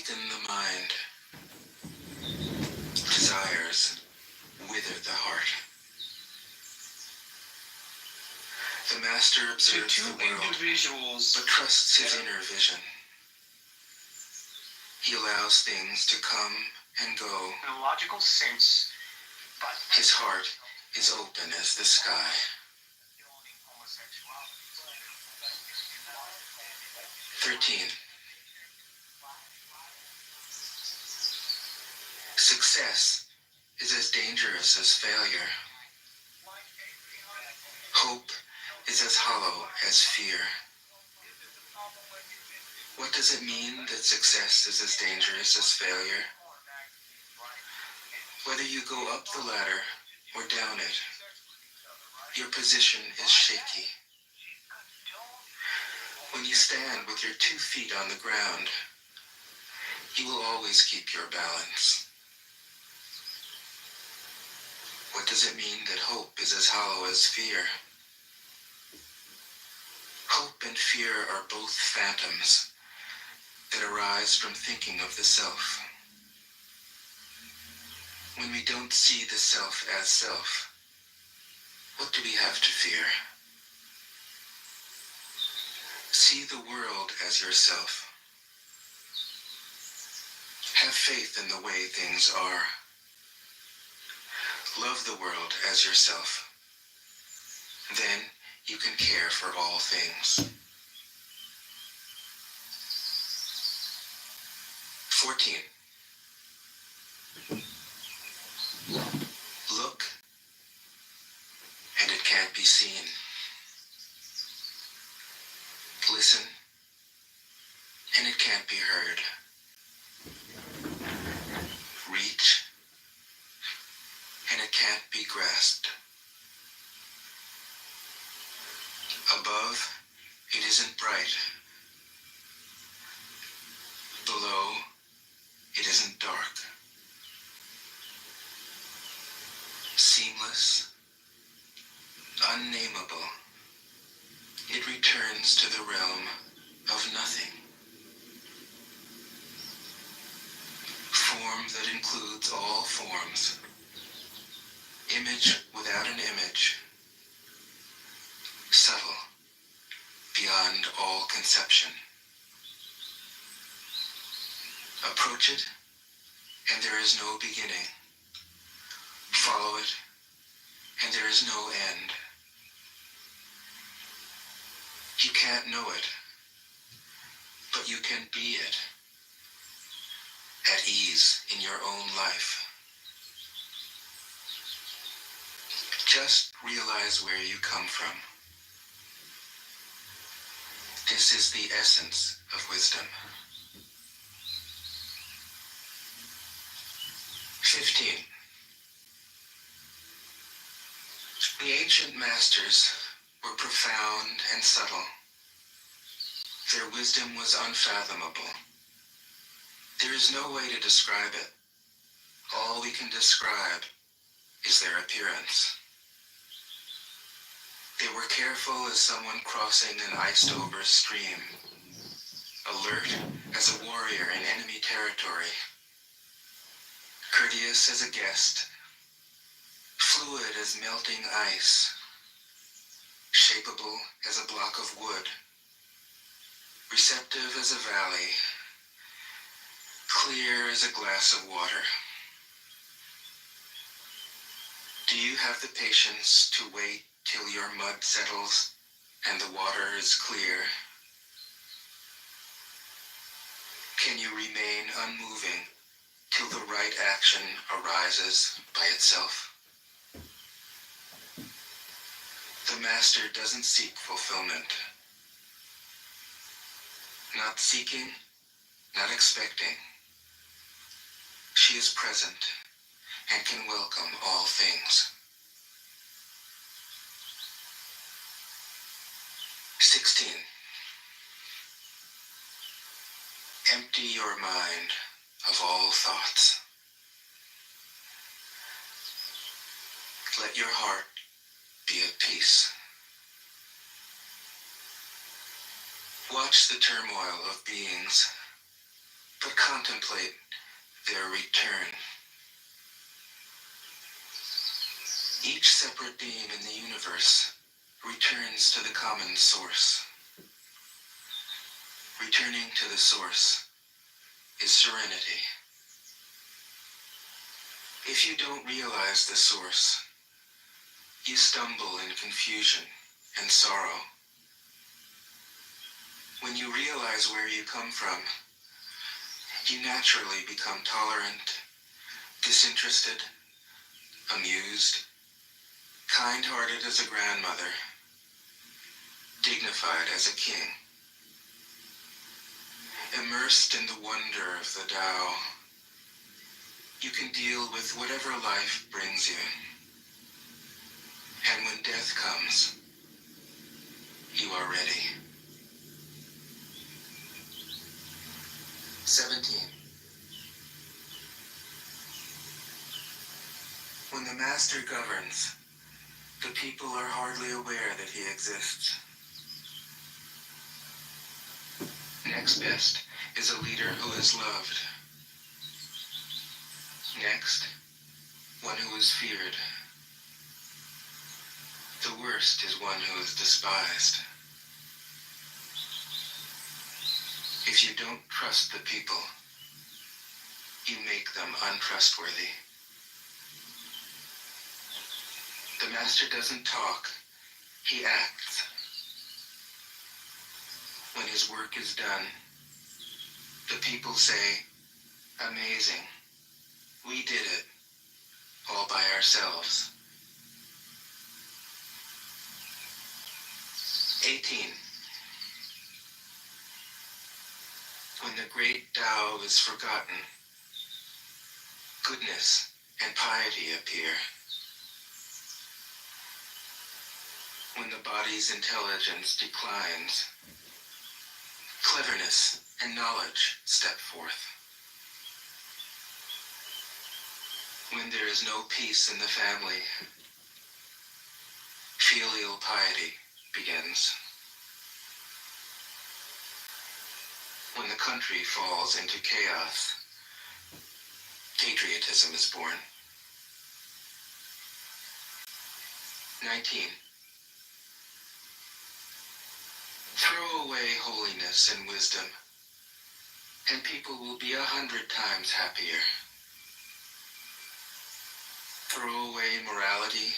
darken the mind. Desires wither the heart. The master observes the world, but trusts his inner vision. He allows things to come and go. In a logical sense, but His heart is open as the sky. 13. Success is as dangerous as failure. Hope is as hollow as fear. What does it mean that success is as dangerous as failure? Whether you go up the ladder or down it, your position is shaky. When you stand with your 2 feet on the ground, you will always keep your balance. What does it mean that hope is as hollow as fear? Hope and fear are both phantoms that arise from thinking of the self. When we don't see the self as self, what do we have to fear? See the world as yourself. Have faith in the way things are. Love the world as yourself. Then you can care for all things. 14. Look, and it can't be seen. Listen, and it can't be heard. Reach, and it can't be grasped. Above, it isn't bright. Below, it isn't dark. Seamless, unnameable, it returns to the realm of nothing. Form that includes all forms. Image without an image. Subtle, beyond all conception. Approach it, and there is no beginning. Follow it, and there is no end. You can't know it, but you can be it, at ease in your own life. Just realize where you come from. This is the essence of wisdom. 15. The ancient masters were profound and subtle. Their wisdom was unfathomable. There is no way to describe it. All we can describe is their appearance. They were careful as someone crossing an iced-over stream, alert as a warrior in enemy territory, courteous as a guest, fluid as melting ice, shapeable as a block of wood, receptive as a valley, clear as a glass of water. Do you have the patience to wait till your mud settles and the water is clear? Can you remain unmoving till the right action arises by itself? The master doesn't seek fulfillment. Not seeking, not expecting. She is present and can welcome all things. 16. Empty your mind of all thoughts. Let your heart be at peace. Watch the turmoil of beings. but contemplate their return. Each separate being in the universe returns to the common source. Returning to the source is serenity. If you don't realize the source, you stumble in confusion and sorrow. When you realize where you come from, you naturally become tolerant, disinterested, amused, kind-hearted as a grandmother, dignified as a king. Immersed in the wonder of the Tao, you can deal with whatever life brings you. And when death comes, you are ready. 17. When the Master governs, the people are hardly aware that he exists. Next best is a leader who is loved. Next, one who is feared. The worst is one who is despised. If you don't trust the people, you make them untrustworthy. The Master doesn't talk, he acts. When his work is done, the people say, "Amazing, we did it, all by ourselves." 18. When the great Tao is forgotten, goodness and piety appear. When the body's intelligence declines, cleverness and knowledge step forth. When there is no peace in the family, filial piety begins. When the country falls into chaos, patriotism is born. 19. Throw away holiness and wisdom, and people will be 100 times happier. Throw away morality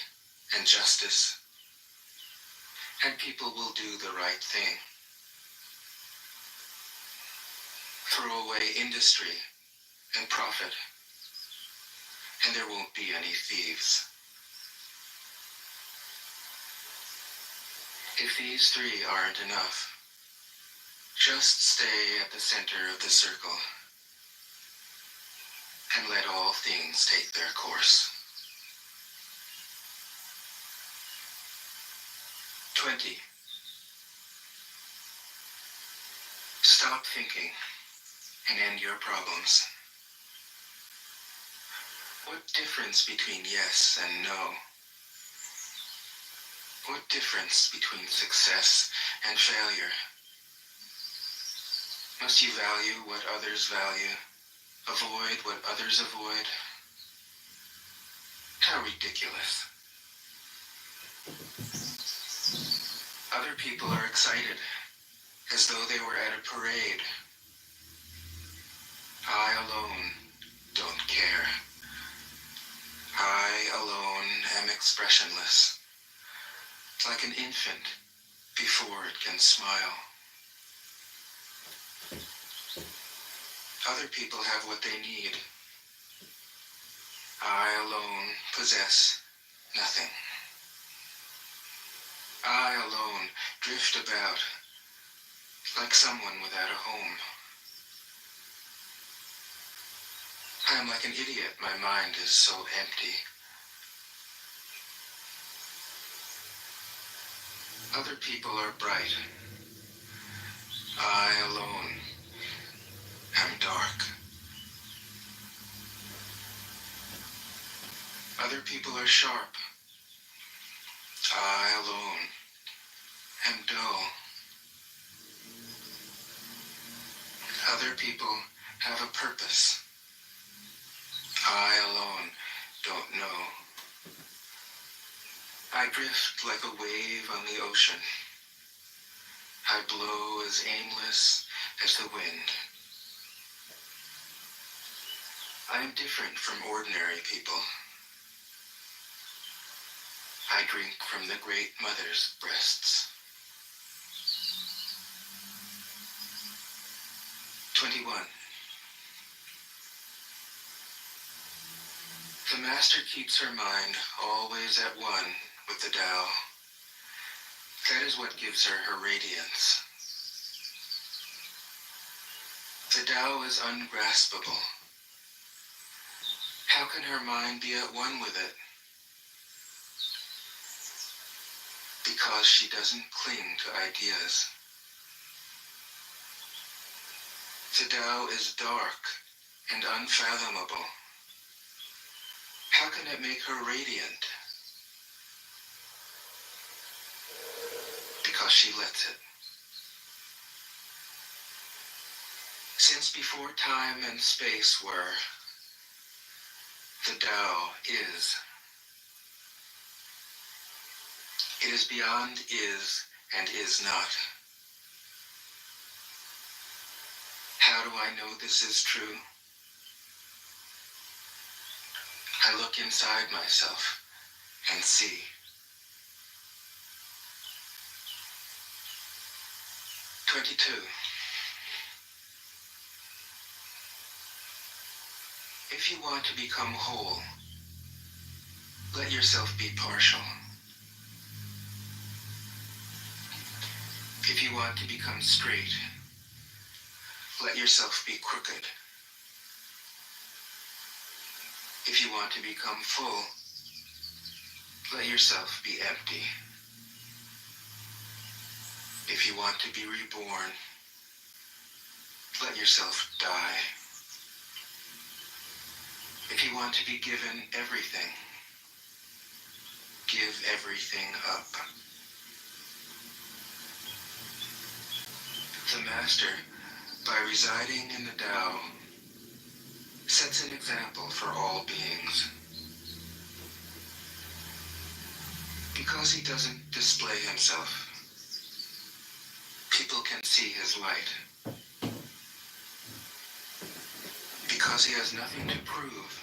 and justice, and people will do the right thing. Throw away industry and profit, and there won't be any thieves. If these three aren't enough, just stay at the center of the circle and let all things take their course. 20. Stop thinking and end your problems. What difference between yes and no? What difference between success and failure? Must you value what others value, avoid what others avoid? How ridiculous. Other people are excited, as though they were at a parade. I alone don't care. I alone am expressionless, like an infant before it can smile. Other people have what they need. I alone possess nothing. I alone drift about like someone without a home. I am like an idiot. My mind is so empty. Other people are bright. I alone am dark. Other people are sharp. I alone am dull. Other people have a purpose. I alone don't know. I drift like a wave on the ocean. I blow as aimless as the wind. I am different from ordinary people. I drink from the Great Mother's breasts. 21. The Master keeps her mind always at one with the Tao. That is what gives her her radiance. The Tao is ungraspable. How can her mind be at one with it? Because she doesn't cling to ideas. The Tao is dark and unfathomable. How can it make her radiant? Because she lets it. Since before time and space were, the Tao is. It is beyond is and is not. How do I know this is true? I look inside myself and see. If you want to become whole, let yourself be partial. If you want to become straight, let yourself be crooked. If you want to become full, let yourself be empty. If you want to be reborn, let yourself die. If you want to be given everything, give everything up. The Master, by residing in the Tao, sets an example for all beings. Because he doesn't display himself, people can see his light. Because he has nothing to prove,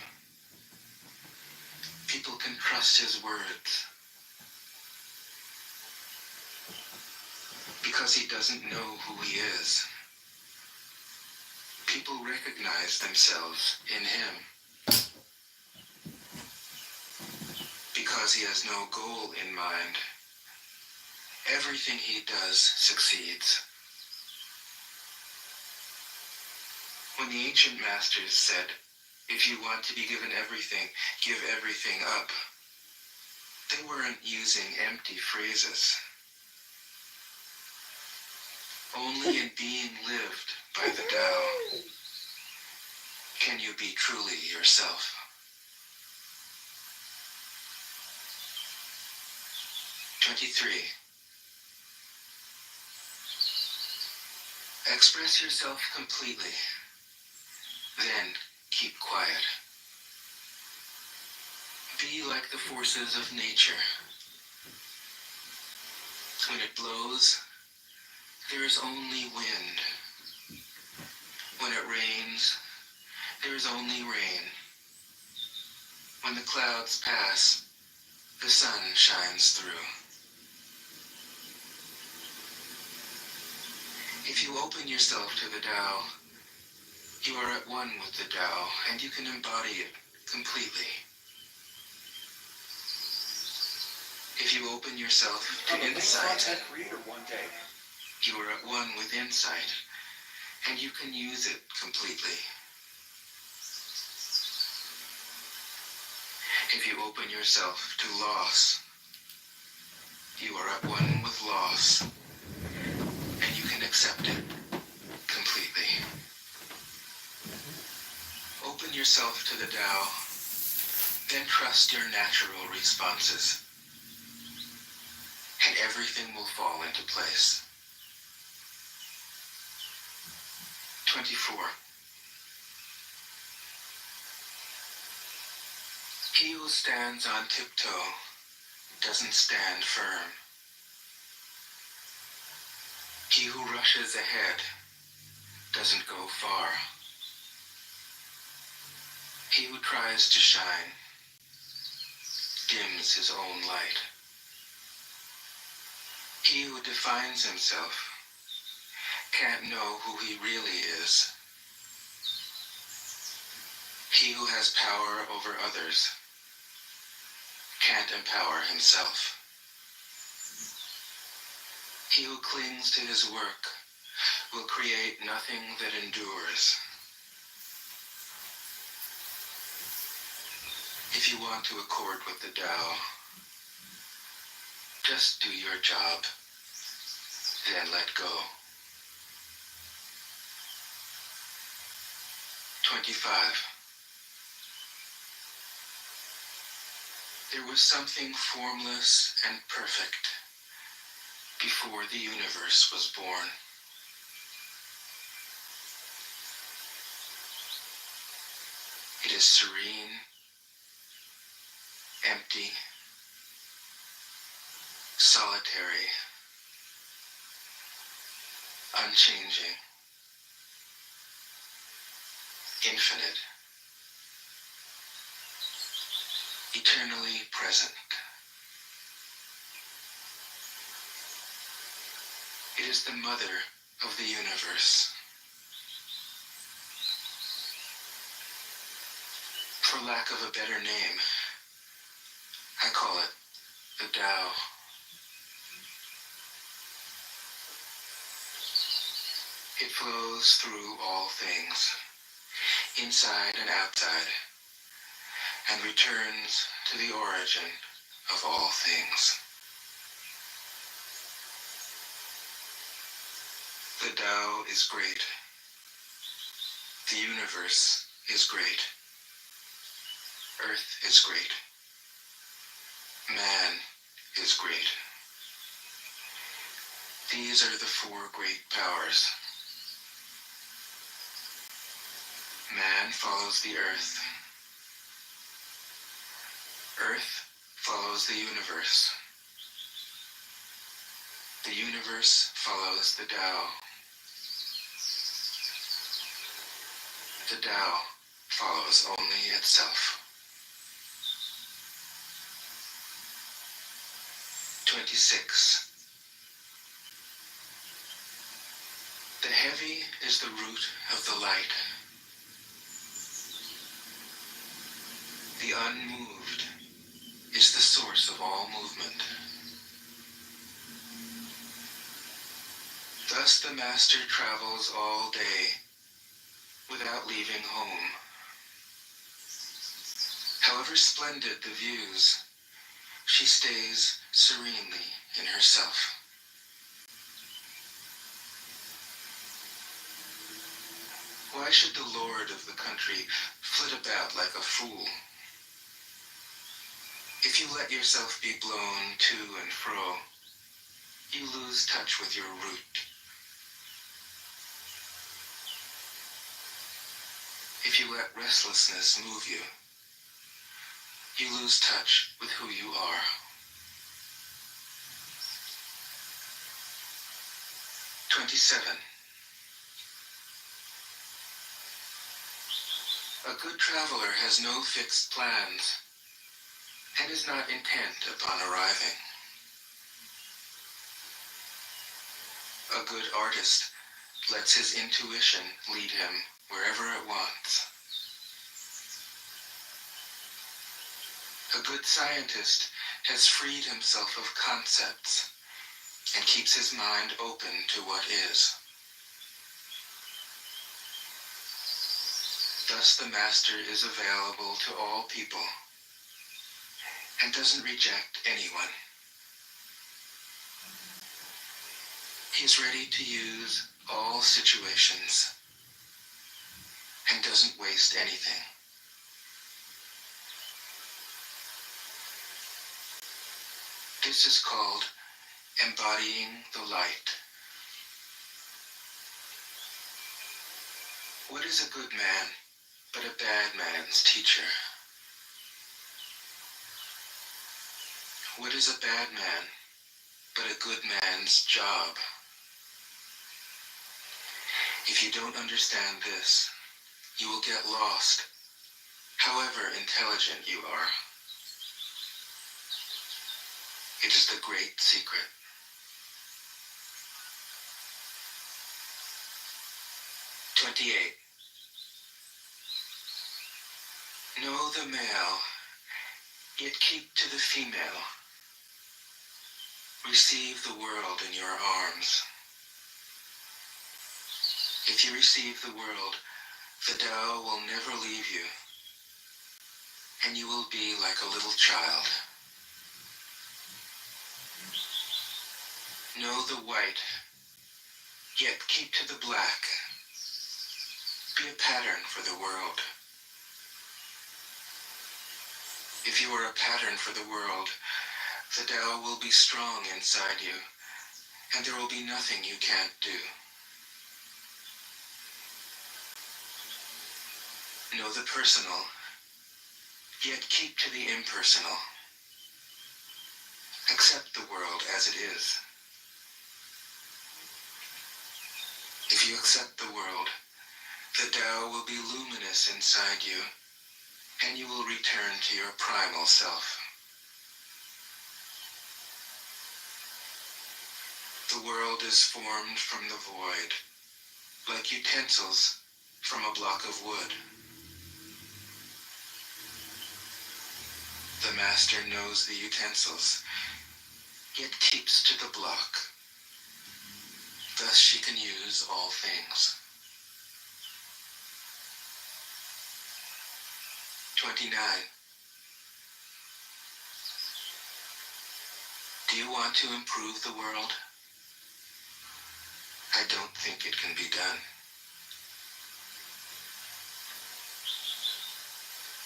people can trust his words. Because he doesn't know who he is, people recognize themselves in him. Because he has no goal in mind, everything he does succeeds. When the ancient masters said, if you want to be given everything, give everything up, they weren't using empty phrases. Only in being lived by the Tao can you be truly yourself. Express yourself completely, then keep quiet. Be like the forces of nature. When it blows, there is only wind. When it rains, there is only rain. When the clouds pass, the sun shines through. If you open yourself to the Tao, you are at one with the Tao, and you can embody it completely. If you open yourself to insight, creator one day. you are at one with insight, and you can use it completely. If you open yourself to loss, you are at one with loss, and you can accept it completely. Open yourself to the Tao, then trust your natural responses, and everything will fall into place. 24. He who stands on tiptoe doesn't stand firm. He who rushes ahead doesn't go far. He who tries to shine dims his own light. He who defines himself can't know who he really is. He who has power over others can't empower himself. He who clings to his work will create nothing that endures. If you want to accord with the Tao, just do your job, then let go. 25. There was something formless and perfect before the universe was born. It is serene, empty, solitary, unchanging, infinite, eternally present. It is the mother of the universe. For lack of a better name, I call it the Tao. It flows through all things, inside and outside, and returns to the origin of all things. The Tao is great. The universe is great. Earth is great. Man is great. These are the four great powers. Man follows the earth. Earth follows the universe. The universe follows the Tao. The Tao follows only itself. 26. The heavy is the root of the light. The unmoved is the source of all movement. Thus the master travels all day without leaving home. However splendid the views, she stays serenely in herself. Why should the lord of the country flit about like a fool? If you let yourself be blown to and fro, you lose touch with your root. If you let restlessness move you, you lose touch with who you are. 27. A good traveler has no fixed plans and is not intent upon arriving. A good artist lets his intuition lead him wherever it wants. A good scientist has freed himself of concepts and keeps his mind open to what is. Thus the master is available to all people and doesn't reject anyone. He is ready to use all situations and doesn't waste anything. This is called embodying the light. What is a good man but a bad man's teacher? What is a bad man but a good man's job? If you don't understand this, you will get lost, however intelligent you are. It is the great secret. 28. Know the male, yet keep to the female. Receive the world in your arms. If you receive the world, the Tao will never leave you, and you will be like a little child. Know the white, yet keep to the black. Be a pattern for the world. If you are a pattern for the world, the Tao will be strong inside you, and there will be nothing you can't do. Know the personal, yet keep to the impersonal. Accept the world as it is. If you accept the world, the Tao will be luminous inside you, and you will return to your primal self. The world is formed from the void, like utensils from a block of wood. The master knows the utensils, yet keeps to the block. Thus she can use all things. 29. Do you want to improve the world? I don't think it can be done.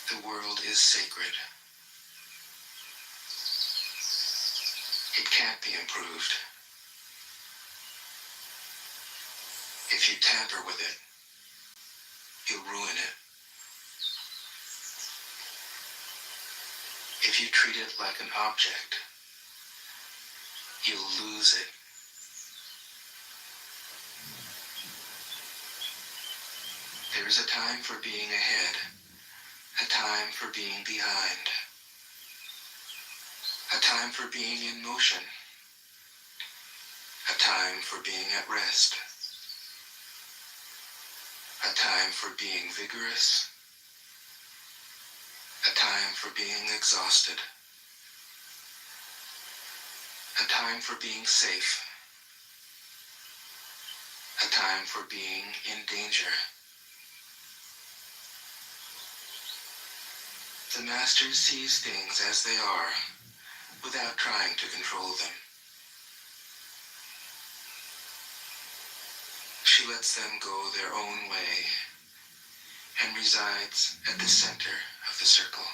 The world is sacred. It can't be improved. If you tamper with it, you'll ruin it. If you treat it like an object, you'll lose it. There is a time for being ahead, a time for being behind, a time for being in motion, a time for being at rest, a time for being vigorous, a time for being exhausted, a time for being safe, a time for being in danger. The master sees things as they are, without trying to control them. She lets them go their own way, and resides at the center of the circle.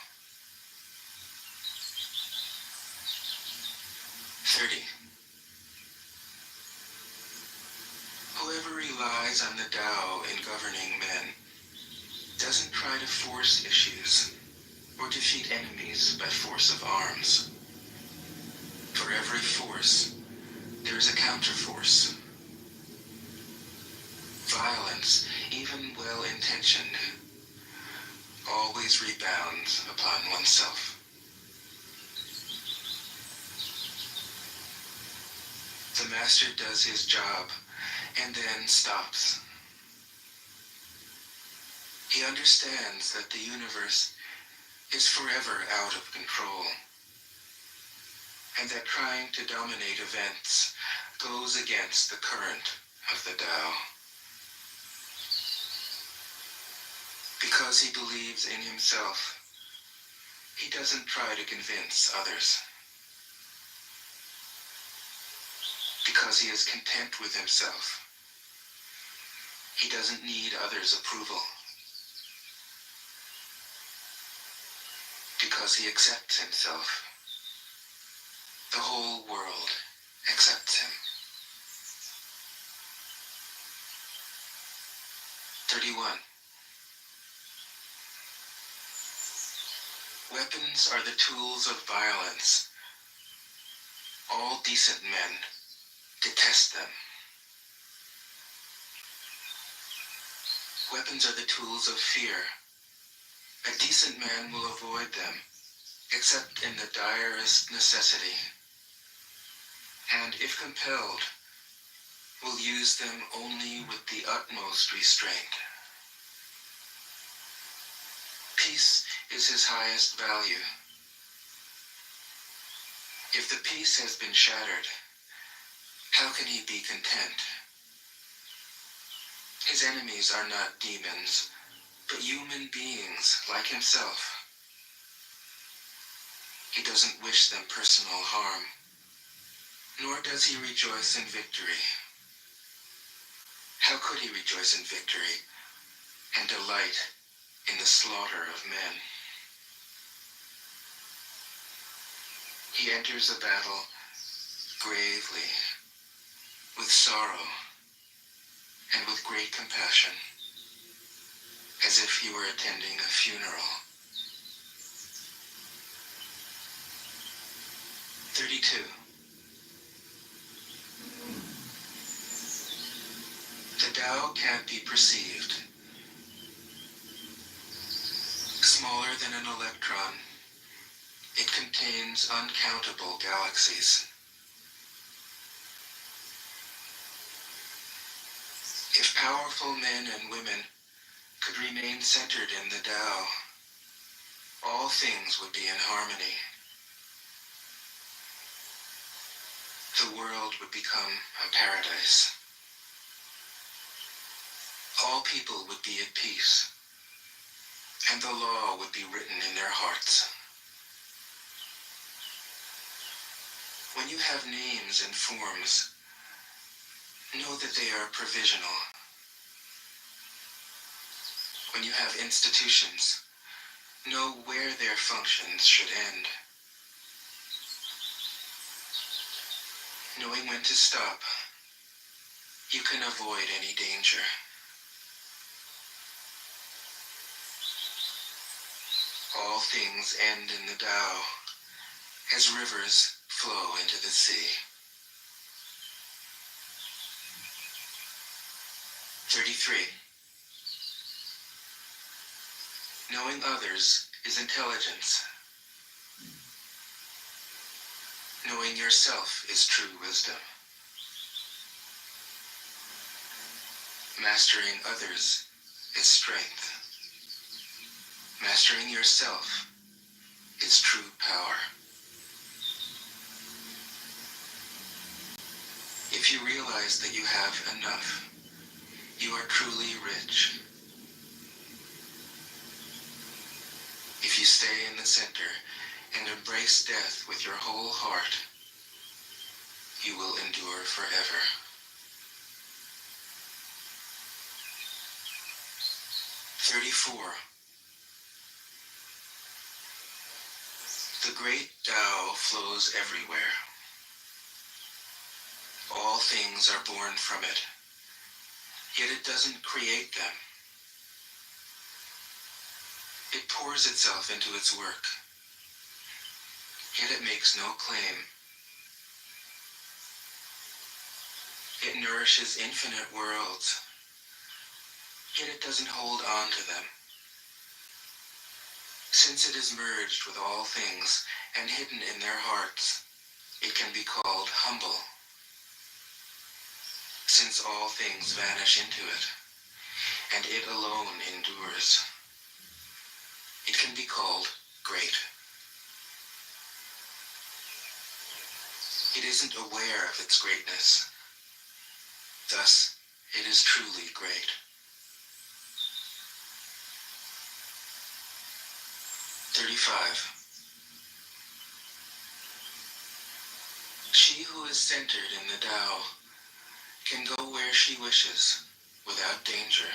30. Whoever relies on the Tao in governing men doesn't try to force issues or defeat enemies by force of arms. For every force, there is a counterforce. Violence, even well-intentioned, always rebounds upon oneself. The master does his job and then stops. He understands that the universe is forever out of control, and that trying to dominate events goes against the current of the Tao. Because he believes in himself, he doesn't try to convince others. Because he is content with himself, he doesn't need others' approval. Because he accepts himself, the whole world accepts him. 31. Weapons are the tools of violence, All decent men detest them. Weapons are the tools of fear. A decent man will avoid them, except in the direst necessity, and if compelled, will use them only with the utmost restraint. Peace is his highest value. If the peace has been shattered, how can he be content? His enemies are not demons, but human beings like himself. He doesn't wish them personal harm, nor does he rejoice in victory. How could he rejoice in victory and delight in the slaughter of men? He enters a battle gravely, with sorrow, and with great compassion, as if he were attending a funeral. 32. The Tao can't be perceived. Smaller than an electron, it contains uncountable galaxies. If powerful men and women could remain centered in the Tao, all things would be in harmony. The world would become a paradise. All people would be at peace, and the law would be written in their hearts. When you have names and forms, know that they are provisional. When you have institutions, know where their functions should end. Knowing when to stop, you can avoid any danger. All things end in the Tao, as rivers flow into the sea. 33. Knowing others is intelligence. Knowing yourself is true wisdom. Mastering others is strength. Mastering yourself is true power. If you realize that you have enough, you are truly rich. If you stay in the center and embrace death with your whole heart, you will endure forever. 34. The great Tao flows everywhere. All things are born from it, yet it doesn't create them. It pours itself into its work, yet it makes no claim. It nourishes infinite worlds, yet it doesn't hold on to them. Since it is merged with all things and hidden in their hearts, it can be called humble. Since all things vanish into it, and it alone endures, it can be called great. It isn't aware of its greatness. Thus, it is truly great. 35. She who is centered in the Tao can go where she wishes without danger.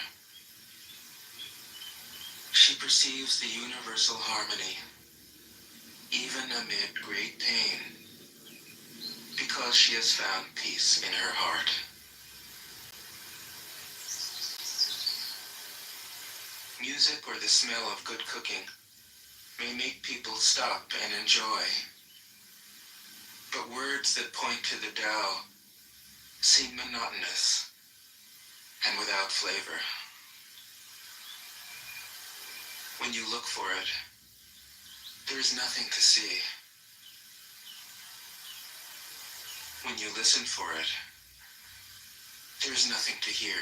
She perceives the universal harmony, even amid great pain, because she has found peace in her heart. Music or the smell of good cooking may make people stop and enjoy. But words that point to the Tao seem monotonous and without flavor. When you look for it, there is nothing to see. When you listen for it, there is nothing to hear.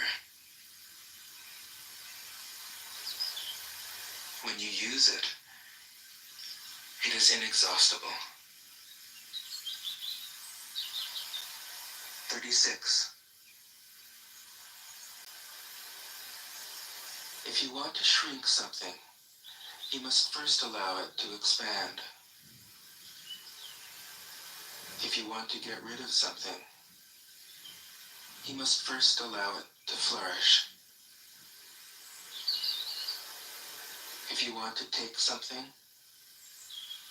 When you use it, it is inexhaustible. 36. If you want to shrink something, you must first allow it to expand. If you want to get rid of something, you must first allow it to flourish. If you want to take something,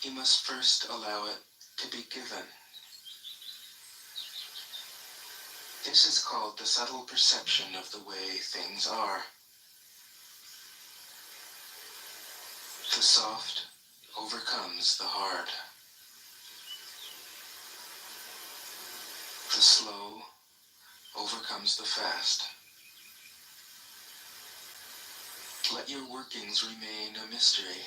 you must first allow it to be given. This is called the subtle perception of the way things are. The soft overcomes the hard. The slow overcomes the fast. Let your workings remain a mystery.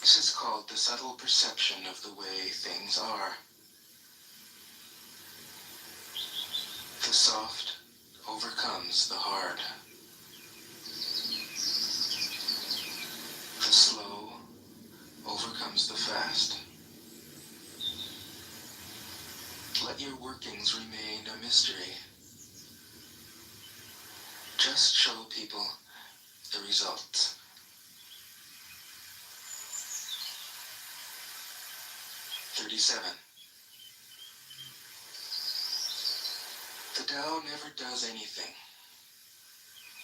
This is called the subtle perception of the way things are. The soft overcomes the hard. The slow overcomes the fast. Let your workings remain a mystery. Just show people the results. "37. The Tao never does anything,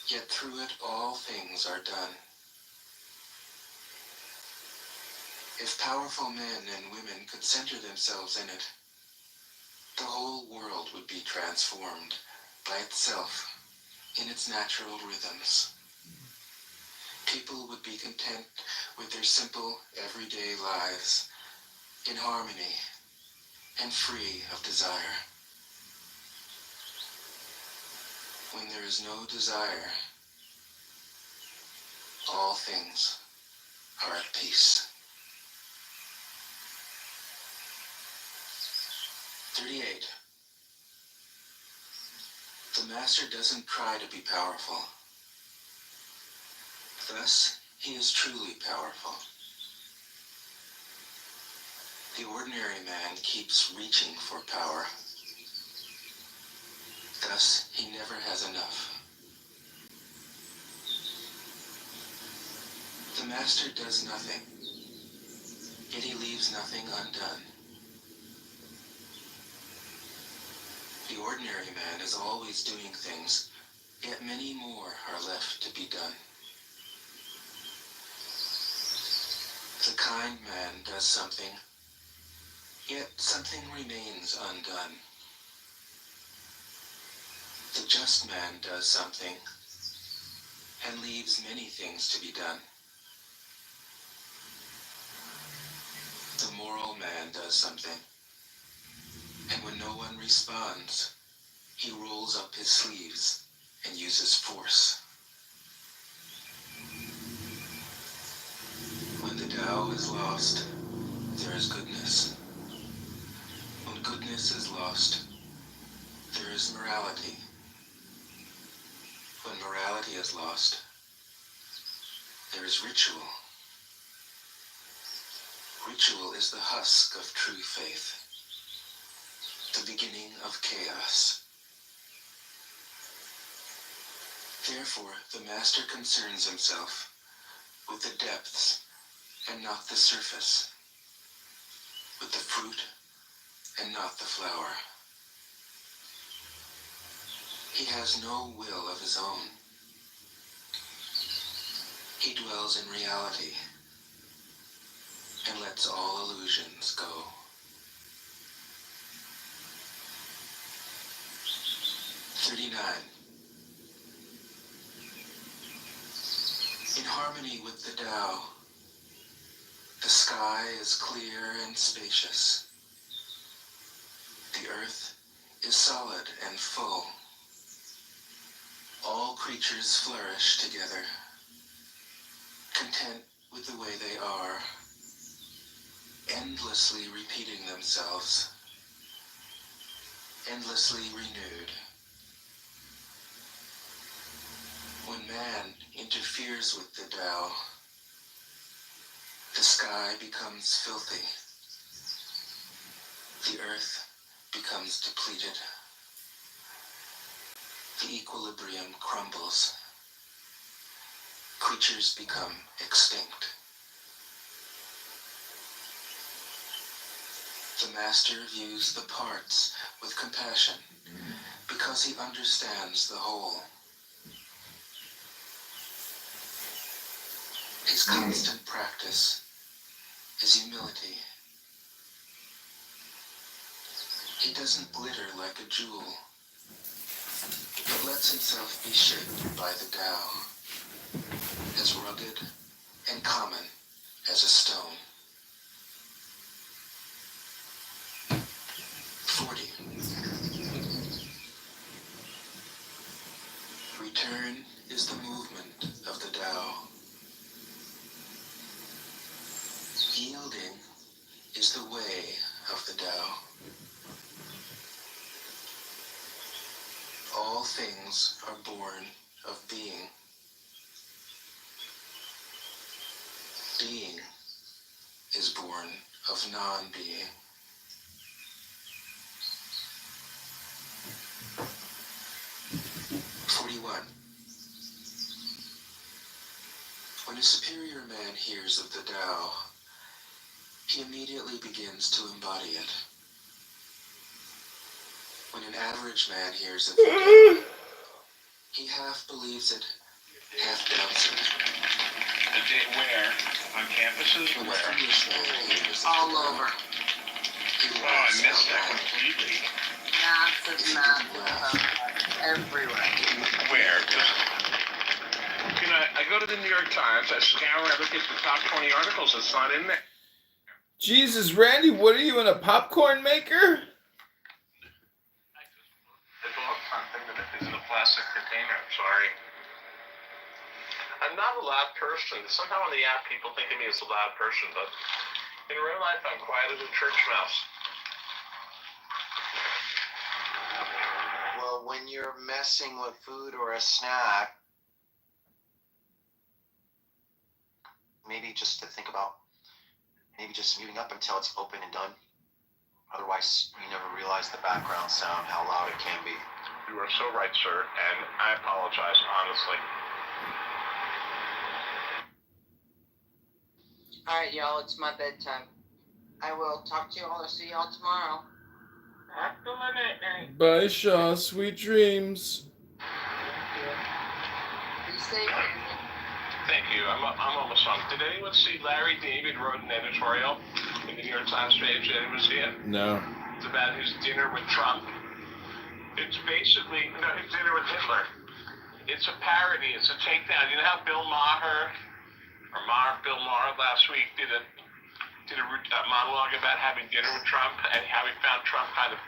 yet through it all things are done. If powerful men and women could center themselves in it, the whole world would be transformed by itself in its natural rhythms. People would be content with their simple, everyday lives, in harmony and free of desire. When there is no desire, all things are at peace." 38. The Master doesn't try to be powerful. Thus, he is truly powerful. The ordinary man keeps reaching for power. Thus, he never has enough. The Master does nothing, yet he leaves nothing undone. The ordinary man is always doing things, yet many more are left to be done. The kind man does something, yet something remains undone. The just man does something, and leaves many things to be done. The moral man does something, and when no one responds, he rolls up his sleeves and uses force. When the Tao is lost, there is goodness. When goodness is lost, there is morality. When morality is lost, there is ritual. Ritual is the husk of true faith, the beginning of chaos. Therefore, the Master concerns himself with the depths and not the surface, with the fruit and not the flower. He has no will of his own. He dwells in reality and lets all illusions go. 39. In harmony with the Tao, The sky is clear and spacious. The earth is solid and full. All creatures flourish together, content with the way they are, endlessly repeating themselves, endlessly renewed. When man interferes with the Tao, the sky becomes filthy. The earth becomes depleted. The equilibrium crumbles. Creatures become extinct. The master views the parts with compassion because he understands the whole. His constant practice is humility. He doesn't glitter like a jewel, but lets himself be shaped by the Tao, as rugged and common as a stone. 40. Return is the movement of the Tao. Yielding is the way of the Tao. All things are born of being. Being is born of non-being. When a superior man hears of the Tao, he immediately begins to embody it. When an average man hears of the Tao, he half believes it, half doubts it. Where? On campuses? When Where? a foolish man hears of All the Tao, over. he Oh, I laughs missed out that loud. completely. Massive everywhere. Where? You know, I go to the New York Times, I scour, I look at the top 20 articles, it's not in there. Jesus, Randy, what are you, in a popcorn maker? I bought something that is in a plastic container, I'm sorry. I'm not a loud person. Somehow on the app people think of me as a loud person, but in real life I'm quiet as a church mouse. Well, when you're messing with food or a snack, maybe just to think about maybe just muting up until it's open and done. Otherwise, you never realize the background sound, how loud it can be. You are so right, sir, and I apologize, honestly. Alright, y'all, it's my bedtime. I will talk to you all. I'll see y'all tomorrow. Excellent night. Bye, Shaw. Sweet dreams. Be safe, Andy. Thank you. I'm almost home. Did anyone see Larry David wrote an editorial in the New York Times page? Anyone see it? No. It's about his dinner with Trump. It's basically, his dinner with Hitler. It's a parody. It's a takedown. You know how Bill Maher last week did a monologue about having dinner with Trump and how he found Trump kind of,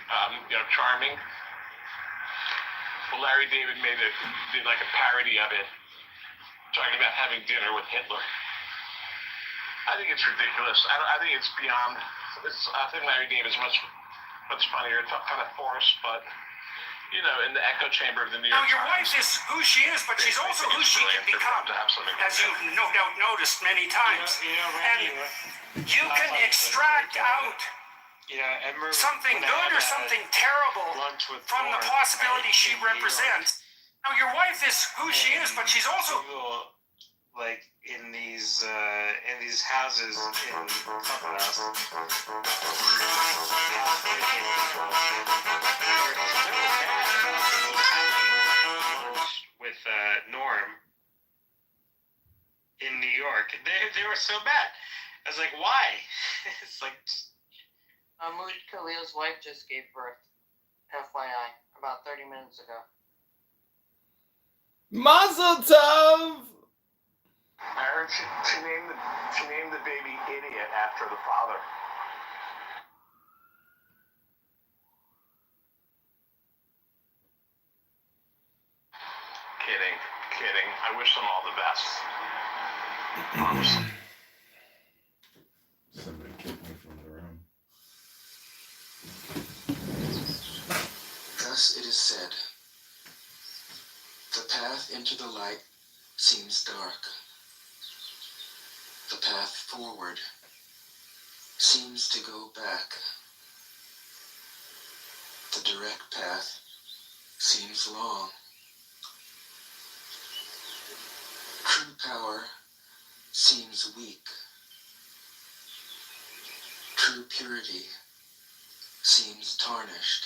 charming. Well, Larry David did like a parody of it, talking about having dinner with Hitler. I think it's ridiculous. I think it's beyond. I think Larry David's much funnier. It's kind of forced, but in the echo chamber of the New York Now, your Times. wife is who she is, but she's also who she can become, as you've no doubt noticed many times. Randy, And you can extract out something good or something terrible from the possibility she represents. Now, your wife is who she is, but she's also... Like in these houses in with Norm in New York. They were so bad. I was like, why? It's like Mahmoud Khalil's wife just gave birth. FYI, about 30 minutes ago. Mazel tov! I heard she named She named the baby Idiot after the father. Kidding. I wish them all the best. Somebody kicked me from the room. Thus it is said, the path into the light seems dark. The path forward seems to go back. The direct path seems long. True power seems weak. True purity seems tarnished.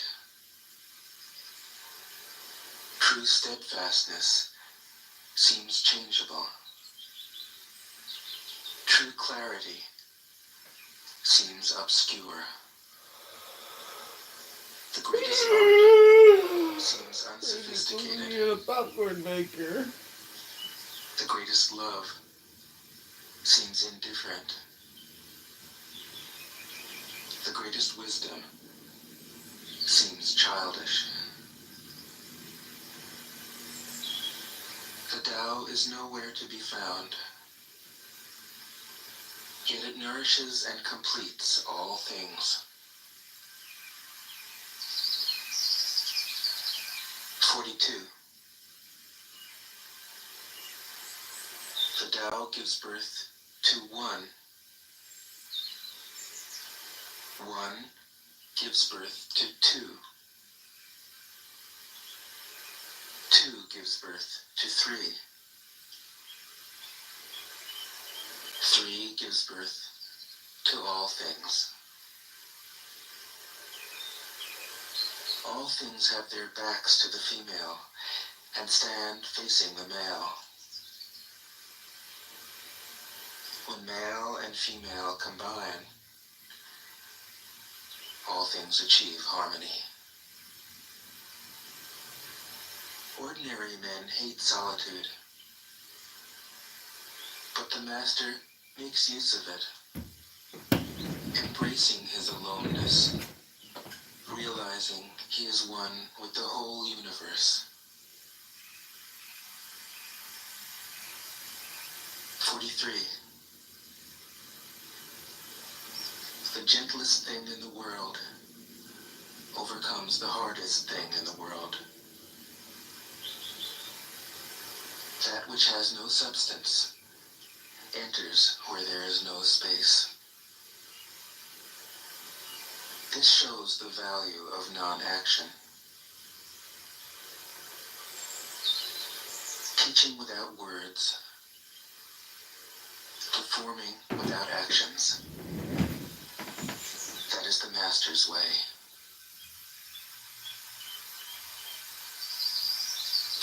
True steadfastness seems changeable. True clarity seems obscure. The greatest art seems unsophisticated. You're a popcorn maker. The greatest love seems indifferent. The greatest wisdom seems childish. The Tao is nowhere to be found, yet it nourishes and completes all things. 42. The Tao gives birth to one. One gives birth to two. Two gives birth to three. Three gives birth to all things. All things have their backs to the female and stand facing the male. When male and female combine, all things achieve harmony. Ordinary men hate solitude, but the Master makes use of it, embracing his aloneness, realizing he is one with the whole universe. 43. The gentlest thing in the world overcomes the hardest thing in the world. That which has no substance enters where there is no space. This shows the value of non-action. Teaching without words, performing without actions. That is the Master's way.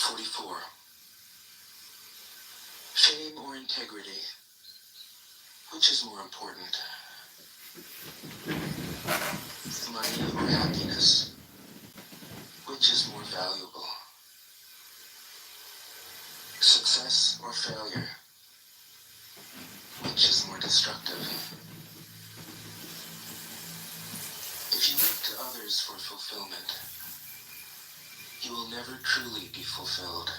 44. Fame or integrity? Which is more important? Money or happiness? Which is more valuable? Success or failure? Which is more destructive? If you look to others for fulfillment, you will never truly be fulfilled.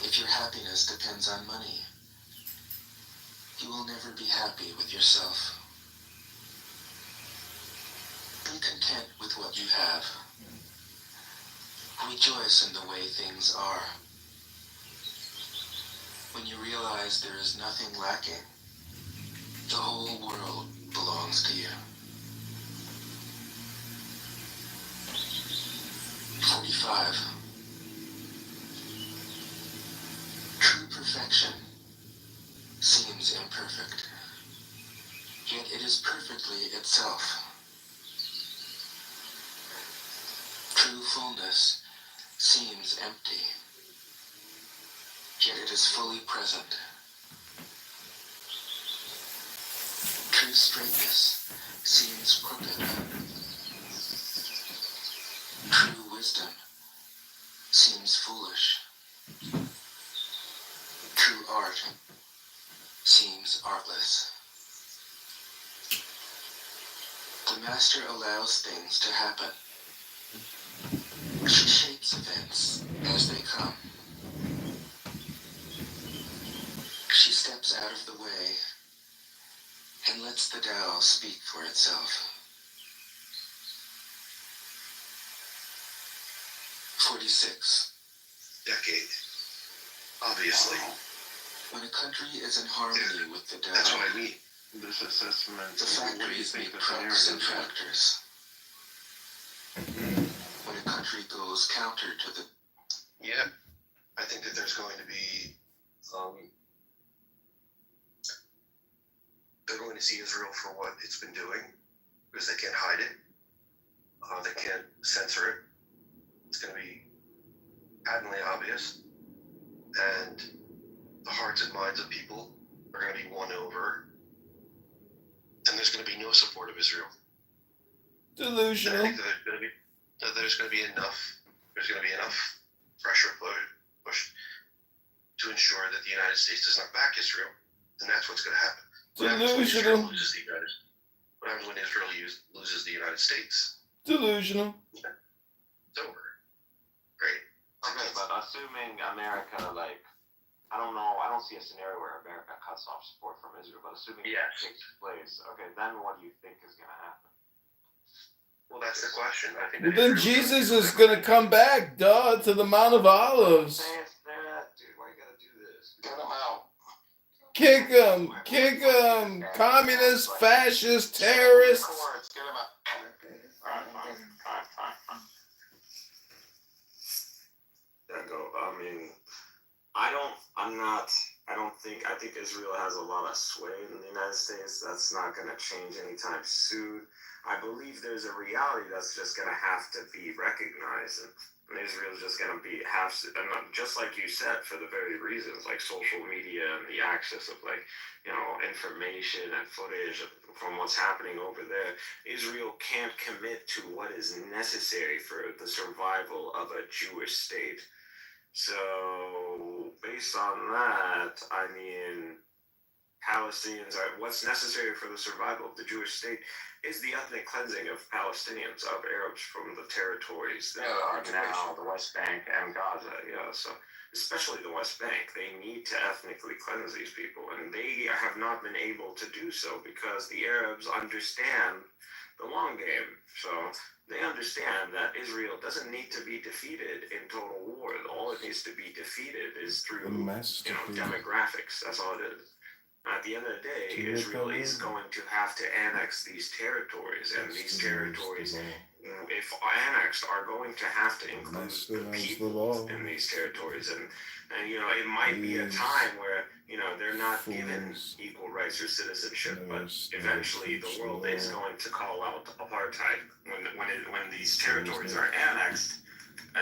If your happiness depends on money, you will never be happy with yourself. Be content with what you have. Rejoice in the way things are. When you realize there is nothing lacking, the whole world belongs to you. 45. True perfection seems imperfect, yet it is perfectly itself. True fullness seems empty, yet it is fully present. True straightness seems crooked. True wisdom seems foolish. True art seems artless. The master allows things to happen. She shapes events as they come. She steps out of the way and lets the Tao speak for itself. 46. Decade. Obviously. When a country is in harmony with the Tao, That's what I mean. This assessment, the what do you factories think make the trucks scenario and is? tractors. When a country goes counter to the... Yeah. I think that there's going to be, they're going to see Israel for what it's been doing, because they can't hide it. They can't censor it. It's going to be patently obvious. And the hearts and minds of people are going to be won over. And there's going to be no support of Israel. And I Delusional. think that there's going to be enough pressure pushed to ensure that the United States does not back Israel. And that's what's going to happen. What happens when Israel loses the United States? Delusional. It's over. Right? Okay, but assuming America, like, I don't know, I don't see a scenario where America cuts off support from Israel, but assuming that takes place, okay, then what do you think is going to happen? Well, that's the question. I think Well, that then Israel Jesus is going to come back, duh, to the Mount of Olives. Dude, why you gotta do this? Get him out. Kick him. Kick him. Communist, fascist, terrorist. Get him out. Fine. I think Israel has a lot of sway in the United States. That's not going to change anytime soon. I believe there's a reality that's just going to have to be recognized. And Israel's just going to just like you said, for the very reasons, like social media and the access of, like, you know, information and footage from what's happening over there. Israel can't commit to what is necessary for the survival of a Jewish state. So, based on that, I mean, Palestinians are, what's necessary for the survival of the Jewish state is the ethnic cleansing of Palestinians, of Arabs from the territories that are now the West Bank and Gaza. Yeah, so especially the West Bank, they need to ethnically cleanse these people, and they have not been able to do so because the Arabs understand the long game. So they understand that Israel doesn't need to be defeated in total war. All it needs to be defeated is through, demographics. That's all it is. At the end of the day, Israel is going to have to annex these territories, and these territories, if annexed, are going to have to include the people in these territories. And you know, it might be a time where, you know, they're not given equal rights or citizenship, but eventually the world is going to call out apartheid when these territories are annexed.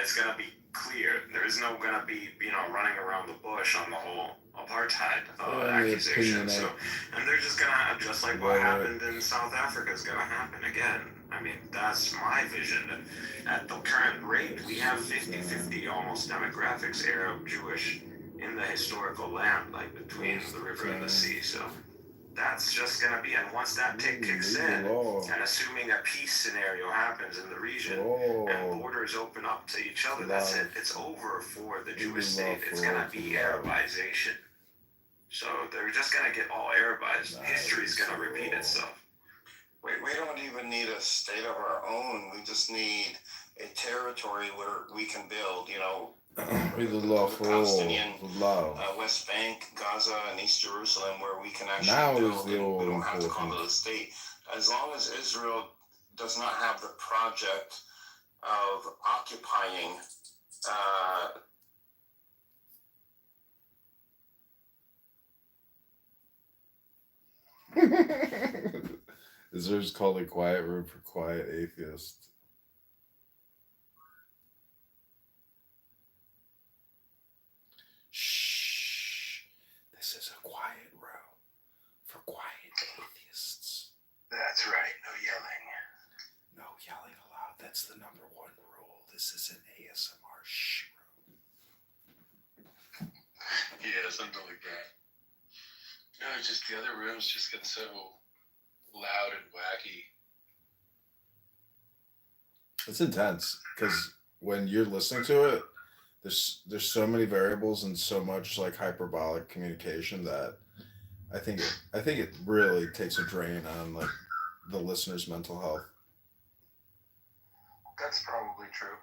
It's going to be clear. There is no going to be, you know, running around the bush on the whole apartheid accusation. So, and they're just going to, just like what happened in South Africa is going to happen again. I mean, that's my vision. At the current rate, we have 50-50 almost demographics, Arab, Jewish, in the historical land, like between the river and the sea. So that's just going to be, and once that kicks in, and assuming a peace scenario happens in the region, and borders open up to each other, that's it. It's over for the Jewish state. It's going to be Arabization. So they're just going to get all Arabized. History's going to repeat itself. We don't even need a state of our own. We just need a territory where we can build, you know, the Palestinian West Bank, Gaza, and East Jerusalem, where we can actually build, and we don't have to call it a state. As long as Israel does not have the project of occupying This is called a quiet room for quiet atheists. Shh. This is a quiet room for quiet atheists. That's right. No yelling. No yelling aloud. That's the number one rule. This is an ASMR shh room. Yeah, Yeah, something like that. No, it's just the other rooms just get so loud and wacky. It's intense because when you're listening to it, there's so many variables and so much like hyperbolic communication that I think it really takes a drain on like the listener's mental health. That's probably true.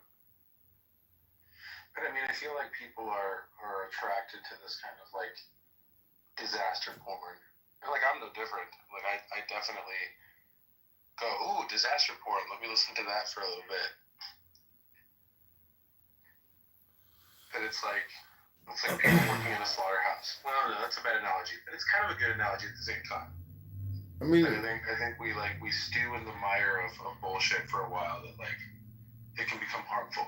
But I mean, I feel like people are attracted to this kind of like disaster porn. And like I'm no different. Like I definitely go, ooh, disaster porn. Let me listen to that for a little bit. But it's like people working in a slaughterhouse. Well, no, that's a bad analogy, but it's kind of a good analogy at the same time. I mean, I think we stew in the mire of bullshit for a while that like it can become harmful.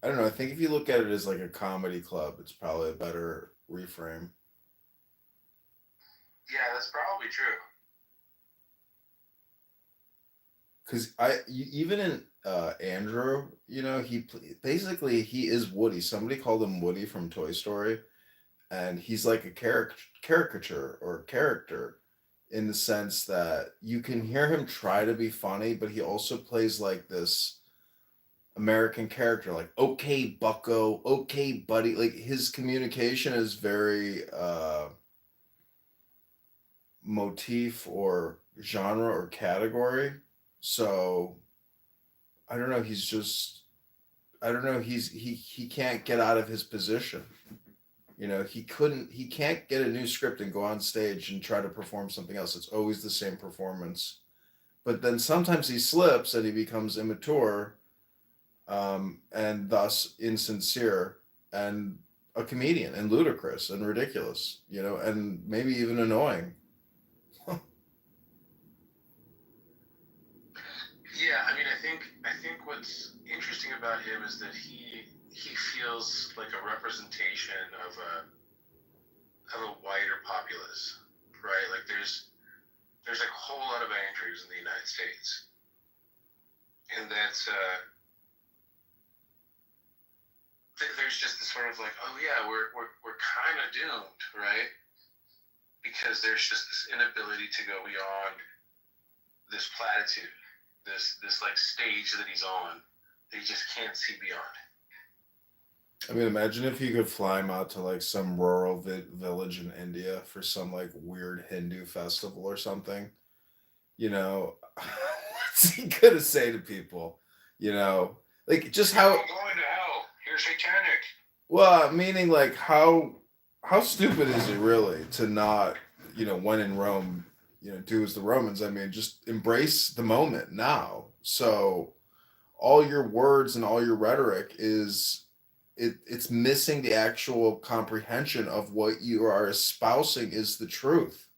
I don't know. I think if you look at it as like a comedy club, it's probably a better reframe. Yeah, that's probably true. Because even in Andrew, you know, basically he is Woody. Somebody called him Woody from Toy Story, and he's like a caricature or character in the sense that you can hear him try to be funny, but he also plays like this American character, like okay, Bucko, okay, buddy. Like his communication is very motif or genre or category. So I don't know. He's just I don't know. He can't get out of his position. You know, he can't get a new script and go on stage and try to perform something else. It's always the same performance. But then sometimes he slips and he becomes immature, and thus insincere and a comedian and ludicrous and ridiculous, you know, and maybe even annoying. Yeah, I mean, I think what's interesting about him is that he feels like a representation of a wider populace, right? Like there's like a whole lot of Andrews in the United States, and that's there's just this sort of like, oh yeah, we're kind of doomed, right? Because there's just this inability to go beyond this platitude, this like stage that he's on that he just can't see beyond. I mean, imagine if you could fly him out to like some rural village in India for some like weird Hindu festival or something. You know, what's he gonna say to people? You know, like just how. You're going to hell. You're satanic. Well, meaning like how stupid is it really to not, you know, when in Rome, you know, do as the Romans. I mean, just embrace the moment now. So all your words and all your rhetoric it's missing the actual comprehension of what you are espousing is the truth.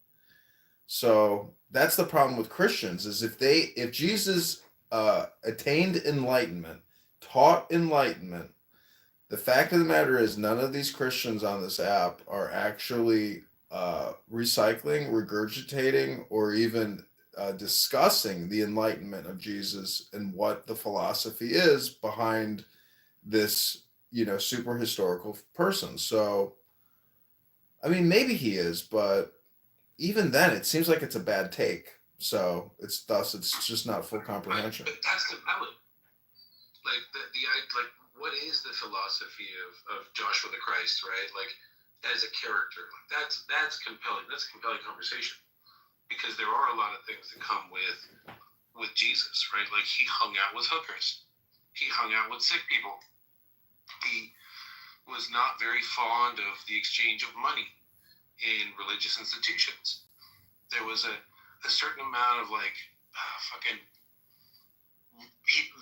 So that's the problem with Christians is if Jesus attained enlightenment, taught enlightenment, the fact of the matter is none of these Christians on this app are actually recycling, regurgitating, or even discussing the enlightenment of Jesus and what the philosophy is behind this, you know, super historical person. So, I mean, maybe he is, but even then, it seems like it's a bad take. So it's just not full comprehension. But that's compelling. Like like what is the philosophy of Joshua the Christ, right? Like as a character, like that's compelling. That's a compelling conversation because there are a lot of things that come with Jesus, right? Like he hung out with hookers, he hung out with sick people, he was not very fond of the exchange of money in religious institutions. There was a certain amount of like fucking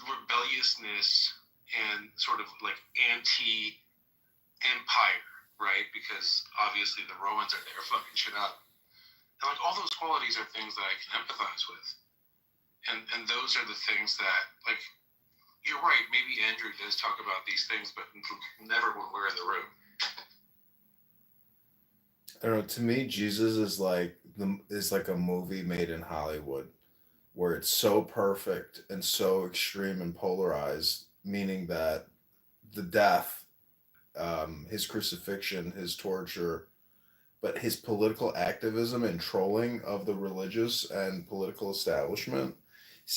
rebelliousness and sort of like anti-empire, right? Because obviously the Romans are there fucking shit up. And like all those qualities are things that I can empathize with. And those are the things that, like, you're right, maybe Andrew does talk about these things, but never when we're in the room. I don't know, to me, Jesus is like a movie made in Hollywood where it's so perfect and so extreme and polarized, meaning that the death his crucifixion, his torture, but his political activism and trolling of the religious and political establishment.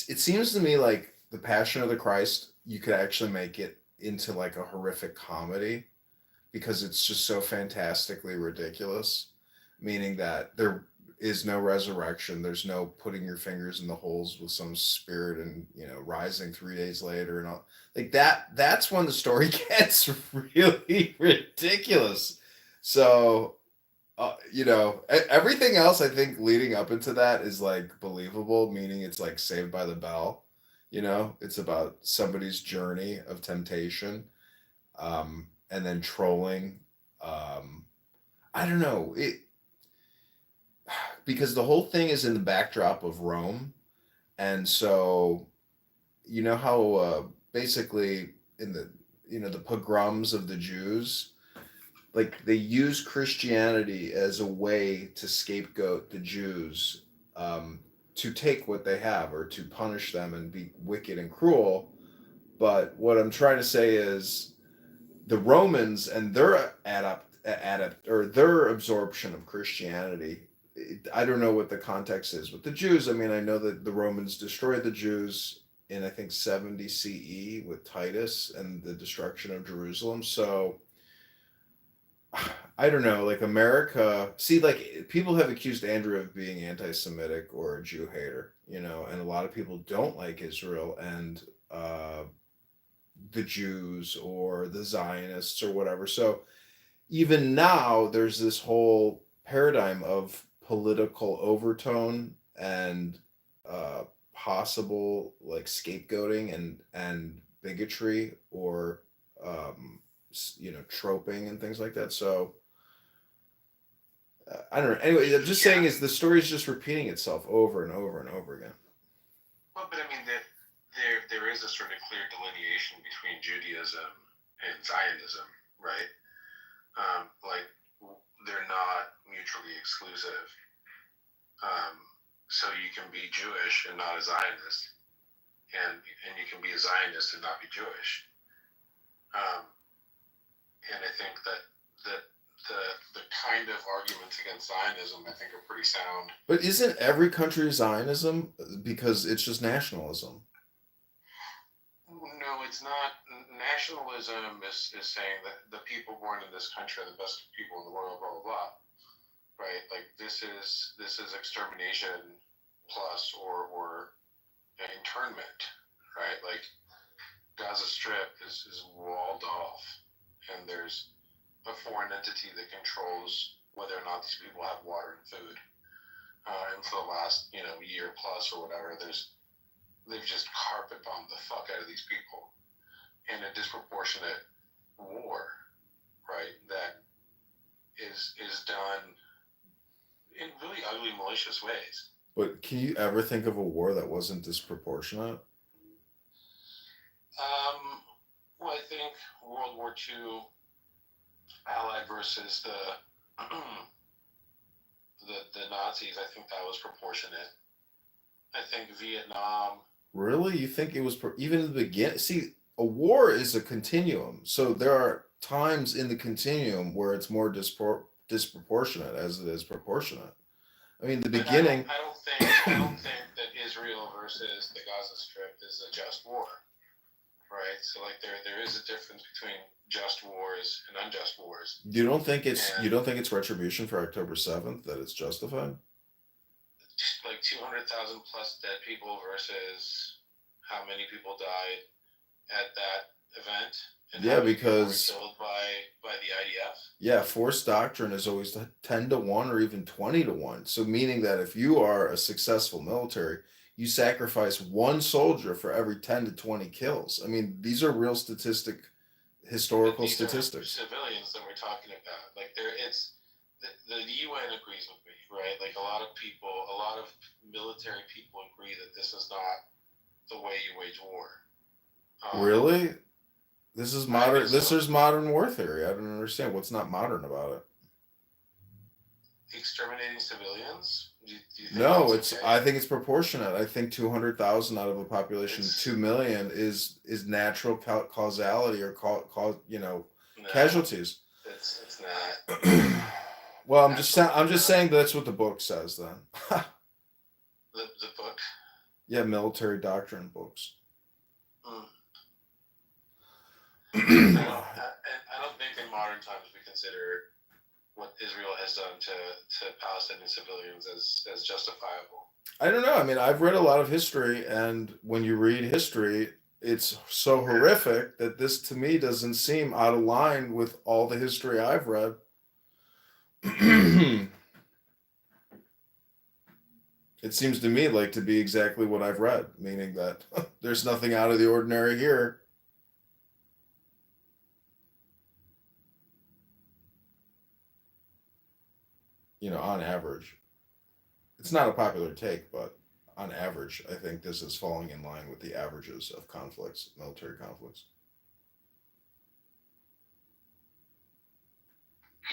It seems to me like the Passion of the Christ, you could actually make it into like a horrific comedy because it's just so fantastically ridiculous, meaning that there is no resurrection, there's no putting your fingers in the holes with some spirit and, you know, rising 3 days later and all like that. That's when the story gets really ridiculous. So you know, everything else I think leading up into that is like believable, meaning it's like Saved by the Bell. You know, it's about somebody's journey of temptation, and then trolling. I don't know it because the whole thing is in the backdrop of Rome, and so you know how basically in the the pogroms of the Jews, like they use Christianity as a way to scapegoat the Jews, to take what they have or to punish them and be wicked and cruel. But what I'm trying to say is the Romans and their adapt or their absorption of Christianity. I don't know what the context is with the Jews. I mean, I know that the Romans destroyed the Jews in I think 70 CE with Titus and the destruction of Jerusalem. So I don't know, like America. See, like people have accused Andrew of being anti-Semitic or a Jew hater, you know, and a lot of people don't like Israel and the Jews or the Zionists or whatever. So even now, there's this whole paradigm of political overtone and possible like scapegoating and bigotry or troping and things like that. So I don't know. Anyway, I'm just saying is the story is just repeating itself over and over and over again. Well, but I mean that there is a sort of clear delineation between Judaism and Zionism, right? Like they're not mutually exclusive. So you can be Jewish and not a Zionist, and you can be a Zionist and not be Jewish. And I think that the kind of arguments against Zionism, I think, are pretty sound. But isn't every country Zionism because it's just nationalism? No, it's not. Nationalism is saying that the people born in this country are the best people in the world, blah blah blah. Right? Like this is extermination plus or internment, right? Like Gaza Strip is walled off, and there's a foreign entity that controls whether or not these people have water and food. And for the last year plus or whatever, they've just carpet bombed the fuck out of these people in a disproportionate war, right? That is done in really ugly, malicious ways. But can you ever think of a war that wasn't disproportionate? Well, I think World War II, Allied versus the Nazis, I think that was proportionate. I think Vietnam. Really? You think it was even in the beginning? See, a war is a continuum. So there are times in the continuum where it's more disproportionate as it is proportionate. I mean, the beginning. I don't think that Israel versus the Gaza Strip is a just war, right? So like there is a difference between just wars and unjust wars. You don't think it's retribution for October 7th that it's justified? Like 200,000 plus dead people versus how many people died at that event. And yeah, because killed by the IDF. Yeah, force doctrine is always 10 to 1 or even 20 to 1. So meaning that if you are a successful military, you sacrifice one soldier for every 10 to 20 kills. I mean, these are real historical statistics. Civilians that we're talking about, like the UN agrees with me, right? Like a lot of military people agree that this is not the way you wage war. Really? This is modern. This is modern war theory. I don't understand what's not modern about it. Exterminating civilians? Do you think no, it's. Okay? I think it's proportionate. I think 200,000 out of a population of 2 million is natural causality or casualties. It's not. Well, I'm just saying that's what the book says then. The book. Yeah, military doctrine books. I don't think in modern times we consider what Israel has done to Palestinian civilians as justifiable. I don't know. I mean, I've read a lot of history, and when you read history, it's so horrific that this to me doesn't seem out of line with all the history I've read. It seems to me like to be exactly what I've read, meaning that there's nothing out of the ordinary here. You know, on average. It's not a popular take, but on average, I think this is falling in line with the averages of conflicts, military conflicts.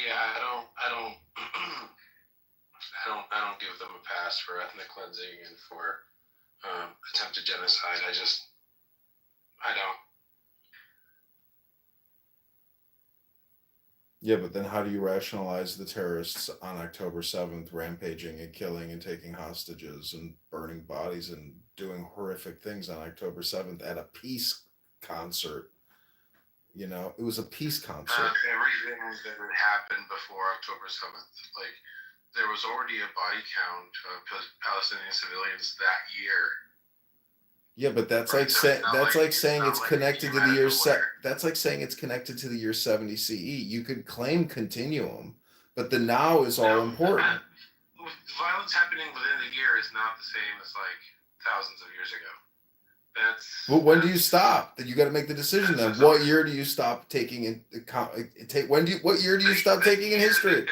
Yeah, I don't give them a pass for ethnic cleansing and for attempted genocide. I don't. Yeah, but then how do you rationalize the terrorists on October 7th rampaging and killing and taking hostages and burning bodies and doing horrific things on October 7th at a peace concert? You know, it was a peace concert. Everything that had happened before October 7th, like there was already a body count of Palestinian civilians that year. Yeah, but that's like saying it's connected to the year that's like saying it's connected to the year 70 CE. You could claim continuum, but the now is all important. Violence happening within the year is not the same as like thousands of years ago. Well, when do you stop? Then you got to make the decision. Then, what year do you stop taking in? What year do you stop taking in history?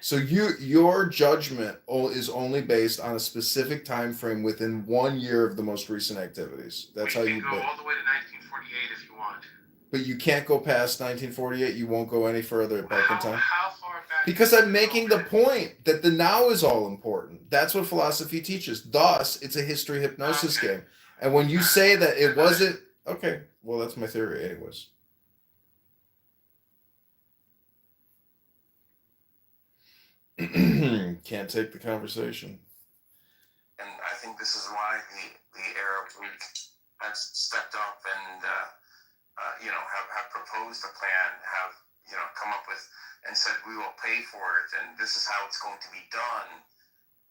So your judgment is only based on a specific time frame within 1 year of the most recent activities. That's how you go all the way to 1948 if you want. But you can't go past 1948. You won't go any further back in time. How far back? Because I'm making the point that the now is all important. That's what philosophy teaches. Thus, it's a history hypnosis game. And when you say that it wasn't okay, well, that's my theory, anyways. Can't take the conversation. And I think this is why the Arab League has stepped up and have proposed a plan, have come up with and said we will pay for it, and this is how it's going to be done.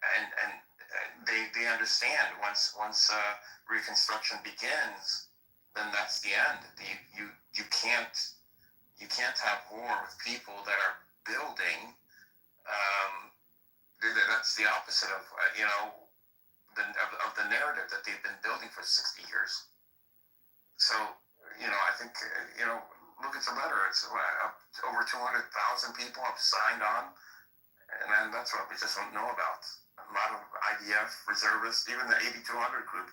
And they understand once reconstruction begins, then that's the end. You can't have war with people that are building. That's the opposite of the narrative that they've been building for 60 years. So I think look at the letter. It's over 200,000 people have signed on, and that's what we just don't know about. A lot of IDF reservists, even the 8200 group.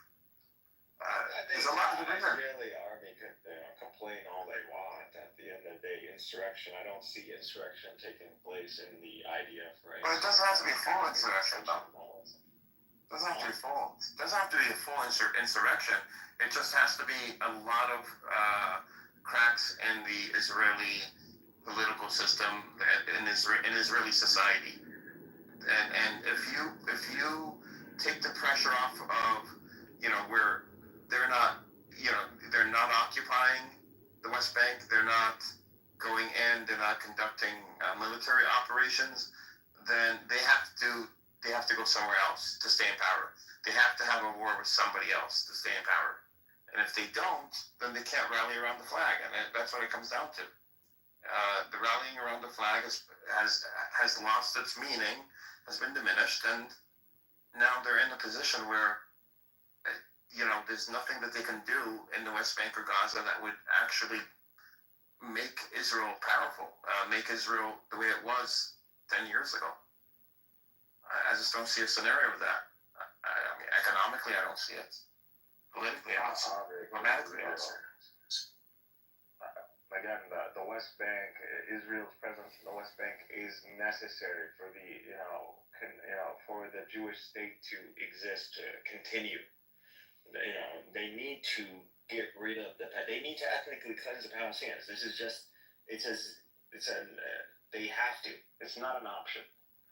There's a lot of Israeli army can complain all they want. At the end of the day, insurrection. I don't see insurrection taking place in the IDF, right? But it doesn't have to be full insurrection, though. It doesn't have to be full. It doesn't have to be a full insurrection. It just has to be a lot of cracks in the Israeli political system in Israeli society. And if you take the pressure off of where they're not occupying the West Bank, they're not going in, they're not conducting military operations, then they have to go somewhere else to stay in power. They have to have a war with somebody else to stay in power. And if they don't, then they can't rally around the flag, and that's what it comes down to. The rallying around the flag has lost its meaning, has been diminished, and now they're in a position where there's nothing that they can do in the West Bank or Gaza that would actually make Israel powerful, make Israel the way it was 10 years ago. I just don't see a scenario of that. I mean, economically, I don't see it. Politically, I don't see it. Diplomatically, I don't see it. Again, the West Bank, Israel's presence in the West Bank is necessary for for the Jewish state to exist, to continue. They need to get rid of they need to ethnically cleanse the Palestinians. This is just, they have to. It's not an option.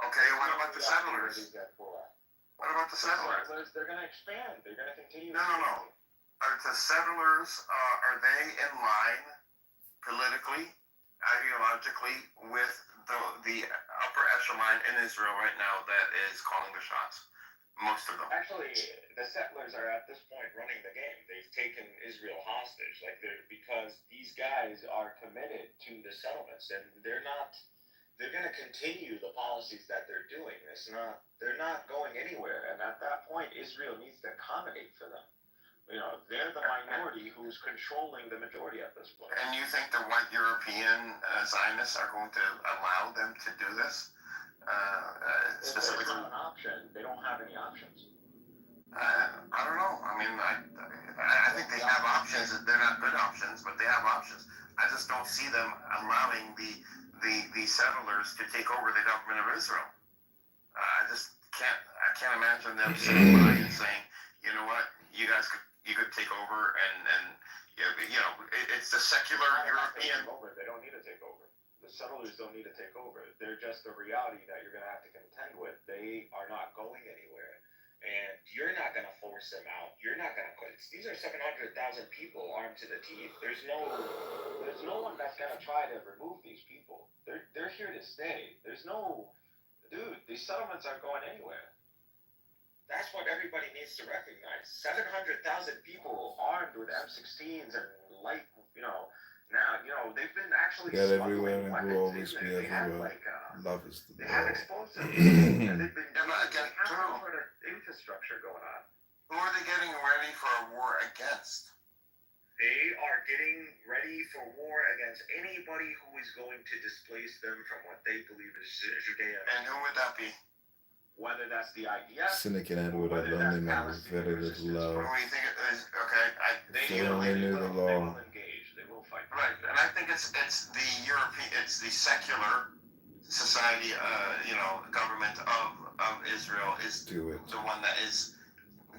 Okay, what about the settlers? What about the settlers? They're going to expand. They're going to continue. No. Are the settlers, are they in line politically, ideologically, with the upper echelon in Israel right now that is calling the shots? Most of them. Actually, the settlers are at this point running the game. They've taken Israel hostage, because these guys are committed to the settlements, and they're going to continue the policies that they're doing. They're not going anywhere, and at that point, Israel needs to accommodate for them. They're the minority who's controlling the majority at this point. And you think the white European Zionists are going to allow them to do this? Specifically, it's not an option. They don't have any options. I don't know. I mean, I think they have options. They're not good options, but they have options. I just don't see them allowing the settlers to take over the government of Israel. I just can't imagine them sitting by and saying, you know what, you could take over and it's the secular European. They don't need to take over. The settlers don't need to take over. They're just a reality that you're going to have to contend with. They are not going anywhere. And you're not going to force them out. You're not going to quit. These are 700,000 people armed to the teeth. There's no one that's going to try to remove these people. They're here to stay. These settlements aren't going anywhere. That's what everybody needs to recognize. 700,000 people armed with M16s and light, now, they've been actually Get everywhere and will always be everywhere. Love is the They have law. explosives. And they've been true. sort of infrastructure going on. Who are they getting ready for a war against? They are getting ready for war against anybody who is going to displace them from what they believe is Judea. And who would that be? Whether that's the IDF. Cynic and Edward are lonely men with very little love. What do you think it is? Okay, They only knew the law. They will engage. They will fight. Right, and I think it's the European, it's the secular society, government of Israel is Do it. the one that is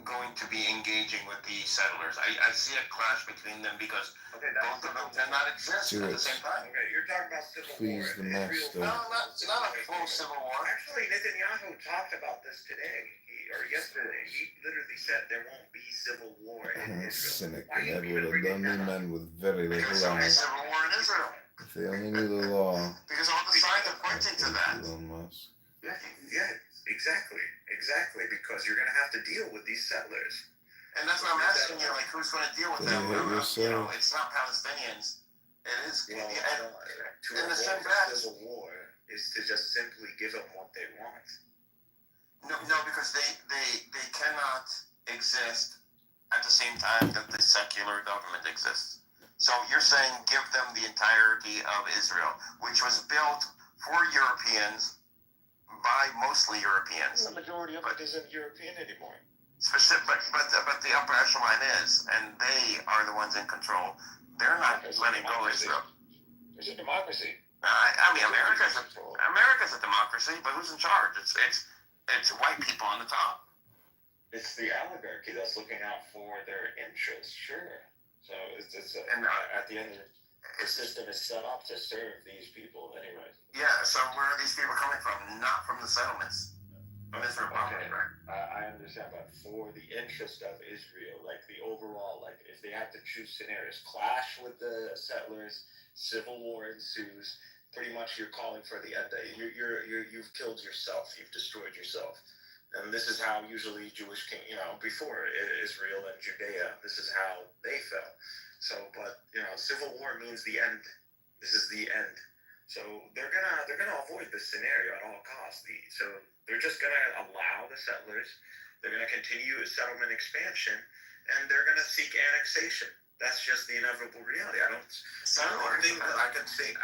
going to be engaging with the settlers. I see a clash between them because both of them cannot exist Do at it. the same time. Okay, you're talking about civil Please, war. the master. No, not a full civil war. Actually, Netanyahu talked about this today, or yesterday. He literally said there won't be civil war in Israel. Cynic and Edward are lonely men with very little Because there'll be love. civil war in Israel. If they only knew the law. Because all the signs are pointing to that. Elon Musk. Yeah, exactly, because you're going to have to deal with these settlers. And that's what I'm asking you, like, who's going to deal with Then them? you hate yourself. It's not Palestinians. It is. Well, to in the same avoid breath. civil war is to just simply give them what they want. No, because they cannot exist at the same time that the secular government exists. So you're saying give them the entirety of Israel, which was built for Europeans by mostly Europeans. The majority of it isn't European anymore. But the upper echelon is, and they are the ones in control. They're not letting go of Israel. It's a democracy. I mean, America's a democracy, but who's in charge? It's white people on the top. It's the oligarchy that's looking out for their interests, sure. So at the end, the system is set up to serve these people, anyways. Yeah. So where are these people coming from? Not from the settlements. From Israel, Okay. right? I understand, but for the interest of Israel, like the overall, like if they have to choose scenarios, clash with the settlers, civil war ensues. Pretty much, you're calling for the end. You've killed yourself. You've destroyed yourself. And this is how usually Jewish king, before Israel and Judea, this is how they fell. So, but civil war means the end. This is the end. So they're gonna avoid this scenario at all costs. So they're just gonna allow the settlers. They're gonna continue settlement expansion, and they're gonna seek annexation. That's just the inevitable reality. I don't think that I can say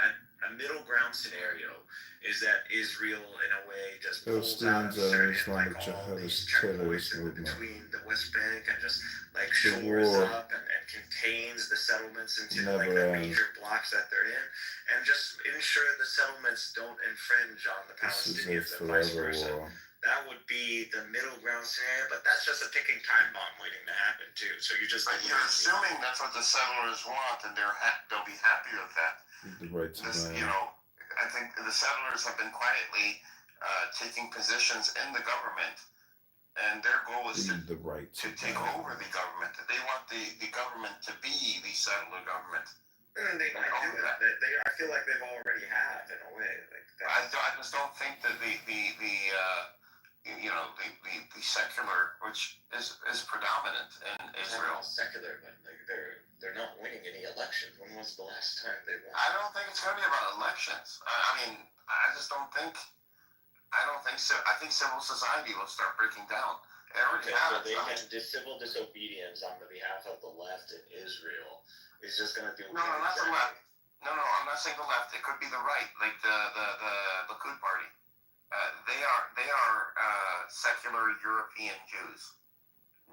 a middle ground scenario is that Israel, in a way, just pulls out of certain, like, all these checkpoints between the West Bank and just like shores up and contains the settlements into like the major blocks that they're in, and just ensure the settlements don't infringe on the Palestinians and vice versa. that would be the middle ground scenario, but that's just a ticking time bomb waiting to happen too. So you just But you're assuming that's what the settlers want, and they'll be happy with that. The right to This, land. you know, I think the settlers have been quietly taking positions in the government, and their goal is The right to take over the government. They want the government to be the settler government. And they might do that. I feel like they've already have in a way. Like I just don't think that the secular, which is predominant in Israel. Secular, but like they're not winning any elections. When was the last time they won? I don't think it's going to be about elections. I mean, I just don't think. I don't think so. I think civil society will start breaking down. It already has. So they can civil disobedience on the behalf of the left in Israel is just going to do. No, not the left. No, I'm not saying the left. It could be the right, like the Likud party. They are secular European Jews,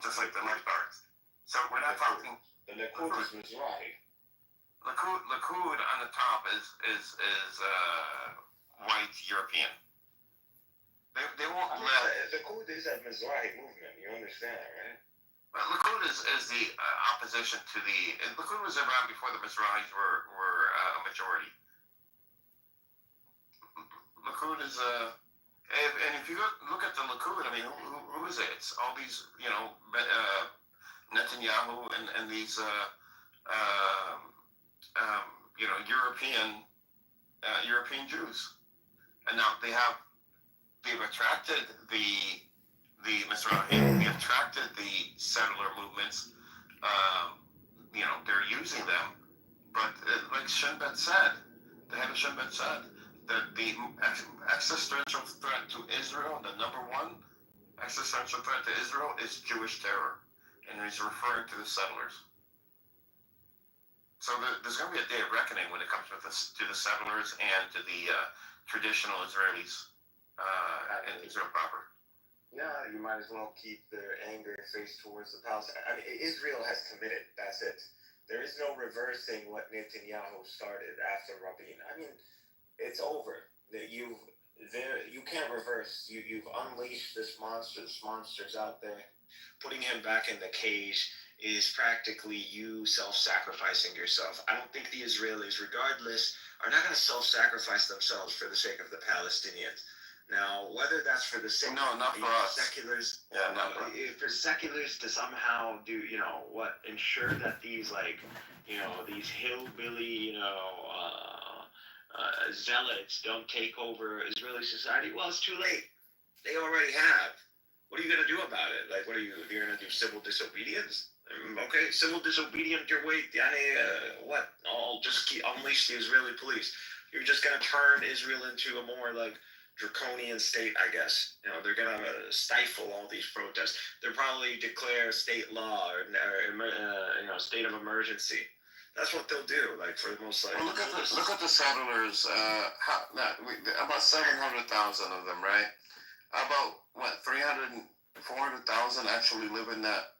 just like the Leftards. So we're not talking. The Likud is Mizrahi. Likud on the top is white European. They won't let. Likud is a Mizrahi movement. You understand that, right? But Likud is the opposition to the. Likud was around before the Mizrahis were a majority. Likud is a. And if you look at the Likud, I mean, who is it? It's all these, Netanyahu and these, European Jews, and now they've attracted the Mizrahi, they've attracted the settler movements. They're using them, but like Shin Bet said, the head of Shin Bet said that the existential threat to Israel, the number one existential threat to Israel, is Jewish terror, and he's referring to the settlers. So there's going to be a day of reckoning when it comes to the settlers and to the traditional Israelis in Israel proper. Yeah, you might as well keep their anger faced towards the Palestinians. I mean, Israel has committed. That's it. There is no reversing what Netanyahu started after Rabin. I mean, it's over. You can't reverse. You've unleashed this monster. This monster's out there. Putting him back in the cage is practically you self-sacrificing yourself. I don't think the Israelis, regardless, are not going to self-sacrifice themselves for the sake of the Palestinians. Now, whether that's for the sake not for us. Seculars, for seculars to somehow do, ensure that these these hillbilly, zealots don't take over Israeli society. Well, it's too late. They already have. What are you gonna do about it? Like, you're gonna do civil disobedience? Okay, civil disobedience your way. What? I'll just unleash the Israeli police. You're just gonna turn Israel into a more draconian state, I guess. They're gonna stifle all these protests. They'll probably declare state law or state of emergency. That's what they'll do. For the most Well, look at the settlers. About 700,000 of them, right? About 400,000 actually live in that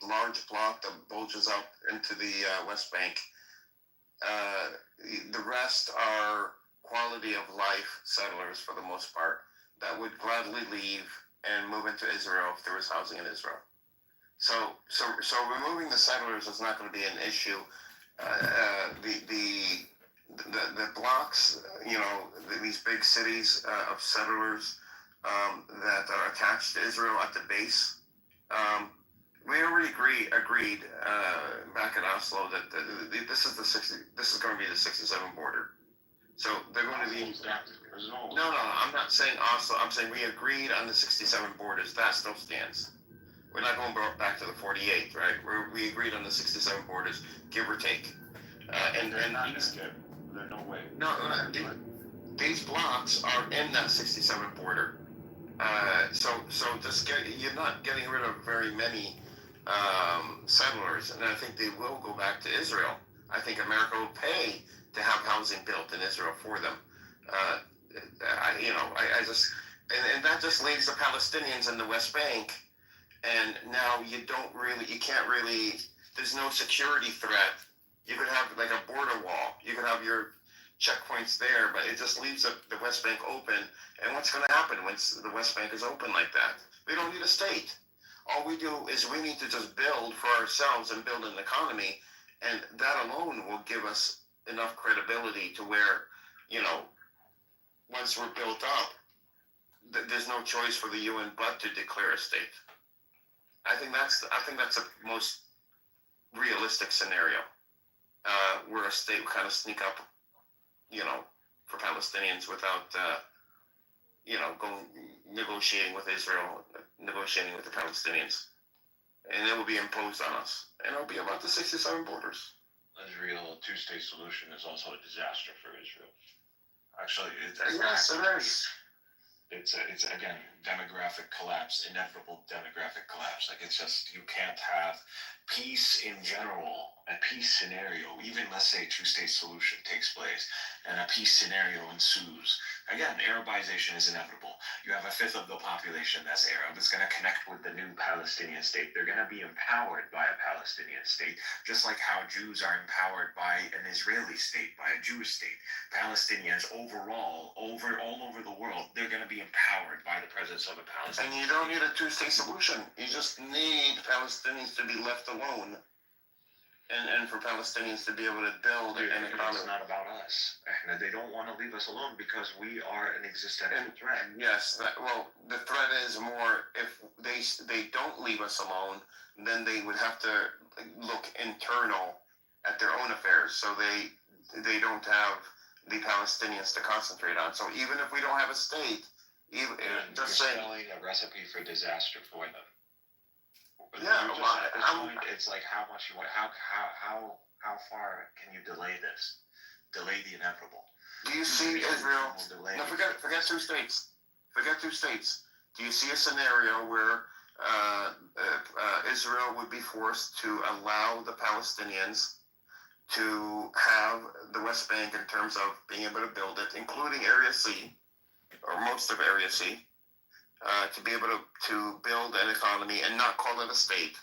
large block that bulges out into the West Bank. The rest are quality of life settlers for the most part that would gladly leave and move into Israel if there was housing in Israel. So removing the settlers is not going to be an issue. The blocks, these big cities of settlers that are attached to Israel at the base. We already agreed back at Oslo that this is going to be the 67 border. So they're going to be. No, I'm not saying Oslo. I'm saying we agreed on the 67 borders. That still stands. We're not going back to the 48, right? We agreed on the 67 borders, give or take. There's no way. No, these blocks are in that 67 border. So you're not getting rid of very many settlers, and I think they will go back to Israel. I think America will pay to have housing built in Israel for them. And that just leaves the Palestinians in the West Bank, and now you can't really. There's no security threat. You could have a border wall. You could have your checkpoints there, but it just leaves the West Bank open. And what's going to happen once the West Bank is open like that? We don't need a state. All we do is we need to just build for ourselves and build an economy, and that alone will give us enough credibility to where, once we're built up, there's no choice for the UN but to declare a state. I think that's the most realistic scenario, where a state would kind of sneak up, for Palestinians without, going negotiating with Israel, negotiating with the Palestinians, and it will be imposed on us, and it'll be about the 67 borders. Israel, a two-state solution is also a disaster for Israel. Actually, Yes, it is. It's again demographic collapse, inevitable demographic collapse. Like it's just you can't have peace in general, a peace scenario, even let's say a two-state solution takes place and a peace scenario ensues. Again, Arabization is inevitable. You have a fifth of the population that's Arab. It's going to connect with the new Palestinian state. They're going to be empowered by a Palestinian state, just like how Jews are empowered by an Israeli state, by a Jewish state. Palestinians overall, all over the world, they're going to be empowered by the presence of a Palestinian. And you don't need a two-state solution. You just need Palestinians to be left alone, and for Palestinians to be able to build an economy. It's not about us. They don't want to leave us alone because we are an existential threat. Yes, the threat is more if they don't leave us alone, then they would have to look internal at their own affairs. So they don't have the Palestinians to concentrate on. So even if we don't have a state, you're selling a recipe for disaster for them. Yeah, at this point, it's like how much you want. How far can you delay this? Delay the inevitable. Do you see Israel? No, forget two states. Forget two states. Do you see a scenario where Israel would be forced to allow the Palestinians to have the West Bank in terms of being able to build it, including Area C, or most of Area C, to be able to build an economy and not call it a state,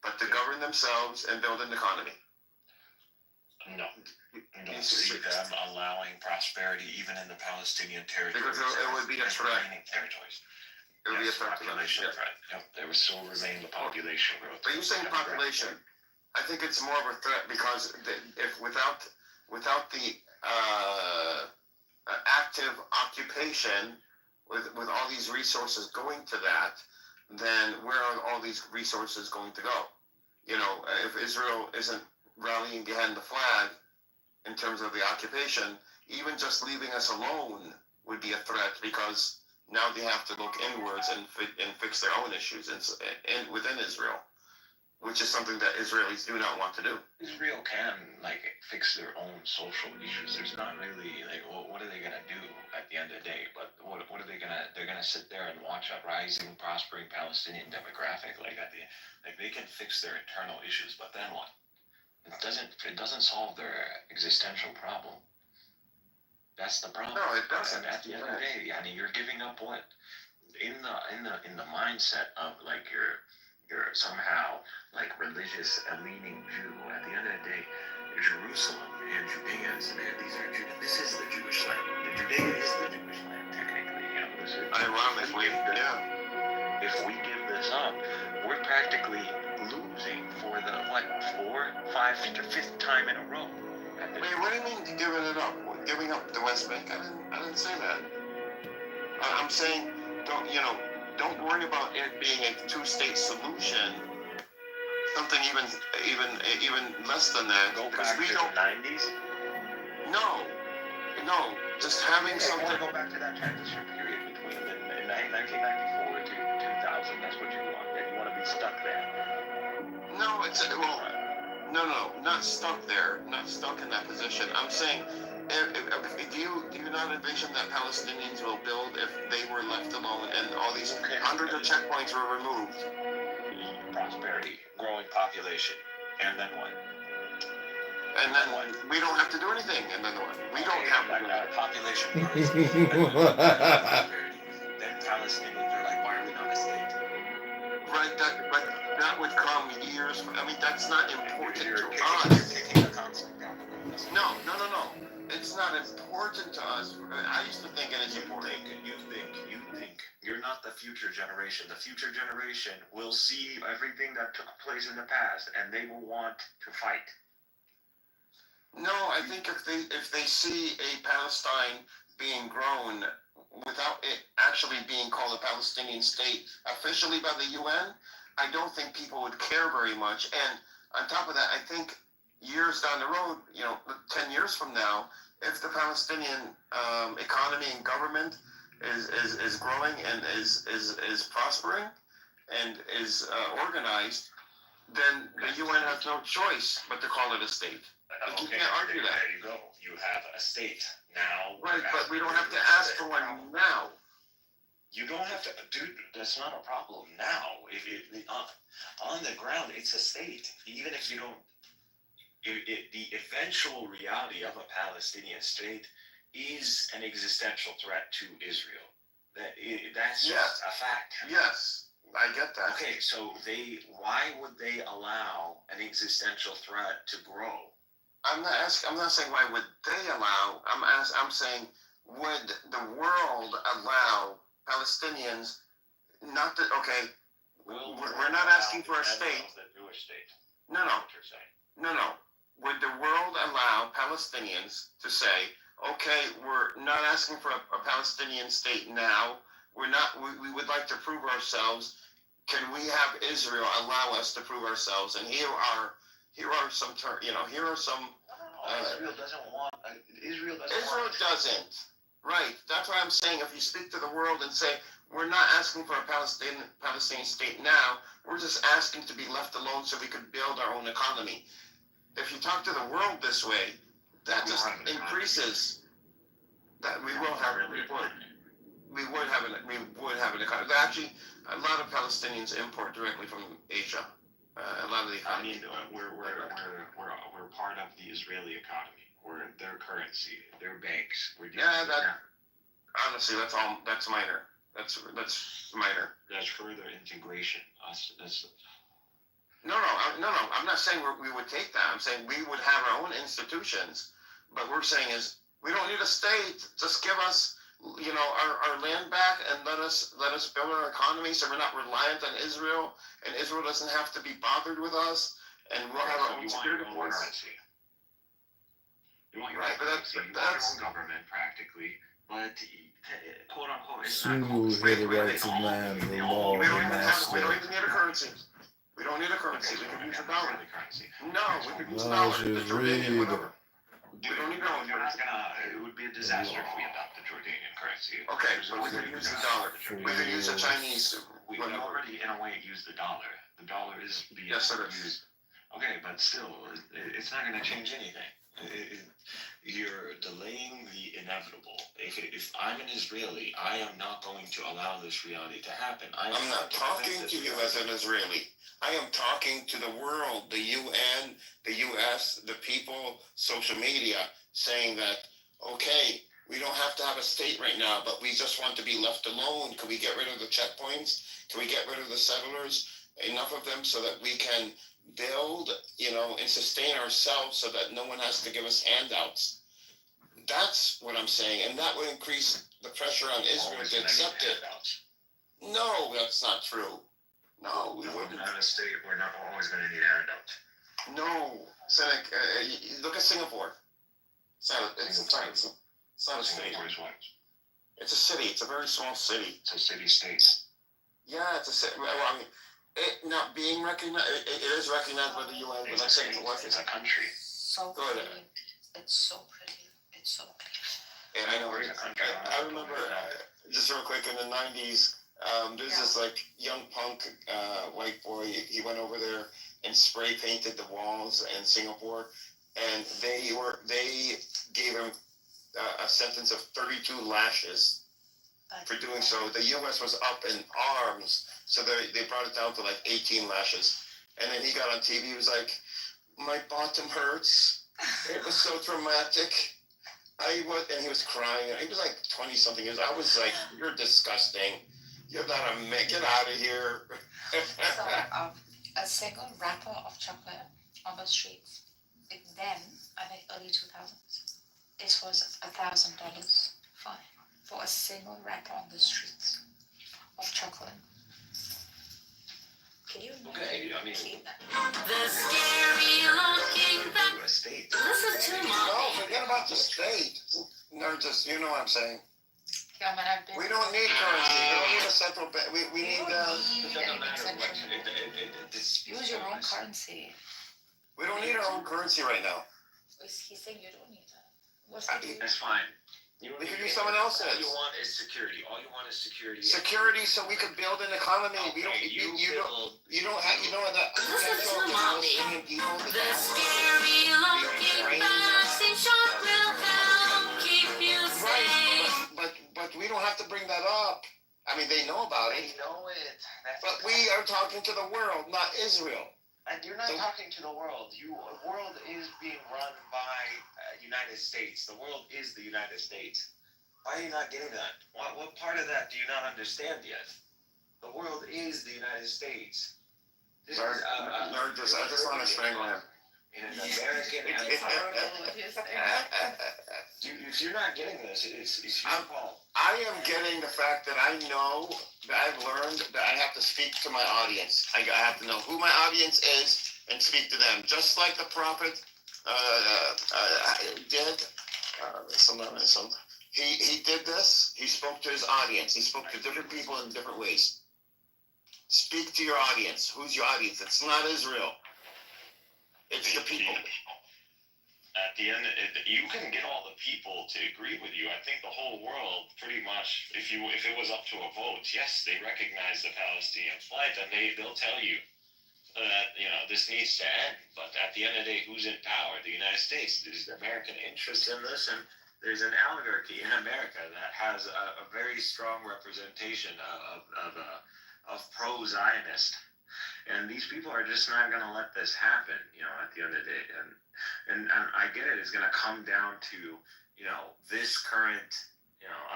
but to govern themselves and build an economy? No. I don't see them allowing prosperity even in the Palestinian territories. Because it would be a threat. Territories. It would be a threat to them. Population threat. Yep, there will still remain the population growth. But you're saying population. I think it's more of a threat because if without the active occupation with all these resources going to that, then where are all these resources going to go? If Israel isn't rallying behind the flag in terms of the occupation, even just leaving us alone would be a threat because now they have to look inwards and fix their own issues within Israel, which is something that Israelis do not want to do. Israel can fix their own social issues. There's not really what are they gonna do at the end of the day? But what are they gonna? They're gonna sit there and watch a rising, prospering Palestinian demographic. They can fix their internal issues, but then what? It doesn't solve their existential problem. That's the problem. No, it doesn't. At the end of the day, you're giving up what? In the mindset of you're somehow religious and leaning Jew. At the end of the day, Jerusalem and Judeans, these are this is the Jewish land. The Judea is the Jewish land technically. This is ironically, If we give this up, we're practically losing for the 4th, 5th, or 5th time in a row. Wait, what do you mean giving it up? Giving up the West Bank? I didn't say that. I'm saying don't worry about it being a two-state solution. Something even less than that. Go back to the 90s. No. Just having something. I want to go back to that transition period between 1994 to 2000. That's what you want. You want to be stuck there. No, no, not stuck there. Not stuck in that position. I'm saying, do you not envision that Palestinians will build if they were left alone and all these hundreds of checkpoints were removed? Prosperity, growing population, and then what? And then we don't have to do anything. And then what? We don't have to do anything. Population grows. Then Palestinians are why are we not a state? Right, that would come years. That's not important to us. You're kicking the concept down the road. No. it's not important to us. I used to think it is important. You think. You're not the future generation. The future generation will see everything that took place in the past, and they will want to fight. No, I think if they see a Palestine being grown without it actually being called a Palestinian state officially by the UN, I don't think people would care very much. And on top of that, I think years down the road, 10 years from now, if the Palestinian economy and government is growing and is prospering and is organized, then the UN has no choice but to call it a state. You can't argue that. There you go. You have a state now. Right, but we don't have to ask for one now. You don't have to, dude. That's not a problem now. On the ground, it's a state. Even if you don't, the eventual reality of a Palestinian state is an existential threat to Israel. That's just a fact. Yes, I get that. Okay, so why would they allow an existential threat to grow? I'm not saying why would they allow. I'm saying would the world allow Palestinians not to? Okay, we're not asking for a state. The Jewish state. No. Would the world allow Palestinians to say, okay, we're not asking for a Palestinian state now. We're not. We would like to prove ourselves. Can we have Israel allow us to prove ourselves? And here are some here are some. Israel doesn't want. Israel doesn't. Right. That's why I'm saying if you speak to the world and say we're not asking for a Palestinian state now, we're just asking to be left alone so we could build our own economy. If you talk to the world this way, that just increases. That we would have an economy. Actually, a lot of Palestinians import directly from Asia. A lot of the economy. We're part of the Israeli economy. We're their currency, their banks. Honestly, that's minor. That's minor. That's further integration. No. I'm not saying we would take that. I'm saying we would have our own institutions. But we're saying is we don't need a state. Just give us, our land back and let us build our economy so we're not reliant on Israel, and Israel doesn't have to be bothered with us, and we'll have our own security force. You want your own currency. You want your own government practically, but quote unquote, it's not Soon you hear the rights of man, the law of the master. We don't even need a currency. We don't need a currency. We can use a dollar. No, we can use a No, dollar. just read. We don't need a it would be a disaster if we adopt the Jordanian currency. Okay, so we can use a dollar. We can use a Chinese. We already, in a way, use the dollar. The dollar is being used. Okay, but still, it's not going to change anything. You're delaying the inevitable. If I'm an Israeli, I am not going to allow this reality to happen. I'm not talking to you as an Israeli. I am talking to the world, the UN, the US, the people, social media, saying that, okay, we don't have to have a state right now, but we just want to be left alone. Can we get rid of the checkpoints? Can we get rid of the settlers? Enough of them so that we can build, and sustain ourselves so that no one has to give us handouts. That's what I'm saying. And that would increase the pressure on Israel to accept it. No, that's not true. No, we wouldn't. Not a state. We're not always going to need handouts. No. Look at Singapore. It's not a state. Singapore is what? It's a city. It's a very small city. It's a city-state. Yeah, it's a city. Well, I mean, it not being recognized, it is recognized by the UN, but I'm saying it's a country. So Good. pretty. It's so pretty. It's so pretty. And I know. I remember just real quick in the '90s. There's this young punk white boy. He went over there and spray painted the walls in Singapore, and they gave him a sentence of 32 lashes for doing so. The U.S. was up in arms, so they brought it down to 18 lashes. And then he got on TV. He was like, "My bottom hurts. It was so traumatic." And he was crying. He was 20-something years. I was like, "You're disgusting. You're not a man. Get out of here." So, a single wrapper of chocolate on the streets, then, I think early 2000s, It was $1,000 fine for a single wrapper on the streets of chocolate. Can you Okay, I mean, The scary looking back. state. Listen to No, mommy. forget about the state. No, just, you know what I'm saying. Yeah, but I've been. We don't need currency. We don't need a central bank. We need, It doesn't matter what. Use your own currency. we don't need our own currency right now. He's saying you don't need that. What's I the mean, That's fine. We could use someone else's. All you want is security. All you want is security. Security, so we could build an economy. We don't. Okay, You don't have. You know what? Listen to mommy. People. The scary looking vaccine shot will help keep you safe. Right, but we don't have to bring that up. I mean, they know about it. They know it. But we are talking to the world, not Israel. And you're not talking to the world. The world is being run by United States. The world is the United States. Why are you not getting that? What part of that do you not understand yet? The world is the United States. This is, I just want to strangle him. In an American if you're not getting this, it's your fault. I am getting the fact that I know that I've learned that I have to speak to my audience. I have to know who my audience is and speak to them, just like the prophet did. He did this. He spoke to his audience. He spoke to different people in different ways. Speak to your audience. Who's your audience? It's not Israel. It's the people. At the end, you can get all the people to agree with you. I think the whole world, pretty much, if it was up to a vote, yes, they recognize the Palestinian plight, and they'll tell you that this needs to end. But at the end of the day, who's in power? The United States. There's the American interest in this, and there's an oligarchy in America that has a very strong representation of pro-Zionist. And these people are just not going to let this happen, at the end of the day. And I get it. It's going to come down to, this current,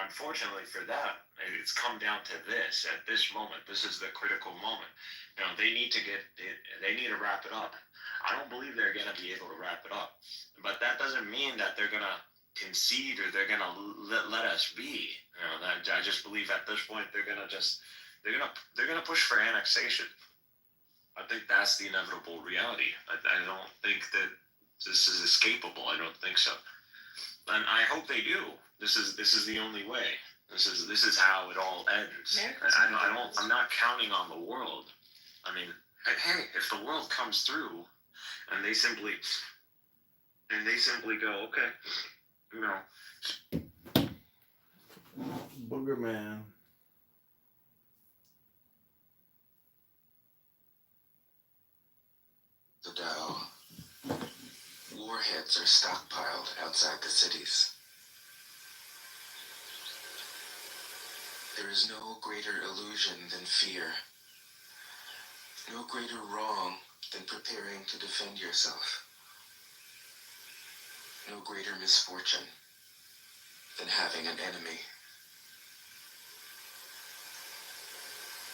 unfortunately for them, it's come down to this at this moment. This is the critical moment. They need to they need to wrap it up. I don't believe they're going to be able to wrap it up. But that doesn't mean that they're going to concede or they're going to let us be. I just believe at this point they're going to push for annexation. I think that's the inevitable reality. I don't think that this is escapable. I don't think so, and I hope they do. This is the only way. This is how it all ends. I'm not counting on the world. I mean, hey, if the world comes through, and they simply go, okay, Booger man. The Dow. Warheads are stockpiled outside the cities. There is no greater illusion than fear. No greater wrong than preparing to defend yourself. No greater misfortune than having an enemy.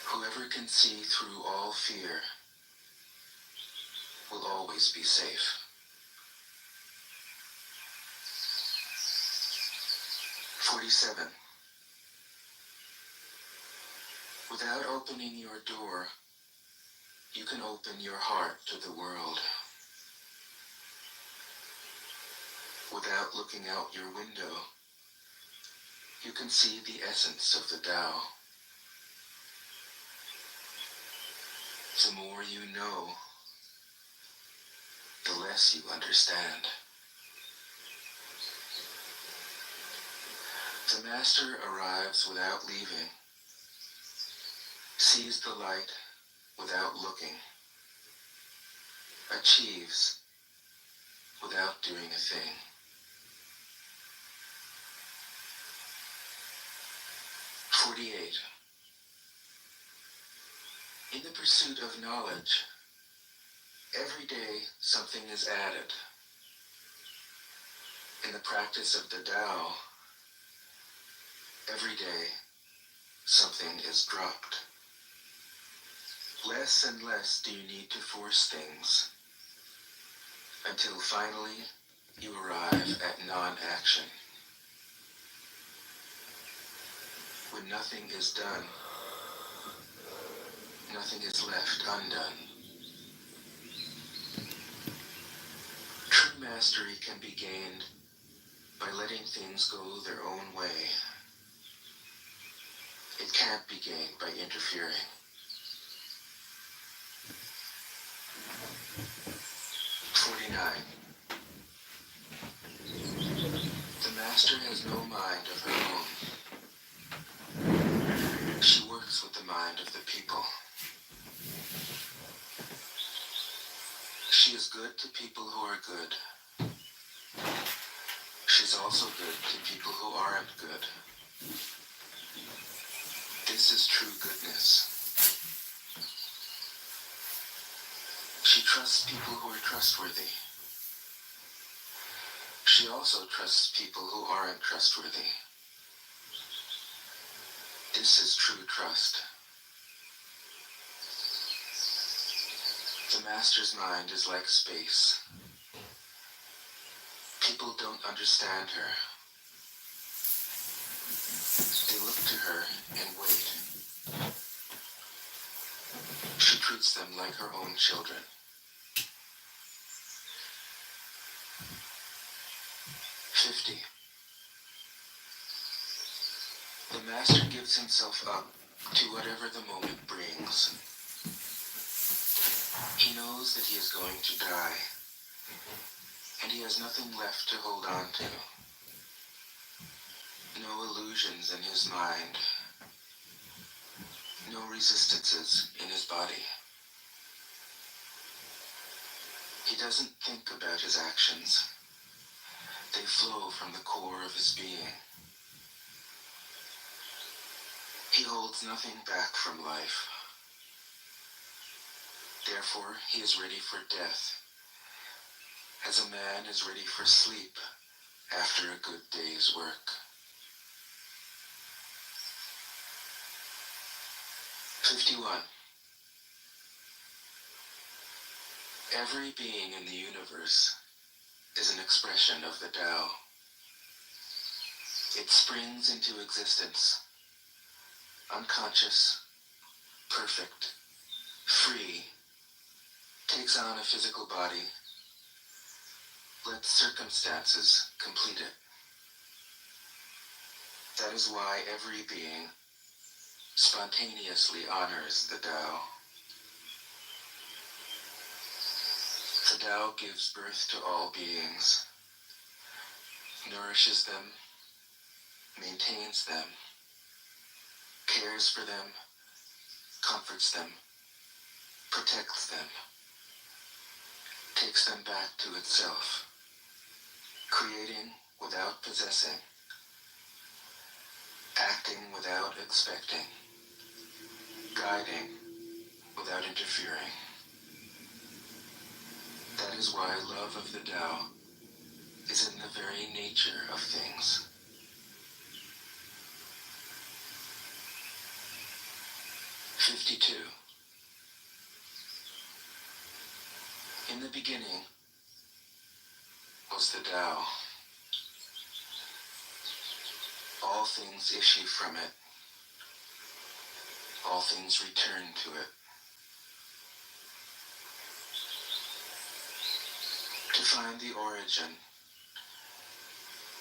Whoever can see through all fear will always be safe. "47. Without opening your door, you can open your heart to the world. Without looking out your window, you can see the essence of the Tao. The more you know, the less you understand. The master arrives without leaving, sees the light without looking, achieves without doing a thing. "48. In the pursuit of knowledge, every day something is added. In the practice of the Tao, every day something is dropped. Less and less do you need to force things, until finally you arrive at non-action. When nothing is done, nothing is left undone. True mastery can be gained by letting things go their own way. It can't be gained by interfering. "49. The master has no mind of her own. She works with the mind of the people. She is good to people who are good. She's also good to people who aren't good. This is true goodness. She trusts people who are trustworthy. She also trusts people who aren't trustworthy. This is true trust. The master's mind is like space. People don't understand her. They look to her and wait. She treats them like her own children. 50. The master gives himself up to whatever the moment brings. He knows that he is going to die, and he has nothing left to hold on to. No illusions in his mind. No resistances in his body. He doesn't think about his actions. They flow from the core of his being. He holds nothing back from life. Therefore, he is ready for death, as a man is ready for sleep after a good day's work. 51. Every being in the universe is an expression of the Tao. It springs into existence, unconscious, perfect, free, takes on a physical body, lets circumstances complete it. That is why every being spontaneously honors the Tao. The Tao gives birth to all beings, nourishes them, maintains them, cares for them, comforts them, protects them, takes them back to itself, creating without possessing, acting without expecting, guiding without interfering. That is why love of the Tao is in the very nature of things. 52. In the beginning was the Tao. All things issue from it. All things return to it. To find the origin,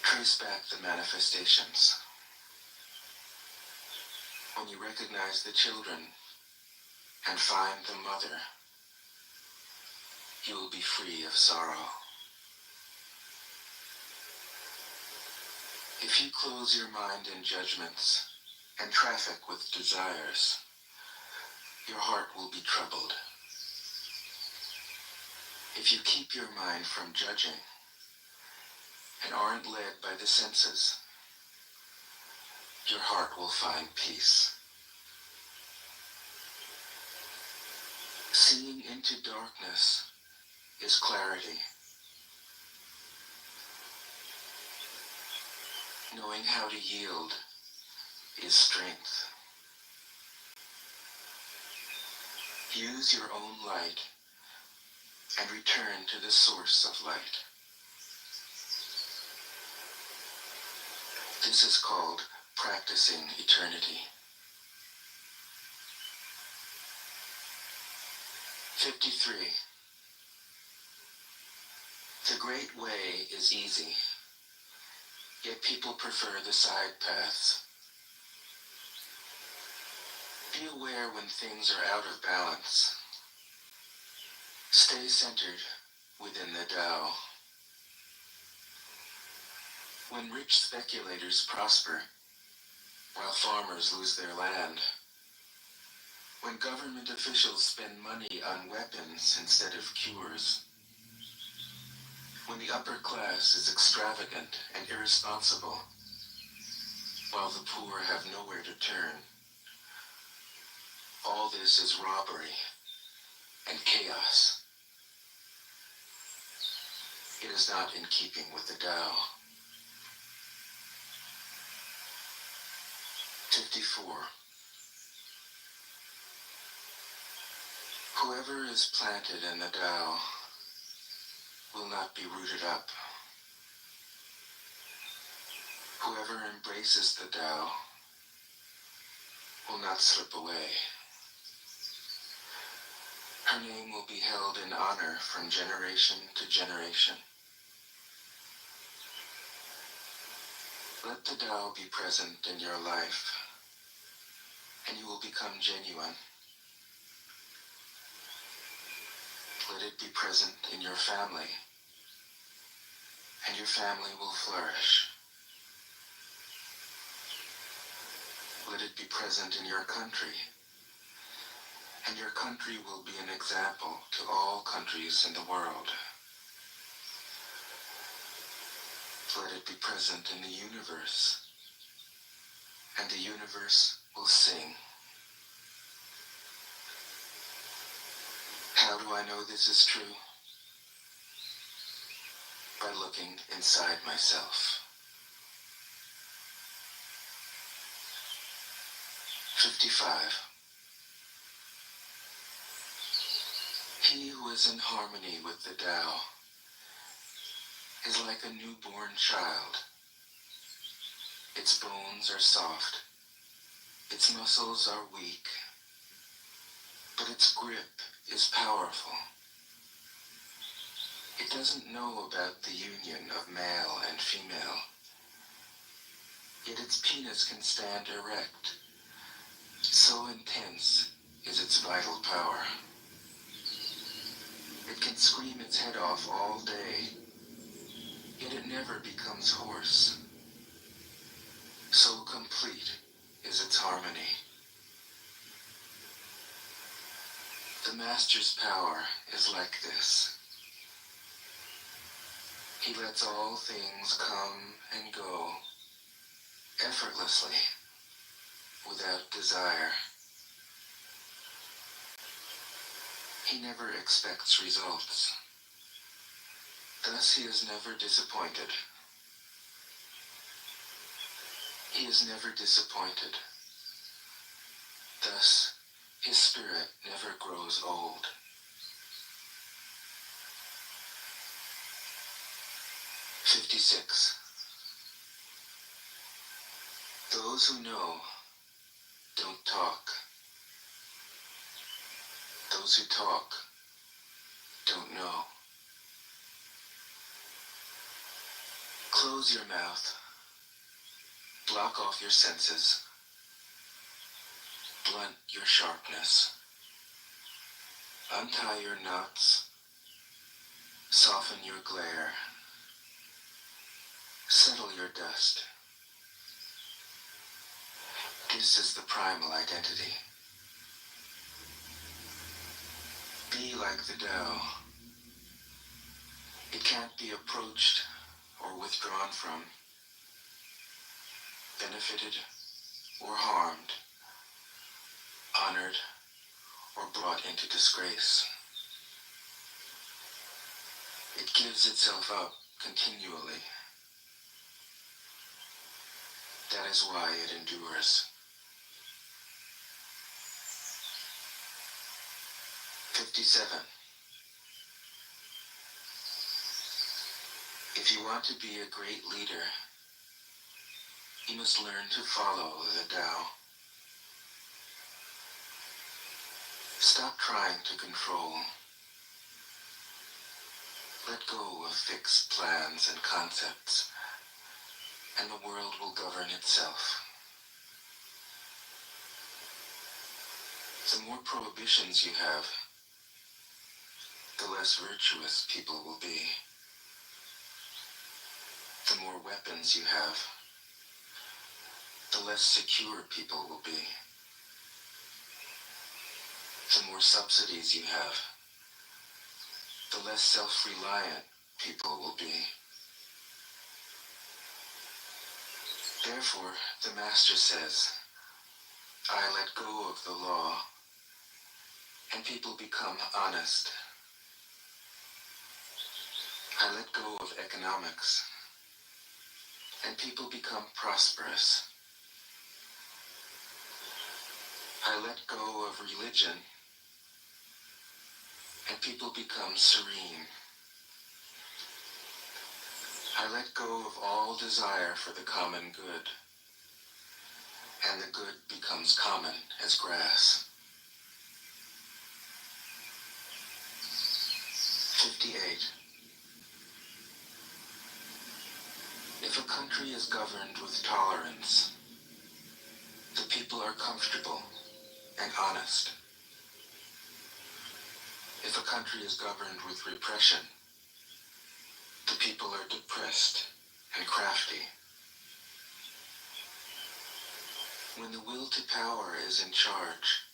trace back the manifestations. When you recognize the children and find the mother, you will be free of sorrow. If you close your mind in judgments and traffic with desires, your heart will be troubled. If you keep your mind from judging and aren't led by the senses, your heart will find peace. Seeing into darkness is clarity. Knowing how to yield is strength. Use your own light and return to the source of light. This is called practicing eternity. 53. The great way is easy, yet people prefer the side paths. Be aware when things are out of balance. Stay centered within the Tao. When rich speculators prosper, while farmers lose their land, when government officials spend money on weapons instead of cures, when the upper class is extravagant and irresponsible, while the poor have nowhere to turn, all this is robbery and chaos. It is not in keeping with the Tao. 54. Whoever is planted in the Tao will not be rooted up. Whoever embraces the Tao will not slip away. Her name will be held in honor from generation to generation. Let the Tao be present in your life, and you will become genuine. Let it be present in your family, and your family will flourish. Let it be present in your country, and your country will be an example to all countries in the world. Let it be present in the universe, and the universe will sing. How do I know this is true? By looking inside myself. 55. He who is in harmony with the Tao is like a newborn child. Its bones are soft, its muscles are weak, but its grip is powerful. It doesn't know about the union of male and female, yet its penis can stand erect. So intense is its vital power. It can scream its head off all day, yet it never becomes hoarse. So complete is its harmony. The Master's power is like this. He lets all things come and go effortlessly, without desire. He never expects results. Thus he is never disappointed. He is never disappointed. Thus his spirit never grows old. 56. Those who know don't talk. Those who talk don't know. Close your mouth. Block off your senses. Blunt your sharpness. Untie your knots. Soften your glare. Settle your dust. This is the primal identity. Be like the Tao. It can't be approached or withdrawn from, benefited or harmed, honored or brought into disgrace. It gives itself up continually. That is why it endures. 57. If you want to be a great leader, You must learn to follow the Tao. Stop trying to control. Let go of fixed plans and concepts, and the world will govern itself. The more prohibitions you have, the less virtuous people will be. The more weapons you have, the less secure people will be. The more subsidies you have, the less self-reliant people will be. Therefore, the Master says, I let go of the law, and people become honest. I let go of economics, and people become prosperous. I let go of religion, and people become serene. I let go of all desire for the common good, and the good becomes common as grass. 58. If a country is governed with tolerance, the people are comfortable and honest. If a country is governed with repression, the people are depressed and crafty. When the will to power is in charge,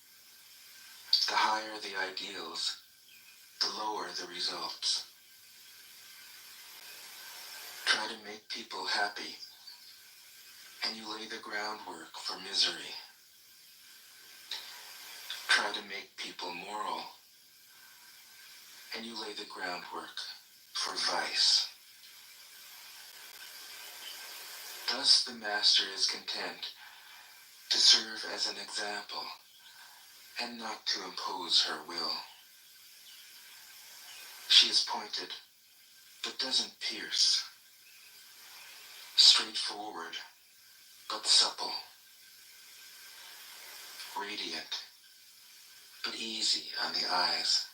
the higher the ideals, the lower the results. Try to make people happy, and you lay the groundwork for misery. Try to make people moral, and you lay the groundwork for vice. Thus the Master is content to serve as an example and not to impose her will. She is pointed, but doesn't pierce. Straightforward, but supple. Radiant, but easy on the eyes.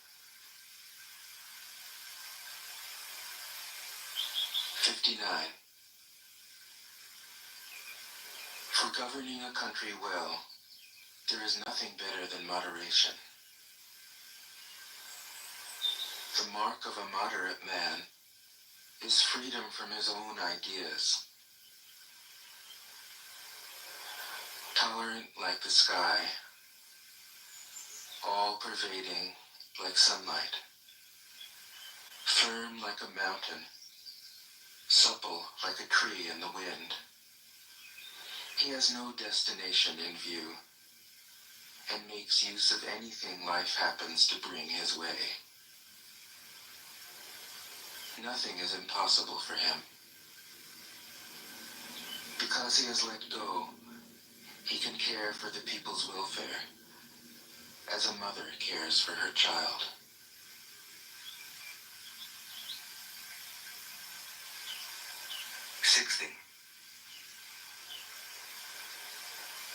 59. For governing a country well, there is nothing better than moderation. The mark of a moderate man is freedom from his own ideas. Tolerant like the sky, all-pervading like sunlight, firm like a mountain, supple like a tree in the wind. He has no destination in view, and makes use of anything life happens to bring his way. Nothing is impossible for him. Because he has let go, he can care for the people's welfare, as a mother cares for her child.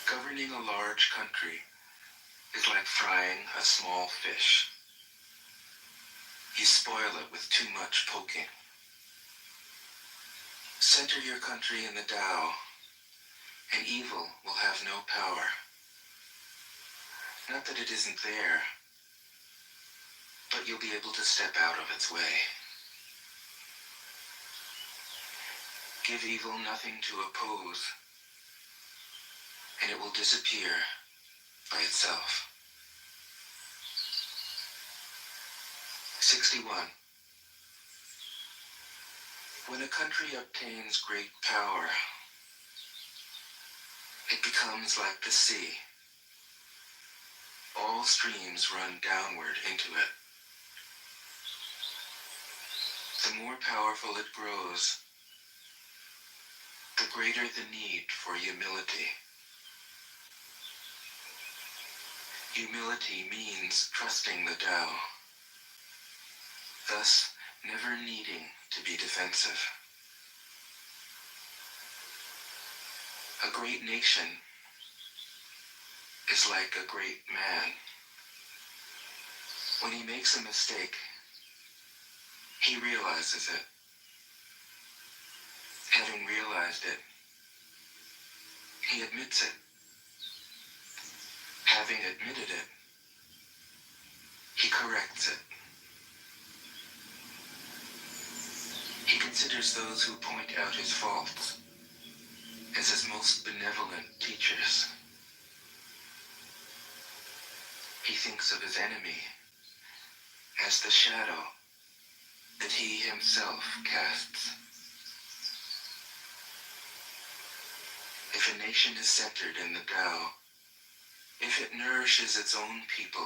Governing a large country is like frying a small fish. You spoil it with too much poking. Center your country in the Tao, and evil will have no power. Not that it isn't there, but you'll be able to step out of its way. Give evil nothing to oppose, and it will disappear by itself. 61. When a country obtains great power, it becomes like the sea. All streams run downward into it. The more powerful it grows, the greater the need for humility. Humility means trusting the Tao, thus never needing to be defensive. A great nation is like a great man. When he makes a mistake, he realizes it. Having realized it, he admits it. Having admitted it, he corrects it. He considers those who point out his faults as his most benevolent teachers. He thinks of his enemy as the shadow that he himself casts. If a nation is centered in the Tao, if it nourishes its own people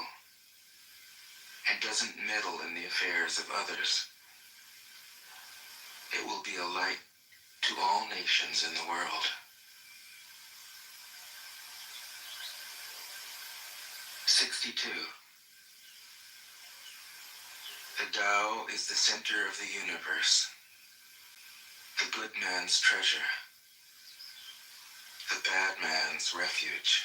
and doesn't meddle in the affairs of others, it will be a light to all nations in the world. 62. The Tao is the center of the universe, the good man's treasure, the bad man's refuge.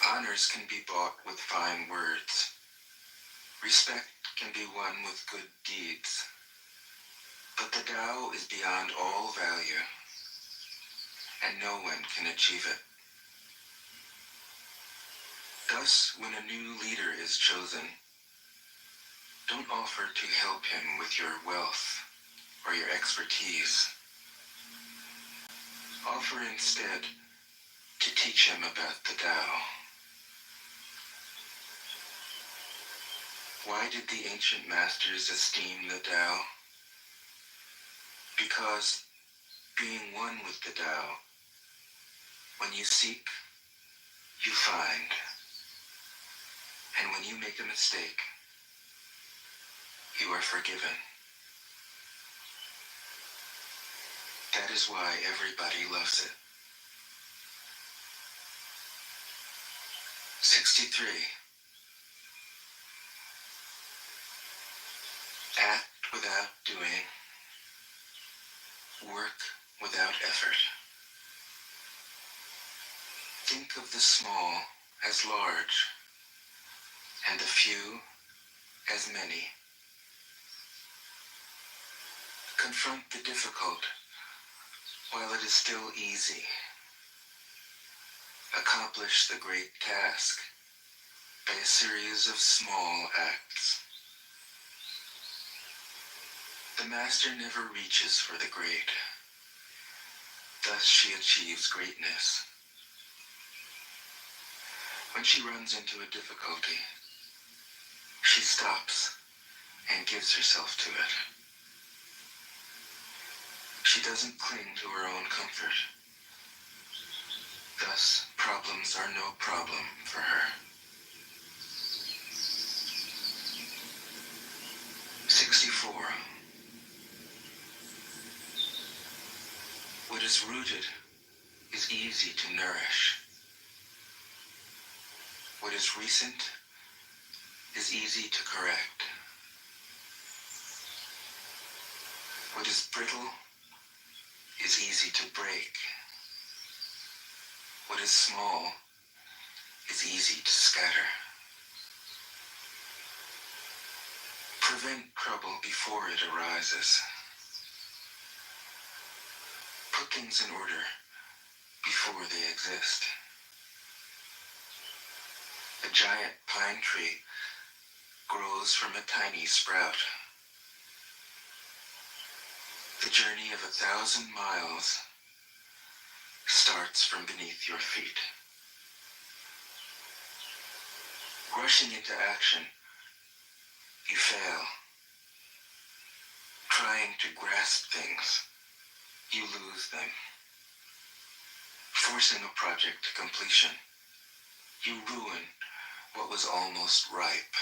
Honors can be bought with fine words. Respect can be won with good deeds. But the Tao is beyond all value, and no one can achieve it. Thus, when a new leader is chosen, don't offer to help him with your wealth or your expertise. Offer instead to teach him about the Tao. Why did the ancient masters esteem the Tao? Because being one with the Tao, when you seek, you find. And when you make a mistake, you are forgiven. That is why everybody loves it. 63. Act without doing. Work without effort. Think of the small as large, and the few as many. Confront the difficult while it is still easy. Accomplish the great task by a series of small acts. The master never reaches for the great. Thus she achieves greatness. When she runs into a difficulty, she stops and gives herself to it. She doesn't cling to her own comfort. Thus, problems are no problem for her. 64. What is rooted is easy to nourish. What is recent is easy to correct. What is brittle is easy to break. What is small is easy to scatter. Prevent trouble before it arises. Put things in order before they exist. A giant pine tree grows from a tiny sprout. The journey of 1,000 miles starts from beneath your feet. Rushing into action, you fail. Trying to grasp things, you lose them. Forcing a project to completion, you ruin what was almost ripe.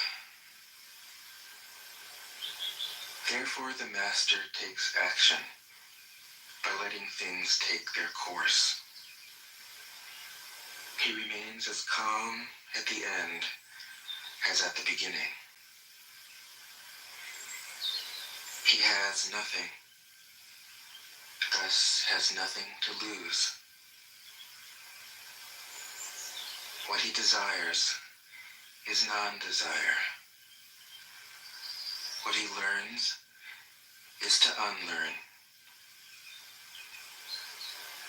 Therefore, the master takes action by letting things take their course. He remains as calm at the end as at the beginning. He has nothing. The thus has nothing to lose. What he desires is non-desire. What he learns is to unlearn.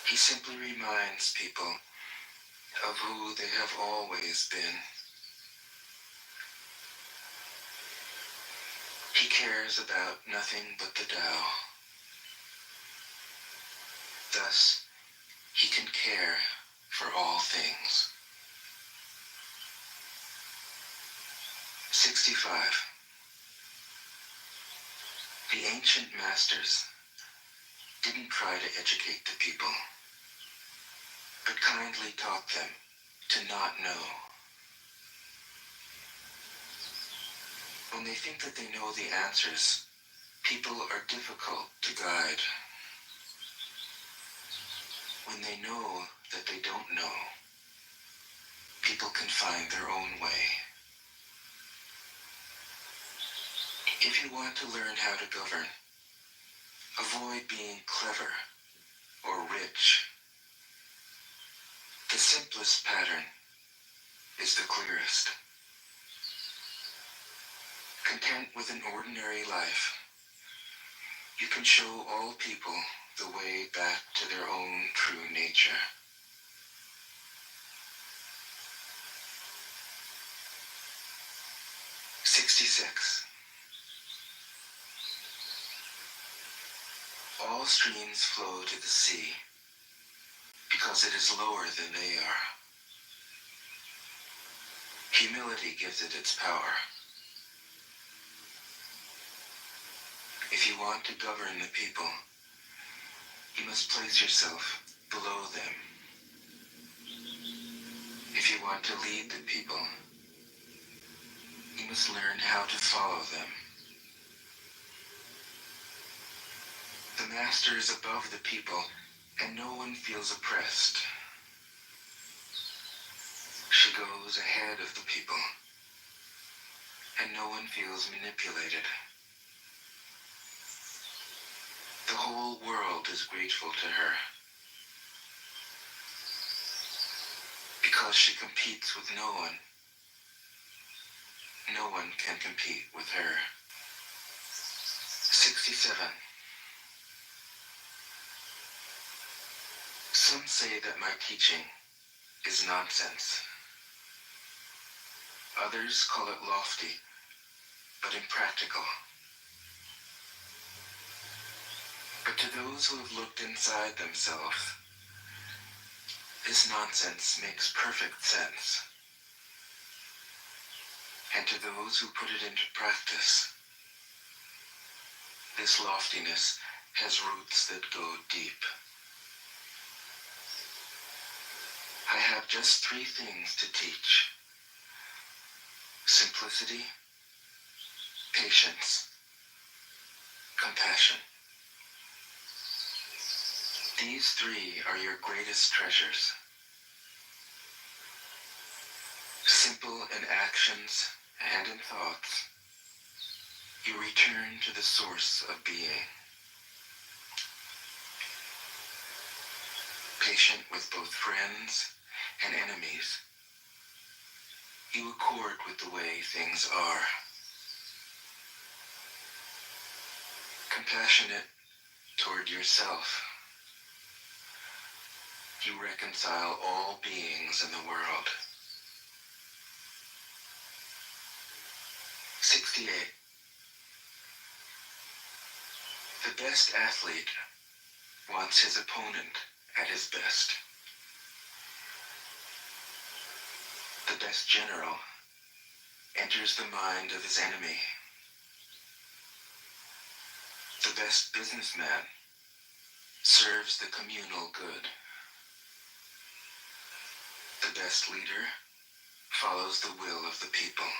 He simply reminds people of who they have always been. He cares about nothing but the Tao. Thus, he can care for all things. 65. The ancient masters didn't try to educate the people, but kindly taught them to not know. When they think that they know the answers, people are difficult to guide. When they know that they don't know, people can find their own way. If you want to learn how to govern, avoid being clever or rich. The simplest pattern is the clearest. Content with an ordinary life, you can show all people the way back to their own true nature. '66. All streams flow to the sea because it is lower than they are. Humility gives it its power. If you want to govern the people, you must place yourself below them. If you want to lead the people, you must learn how to follow them. The master is above the people, and no one feels oppressed. She goes ahead of the people, and no one feels manipulated. The whole world is grateful to her, because she competes with no one. No one can compete with her. 67. Some say that my teaching is nonsense. Others call it lofty, but impractical. But to those who have looked inside themselves, this nonsense makes perfect sense. And to those who put it into practice, this loftiness has roots that go deep. I have just 3 things to teach: simplicity, patience, compassion. These 3 are your greatest treasures. Simple in actions and in thoughts, you return to the source of being. Patient with both friends and enemies, you accord with the way things are. Compassionate toward yourself, you reconcile all beings in the world. 68. The best athlete wants his opponent at his best. The best general enters the mind of his enemy. The best businessman serves the communal good. The best leader follows the will of the people.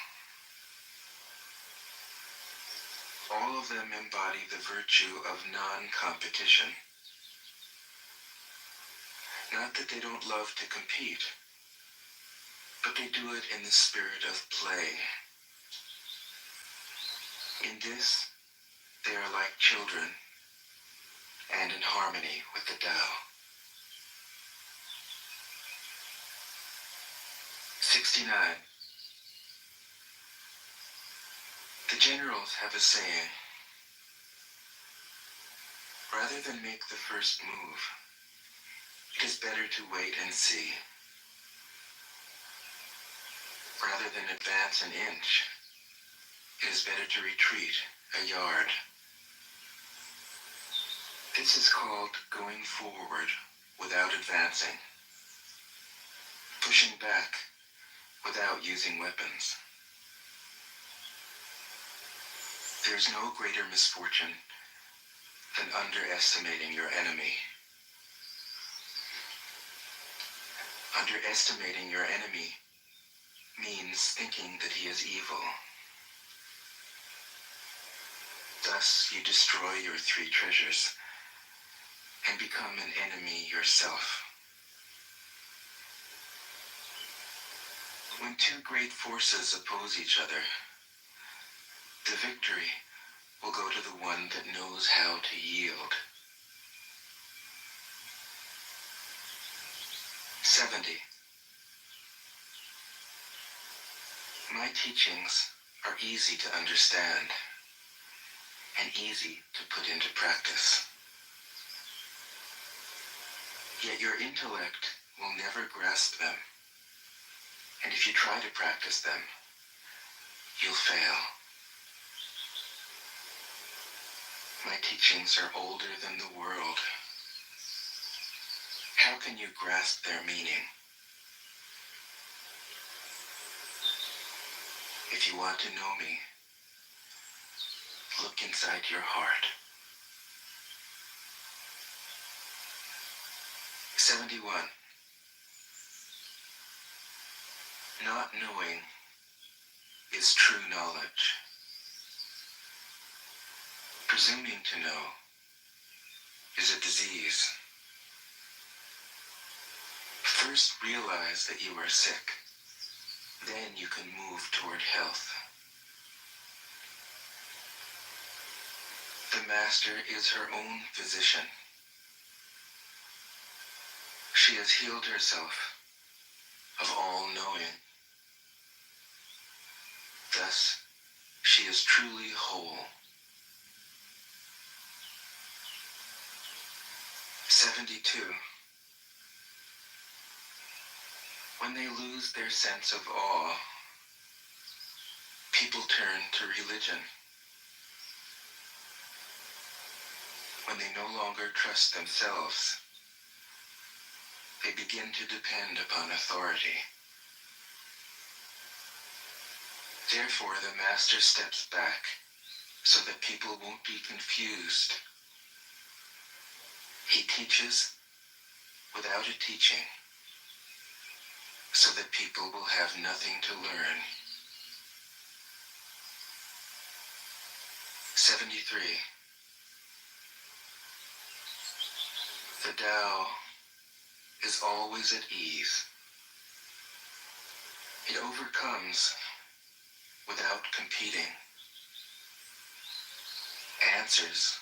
All of them embody the virtue of non-competition. Not that they don't love to compete, but they do it in the spirit of play. In this, they are like children, and in harmony with the Tao. 69. The generals have a saying: rather than make the first move, it is better to wait and see. Rather than advance an inch, it is better to retreat a yard. This is called going forward without advancing, pushing back without using weapons. There's no greater misfortune than underestimating your enemy. Underestimating your enemy means thinking that he is evil. Thus, you destroy your three treasures and become an enemy yourself. When two great forces oppose each other, the victory will go to the one that knows how to yield. 70. My teachings are easy to understand and easy to put into practice. Yet your intellect will never grasp them, and if you try to practice them, you'll fail. My teachings are older than the world. How can you grasp their meaning? If you want to know me, look inside your heart. 71. Not knowing is true knowledge. Presuming to know is a disease. First realize that you are sick. Then you can move toward health. The Master is her own physician. She has healed herself of all knowing. Thus, she is truly whole. 72. When they lose their sense of awe, people turn to religion. When they no longer trust themselves, they begin to depend upon authority. Therefore, the Master steps back so that people won't be confused. He teaches without a teaching, so that people will have nothing to learn. 73. The Tao is always at ease. It overcomes without competing, answers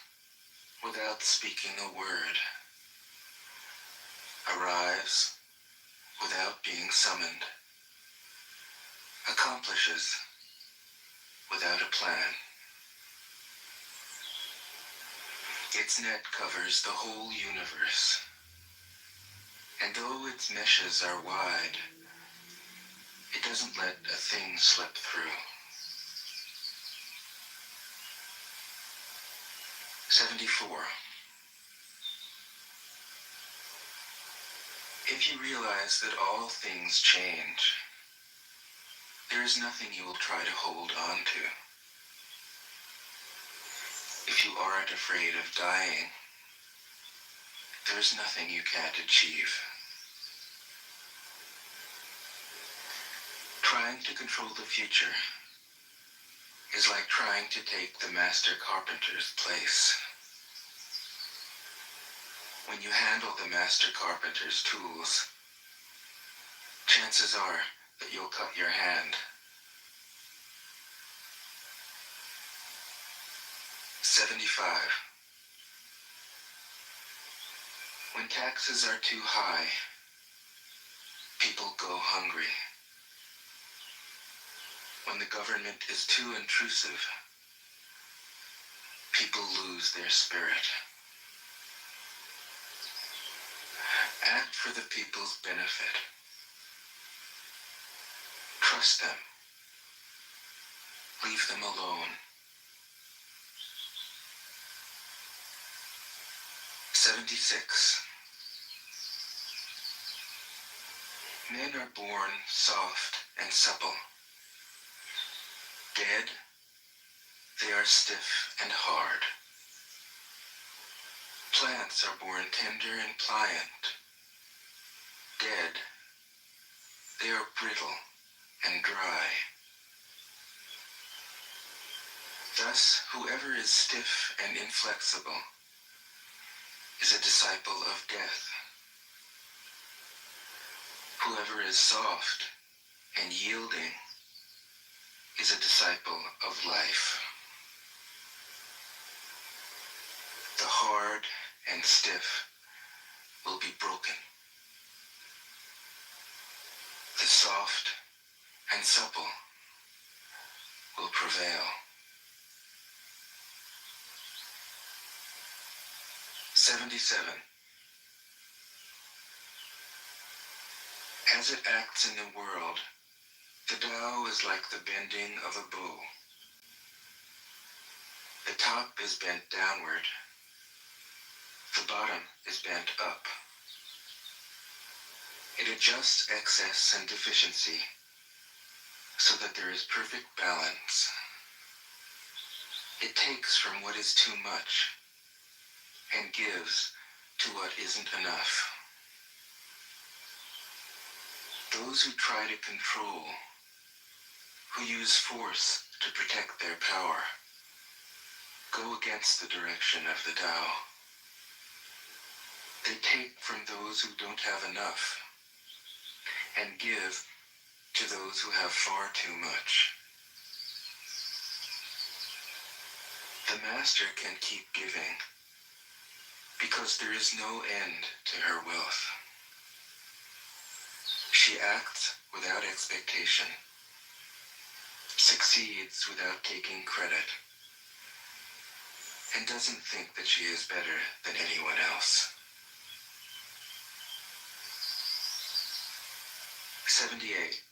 without speaking a word, arrives without being summoned, accomplishes without a plan. Its net covers the whole universe, and though its meshes are wide, it doesn't let a thing slip through. 74. If you realize that all things change, there is nothing you will try to hold on to. If you aren't afraid of dying, there is nothing you can't achieve. Trying to control the future is like trying to take the master carpenter's place. When you handle the master carpenter's tools, chances are that you'll cut your hand. 75. When taxes are too high, people go hungry. When the government is too intrusive, people lose their spirit. Act for the people's benefit. Trust them. Leave them alone. 76. Men are born soft and supple. Dead, they are stiff and hard. Plants are born tender and pliant. Dead, they are brittle and dry. Thus, whoever is stiff and inflexible is a disciple of death. Whoever is soft and yielding is a disciple of life. The hard and stiff will be broken. The soft and supple will prevail. 77. As it acts in the world, the Tao is like the bending of a bow. The top is bent downward. The bottom is bent up. It adjusts excess and deficiency so that there is perfect balance. It takes from what is too much and gives to what isn't enough. Those who try to control, who use force to protect their power, go against the direction of the Tao. They take from those who don't have enough and give to those who have far too much. The master can keep giving because there is no end to her wealth. She acts without expectation, succeeds without taking credit, and doesn't think that she is better than anyone else. 78.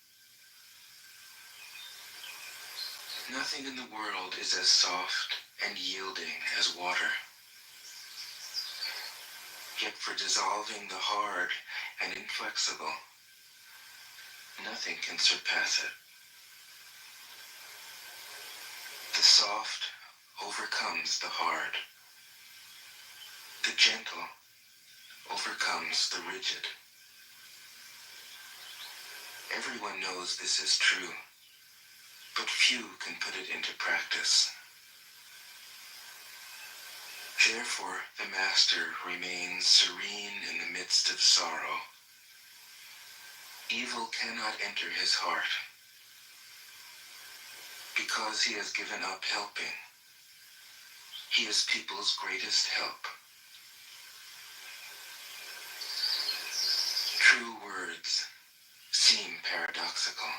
Nothing in the world is as soft and yielding as water. Yet for dissolving the hard and inflexible, nothing can surpass it. The soft overcomes the hard. The gentle overcomes the rigid. Everyone knows this is true, but few can put it into practice. Therefore, the master remains serene in the midst of sorrow. Evil cannot enter his heart, because he has given up helping. He is people's greatest help. True words seem paradoxical.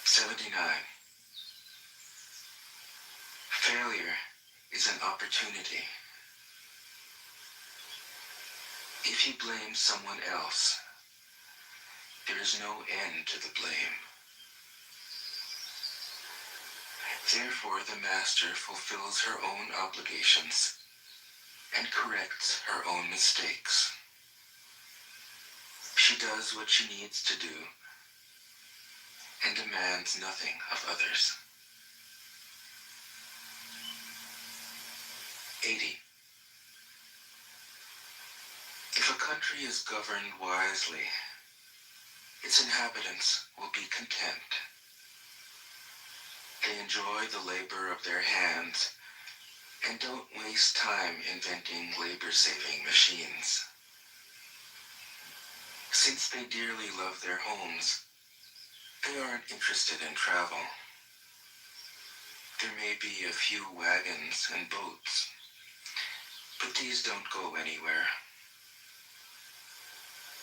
79. Failure is an opportunity. If he blames someone else, there is no end to the blame. Therefore, the master fulfills her own obligations and corrects her own mistakes. She does what she needs to do and demands nothing of others. 80. If a country is governed wisely, its inhabitants will be content. They enjoy the labor of their hands and don't waste time inventing labor-saving machines. Since they dearly love their homes, they aren't interested in travel. There may be a few wagons and boats, but these don't go anywhere.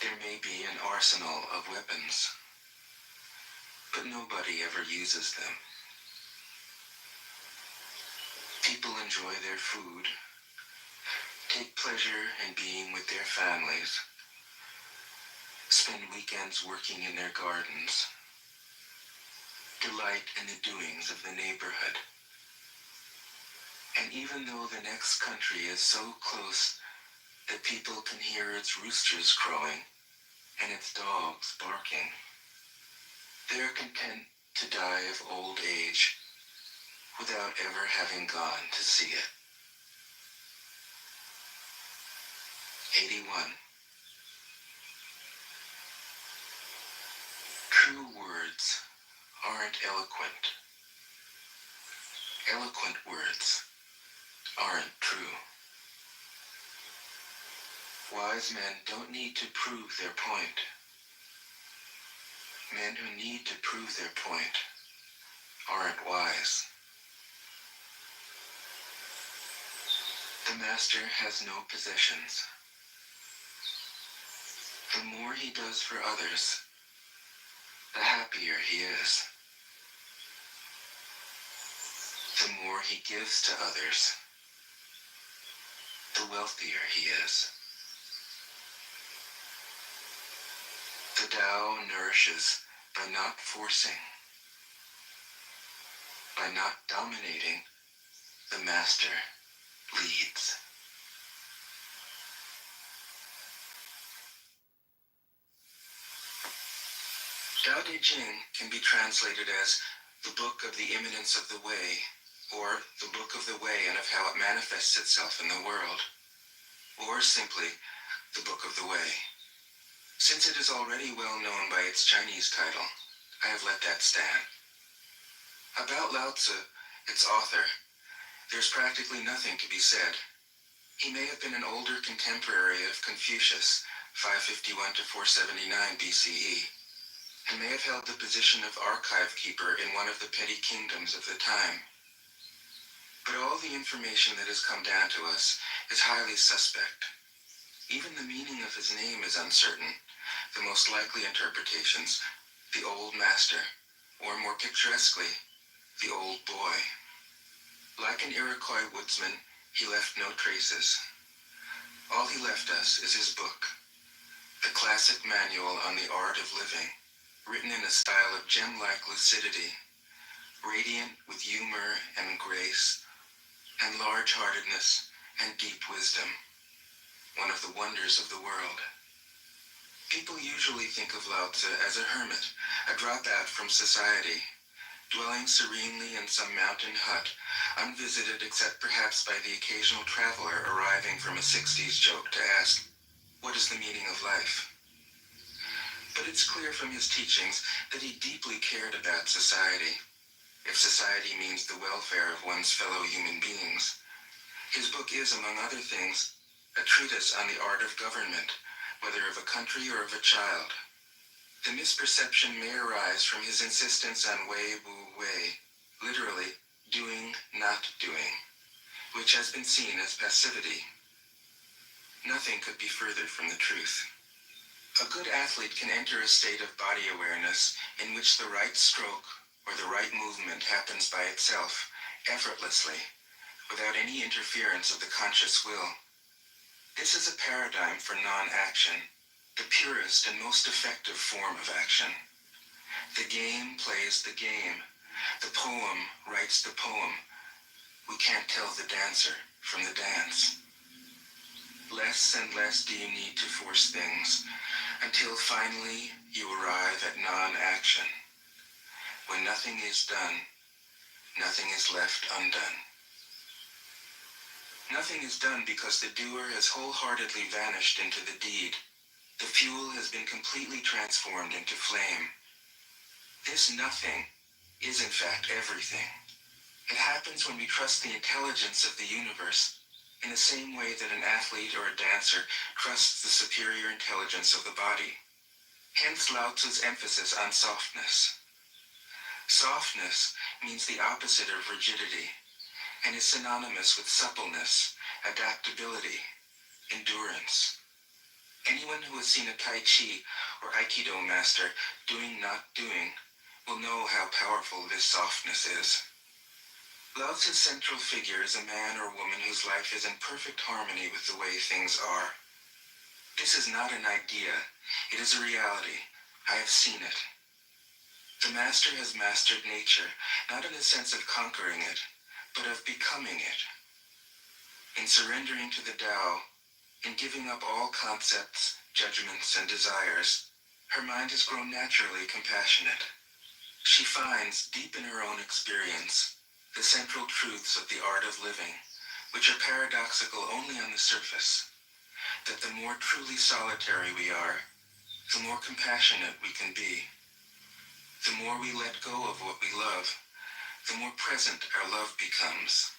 There may be an arsenal of weapons, but nobody ever uses them. People enjoy their food, take pleasure in being with their families, spend weekends working in their gardens, delight in the doings of the neighborhood. And even though the next country is so close that people can hear its roosters crowing and its dogs barking, they are content to die of old age without ever having gone to see it. 81. True words aren't eloquent. Eloquent words aren't true. Wise men don't need to prove their point. Men who need to prove their point aren't wise. The master has no possessions. The more he does for others, the happier he is. The more he gives to others, the wealthier he is. The Tao nourishes by not forcing, by not dominating. The master leads. Tao Te Ching can be translated as the book of the imminence of the way, or the book of the way and of how it manifests itself in the world, or simply the book of the way. Since it is already well known by its Chinese title, I have let that stand. About Lao Tzu, its author, there's practically nothing to be said. He may have been an older contemporary of Confucius, 551 to 479 BCE, and may have held the position of archive keeper in one of the petty kingdoms of the time. But all the information that has come down to us is highly suspect. Even the meaning of his name is uncertain. The most likely interpretations, the old master, or more picturesquely, the old boy. Like an Iroquois woodsman, he left no traces. All he left us is his book, the classic manual on the art of living, written in a style of gem-like lucidity, radiant with humor and grace, and large-heartedness and deep wisdom, one of the wonders of the world. People usually think of Lao Tzu as a hermit, a dropout from society, dwelling serenely in some mountain hut, unvisited except perhaps by the occasional traveler arriving from a 60s joke to ask, what is the meaning of life? But it's clear from his teachings that he deeply cared about society, if society means the welfare of one's fellow human beings. His book is, among other things, a treatise on the art of government, whether of a country or of a child. The misperception may arise from his insistence on wei wu wei, literally, doing, not doing, which has been seen as passivity. Nothing could be further from the truth. A good athlete can enter a state of body awareness in which the right stroke or the right movement happens by itself, effortlessly, without any interference of the conscious will. This is a paradigm for non-action, the purest and most effective form of action. The game plays the game. The poem writes the poem. We can't tell the dancer from the dance. Less and less do you need to force things, until finally you arrive at non-action. When nothing is done, nothing is left undone. Nothing is done because the doer has wholeheartedly vanished into the deed. The fuel has been completely transformed into flame. This nothing is in fact everything. It happens when we trust the intelligence of the universe, in the same way that an athlete or a dancer trusts the superior intelligence of the body. Hence Lao Tzu's emphasis on softness. Softness means the opposite of rigidity and is synonymous with suppleness, adaptability, endurance. Anyone who has seen a Tai Chi or Aikido master doing not doing will know how powerful this softness is. Lao Tzu's central figure is a man or woman whose life is in perfect harmony with the way things are. This is not an idea, it is a reality. I have seen it. The master has mastered nature, not in the sense of conquering it, but of becoming it. In surrendering to the Tao, in giving up all concepts, judgments, and desires, her mind has grown naturally compassionate. She finds, deep in her own experience, the central truths of the art of living, which are paradoxical only on the surface, that the more truly solitary we are, the more compassionate we can be. The more we let go of what we love, the more present our love becomes.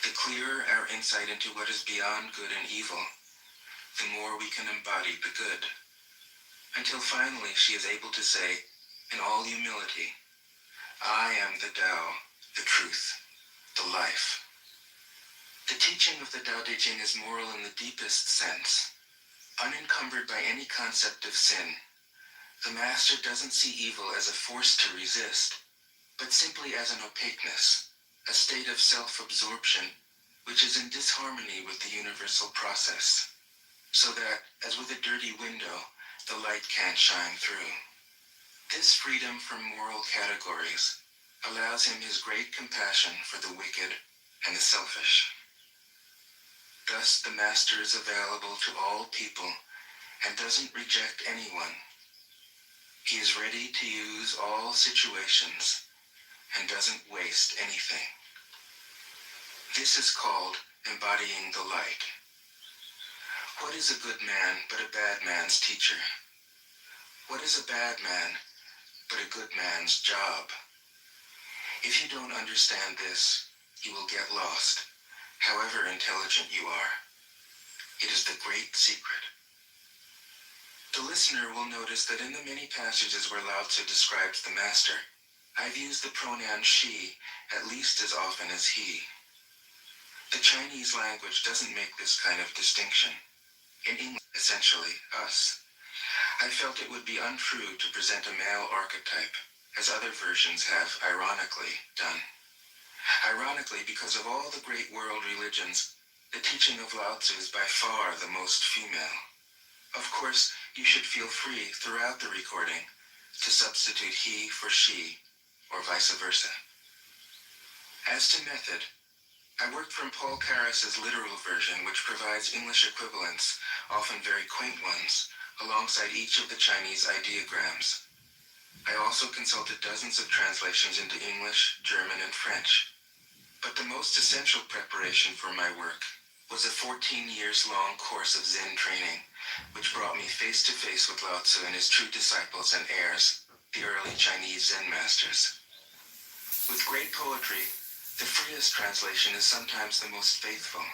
The clearer our insight into what is beyond good and evil, the more we can embody the good. Until finally she is able to say, in all humility, I am the Tao, the truth, the life. The teaching of the Tao Te Ching is moral in the deepest sense, unencumbered by any concept of sin. The master doesn't see evil as a force to resist, but simply as an opaqueness, a state of self-absorption, which is in disharmony with the universal process, so that, as with a dirty window, the light can't shine through. This freedom from moral categories allows him his great compassion for the wicked and the selfish. Thus, the master is available to all people and doesn't reject anyone. He is ready to use all situations and doesn't waste anything. This is called embodying the light. What is a good man but a bad man's teacher? What is a bad man but a good man's job? If you don't understand this, you will get lost, however intelligent you are. It is the great secret. The listener will notice that in the many passages where Lao Tzu describes the master, I've used the pronoun she at least as often as he. The Chinese language doesn't make this kind of distinction. In English, essentially, us. I felt it would be untrue to present a male archetype, as other versions have ironically done. Ironically, because of all the great world religions, the teaching of Lao Tzu is by far the most female. Of course, you should feel free throughout the recording to substitute he for she, or vice versa. As to method, I worked from Paul Karas's literal version, which provides English equivalents, often very quaint ones, alongside each of the Chinese ideograms. I also consulted dozens of translations into English, German, and French. But the most essential preparation for my work was a 14 years long course of Zen training, which brought me face to face with Lao Tzu and his true disciples and heirs, the early Chinese Zen masters. With great poetry, the freest translation is sometimes the most faithful.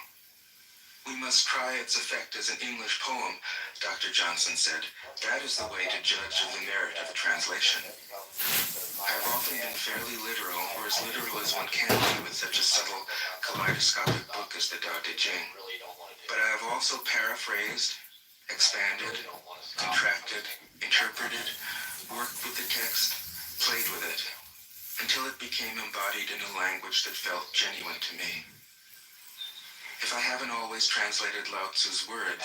We must try its effect as an English poem, Dr. Johnson said. That is the way to judge of the merit of a translation. I have often been fairly literal, or as literal as one can be with such a subtle, kaleidoscopic book as the Tao Te Ching. But I have also paraphrased, expanded, contracted, interpreted, worked with the text, played with it, until it became embodied in a language that felt genuine to me. If I haven't always translated Lao Tzu's words,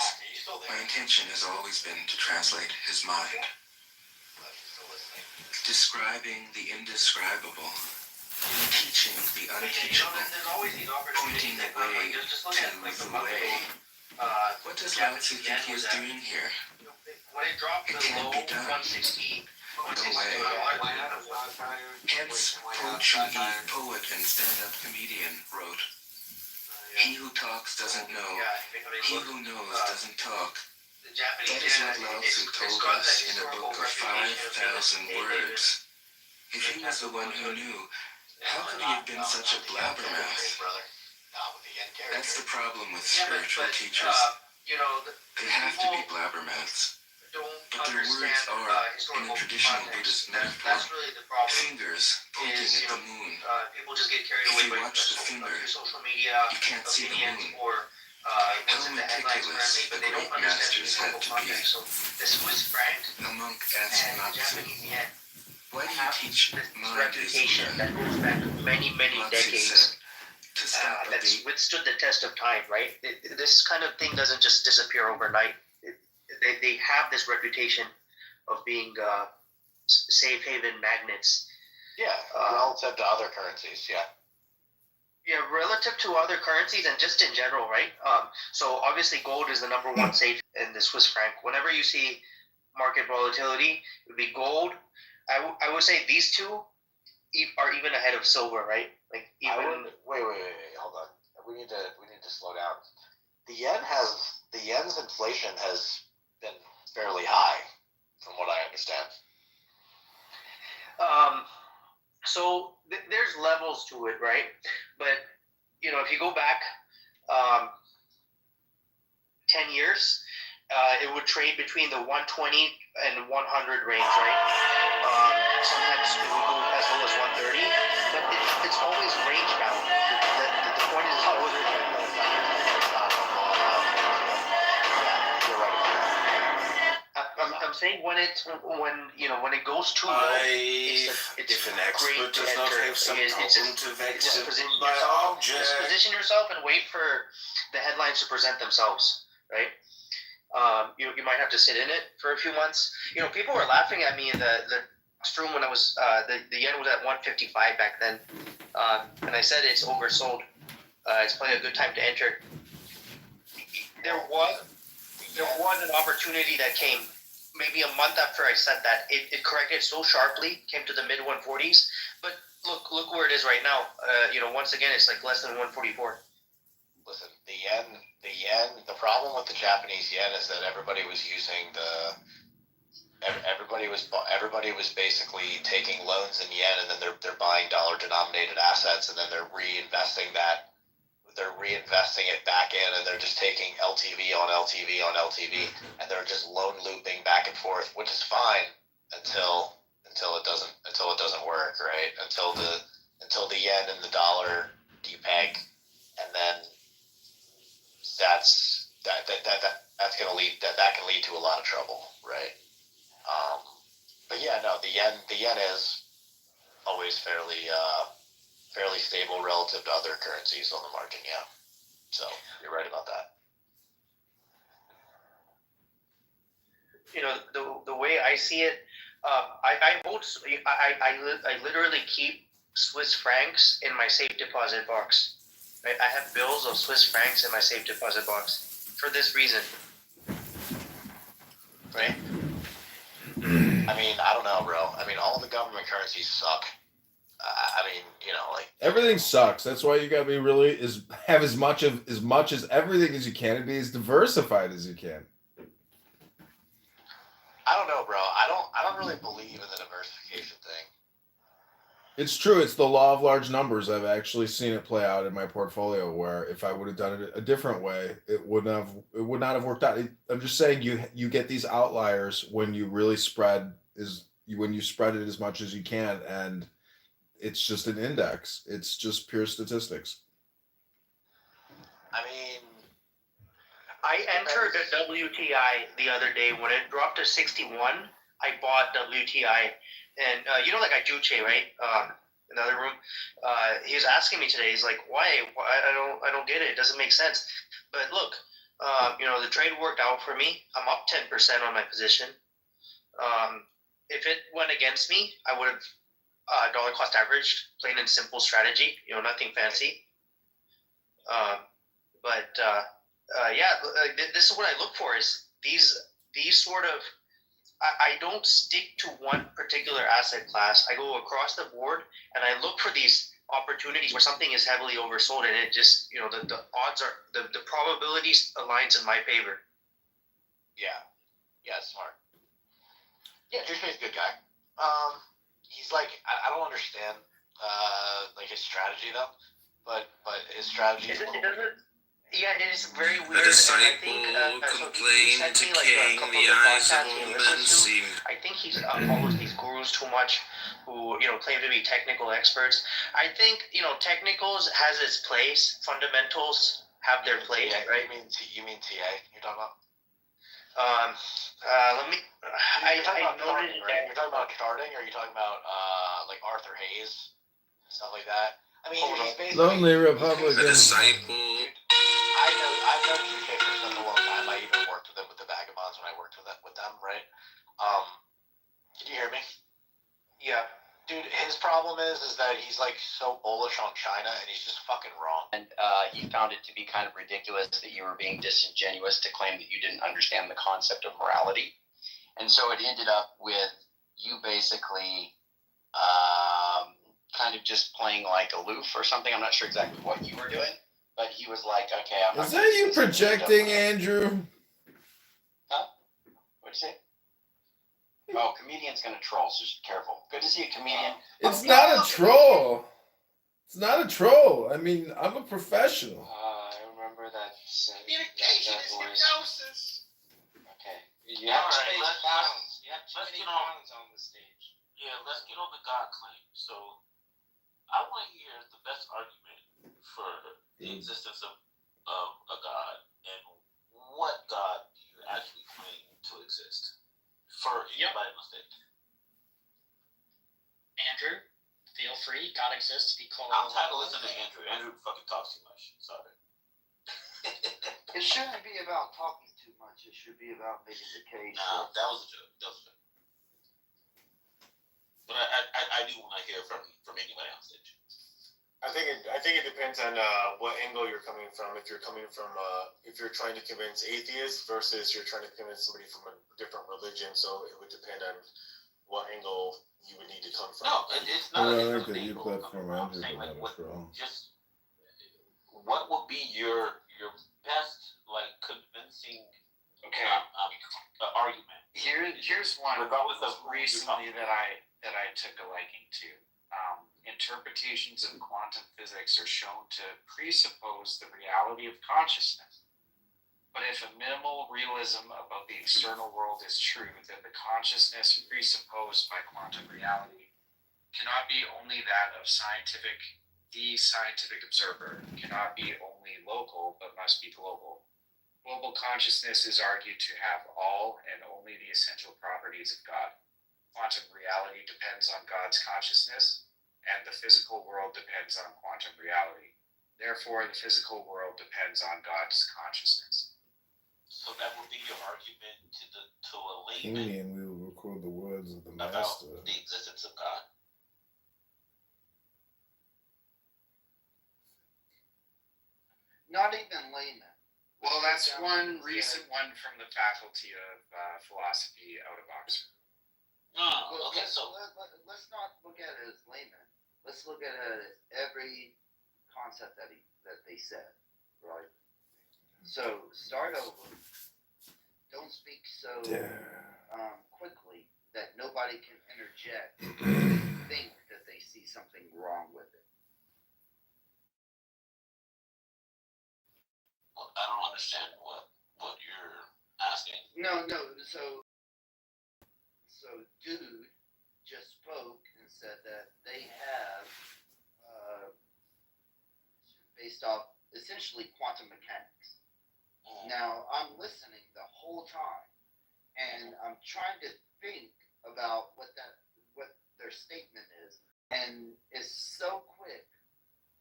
my intention has always been to translate his mind. Describing the indescribable, teaching the unteachable, pointing the way to the way. What does Lao Tzu think he is doing here? It can't be done. No way. Hence, Po Chu-yi, poet and stand-up comedian, wrote, "He who talks doesn't know. He who knows doesn't talk." That is what Lao Tzu told us in a book of 5,000 words. If he was the one who knew, how could he have been such a blabbermouth? That's the problem with spiritual teachers. They have to be blabbermouths. But their words are, in a traditional Buddhist metaphor, That's really the problem. fingers pointing Is, at the moon. People just get carried If away you by watch the finger, social media you can't see the opinions moon. or How what's in the headlines meticulous currently, but the they don't great understand masters the had historical to be. context. So the Swiss franc A monk asked and the Lao Tzu, Japanese yen why do you have teach this mind is reputation Buddha? that goes back many Lao Tzu decades. said, to stop a That's baby. withstood the test of time, right? This kind of thing doesn't just disappear overnight. They have this reputation of being safe haven magnets. Yeah, relative to other currencies, yeah. Yeah, relative to other currencies and just in general, right? So obviously gold is the number one safe in the Swiss franc. Whenever you see market volatility, it would be gold. I would say these two are even ahead of silver, right? Like even Wait, hold on. We need to slow down. The yen's inflation has been fairly high, from what I understand. So there's levels to it, right? But if you go back 10 years, it would trade between the 120 and 100 range, right? Sometimes it would go as low as 130, but it's always range bound. The point is always I'm saying when it goes too low, it's if an great expert to does not enter. have some problem to vex Just him position by yourself. object. Just position yourself and wait for the headlines to present themselves, right? You might have to sit in it for a few months. People were laughing at me in the room when I was the yen was at 155 back then, and I said it's oversold. It's probably a good time to enter. There was an opportunity that came maybe a month after I said that. It corrected so sharply, came to the mid 140s. But look where it is right now. Once again, it's like less than 144. Listen, the problem with the Japanese yen is that everybody was basically taking loans in yen, and then they're buying dollar denominated assets, and then they're reinvesting it back in, and they're just taking LTV on LTV on LTV, and they're just loan looping back and forth, which is fine until it doesn't work, right? Until the yen and the dollar depeg, and then that's gonna lead that can lead to a lot of trouble, right? But yeah, no, the yen is always fairly stable relative to other currencies on the margin, yeah. So you're right about that. The way I see it, I literally keep Swiss francs in my safe deposit box. Right? I have bills of Swiss francs in my safe deposit box for this reason. Right? I mean, I don't know, bro. I mean, all the government currencies suck. Everything sucks. That's why you gotta be have as much as everything as you can and be as diversified as you can. I don't know, bro. I don't really believe in the diversification thing. It's true. It's the law of large numbers. I've actually seen it play out in my portfolio where if I would have done it a different way, it would not have worked out. I'm just saying you get these outliers when you really spread it as much as you can, and it's just an index. It's just pure statistics. I mean, I entered the WTI the other day when it dropped to 61. I bought WTI, and like Juche, right? In the other room, he was asking me today. He's like, "Why? I don't get it. It doesn't make sense." But look, the trade worked out for me. I'm up 10% on my position. If it went against me, I would have dollar cost averaged, plain and simple strategy. Nothing fancy. This is what I look for: is these sort of. I don't stick to one particular asset class. I go across the board and I look for these opportunities where something is heavily oversold, and it just the odds are the probabilities aligns in my favor. Yeah, smart. Yeah, Juche's a good guy. He's like I don't understand his strategy though, but his strategy is it is very weird. A disciple and I think, complained so to he sent me, like, King, a couple the of eyes of podcasts he all men listens to. seemed. I think he follows these gurus too much who, claim to be technical experts. I think, technicals has its place. Fundamentals have their place, right? You mean TA? You're talking about? Let me. You're talking about noted charting, right? You're talking about charting, or are you talking about like Arthur Hayes, stuff like that? I mean, he's basically Lonely Republican. A disciple. I've known GK for such a long time. I even worked with them with the Vagabonds when I worked with them, right? Can you hear me? Yeah. Dude, his problem is that he's like so bullish on China, and he's just fucking wrong. And he found it to be kind of ridiculous that you were being disingenuous to claim that you didn't understand the concept of morality. And so it ended up with you basically kind of just playing like aloof or something. I'm not sure exactly what you were doing, but he was like, okay, I'm not. Is that you projecting, Andrew? Huh? What'd you say? Oh, comedian's gonna troll, so just be careful. Good to see a comedian. It's not a troll. It's not a troll. I mean, I'm a professional. I remember that. Communication is hypnosis. Okay. You have All to right, face bounds. You have too let's many get on. bounds on the stage. Yeah, let's get on the God claim. So, I want to hear the best argument for the existence of a God, and what God do you actually claim to exist for anybody on the stage? Andrew, feel free. God exists. Be called. I'm tired of listening to Andrew. Andrew fucking talks too much. Sorry. It shouldn't be about talking too much. It should be about making the case. Nah, that was a joke. That was a joke. But I do want to hear from anybody on stage. I think it depends on what angle you're coming from. If you're coming from if you're trying to convince atheists versus you're trying to convince somebody from a different religion, so it would depend on what angle you would need to come from. No, it's not. Well, I think that you clip from Andrew, saying, but like, that was wrong. Just what would be your best like convincing argument? Here's one Regardless of who you're recently talking that I took a liking to. Interpretations of quantum physics are shown to presuppose the reality of consciousness. But if a minimal realism about the external world is true, then the consciousness presupposed by quantum reality cannot be only that of the scientific observer, cannot be only local, but must be global. Global consciousness is argued to have all and only the essential properties of God. Quantum reality depends on God's consciousness, and the physical world depends on quantum reality. Therefore, the physical world depends on God's consciousness. So that would be your argument to a layman Amy and we will record the words of the about master. the existence of God. Not even layman. Well, that's one recent one from the Faculty of Philosophy out of Oxford. Oh, okay, so Let's not look at it as layman. Let's look at it as every concept that they said, right? So start over. Don't speak so quickly that nobody can interject and think that they see something wrong with it. well, I don't understand what you're asking. No. So dude just spoke and said that they have, based off essentially quantum mechanics. Now I'm listening the whole time, and I'm trying to think about what their statement is, and it's so quick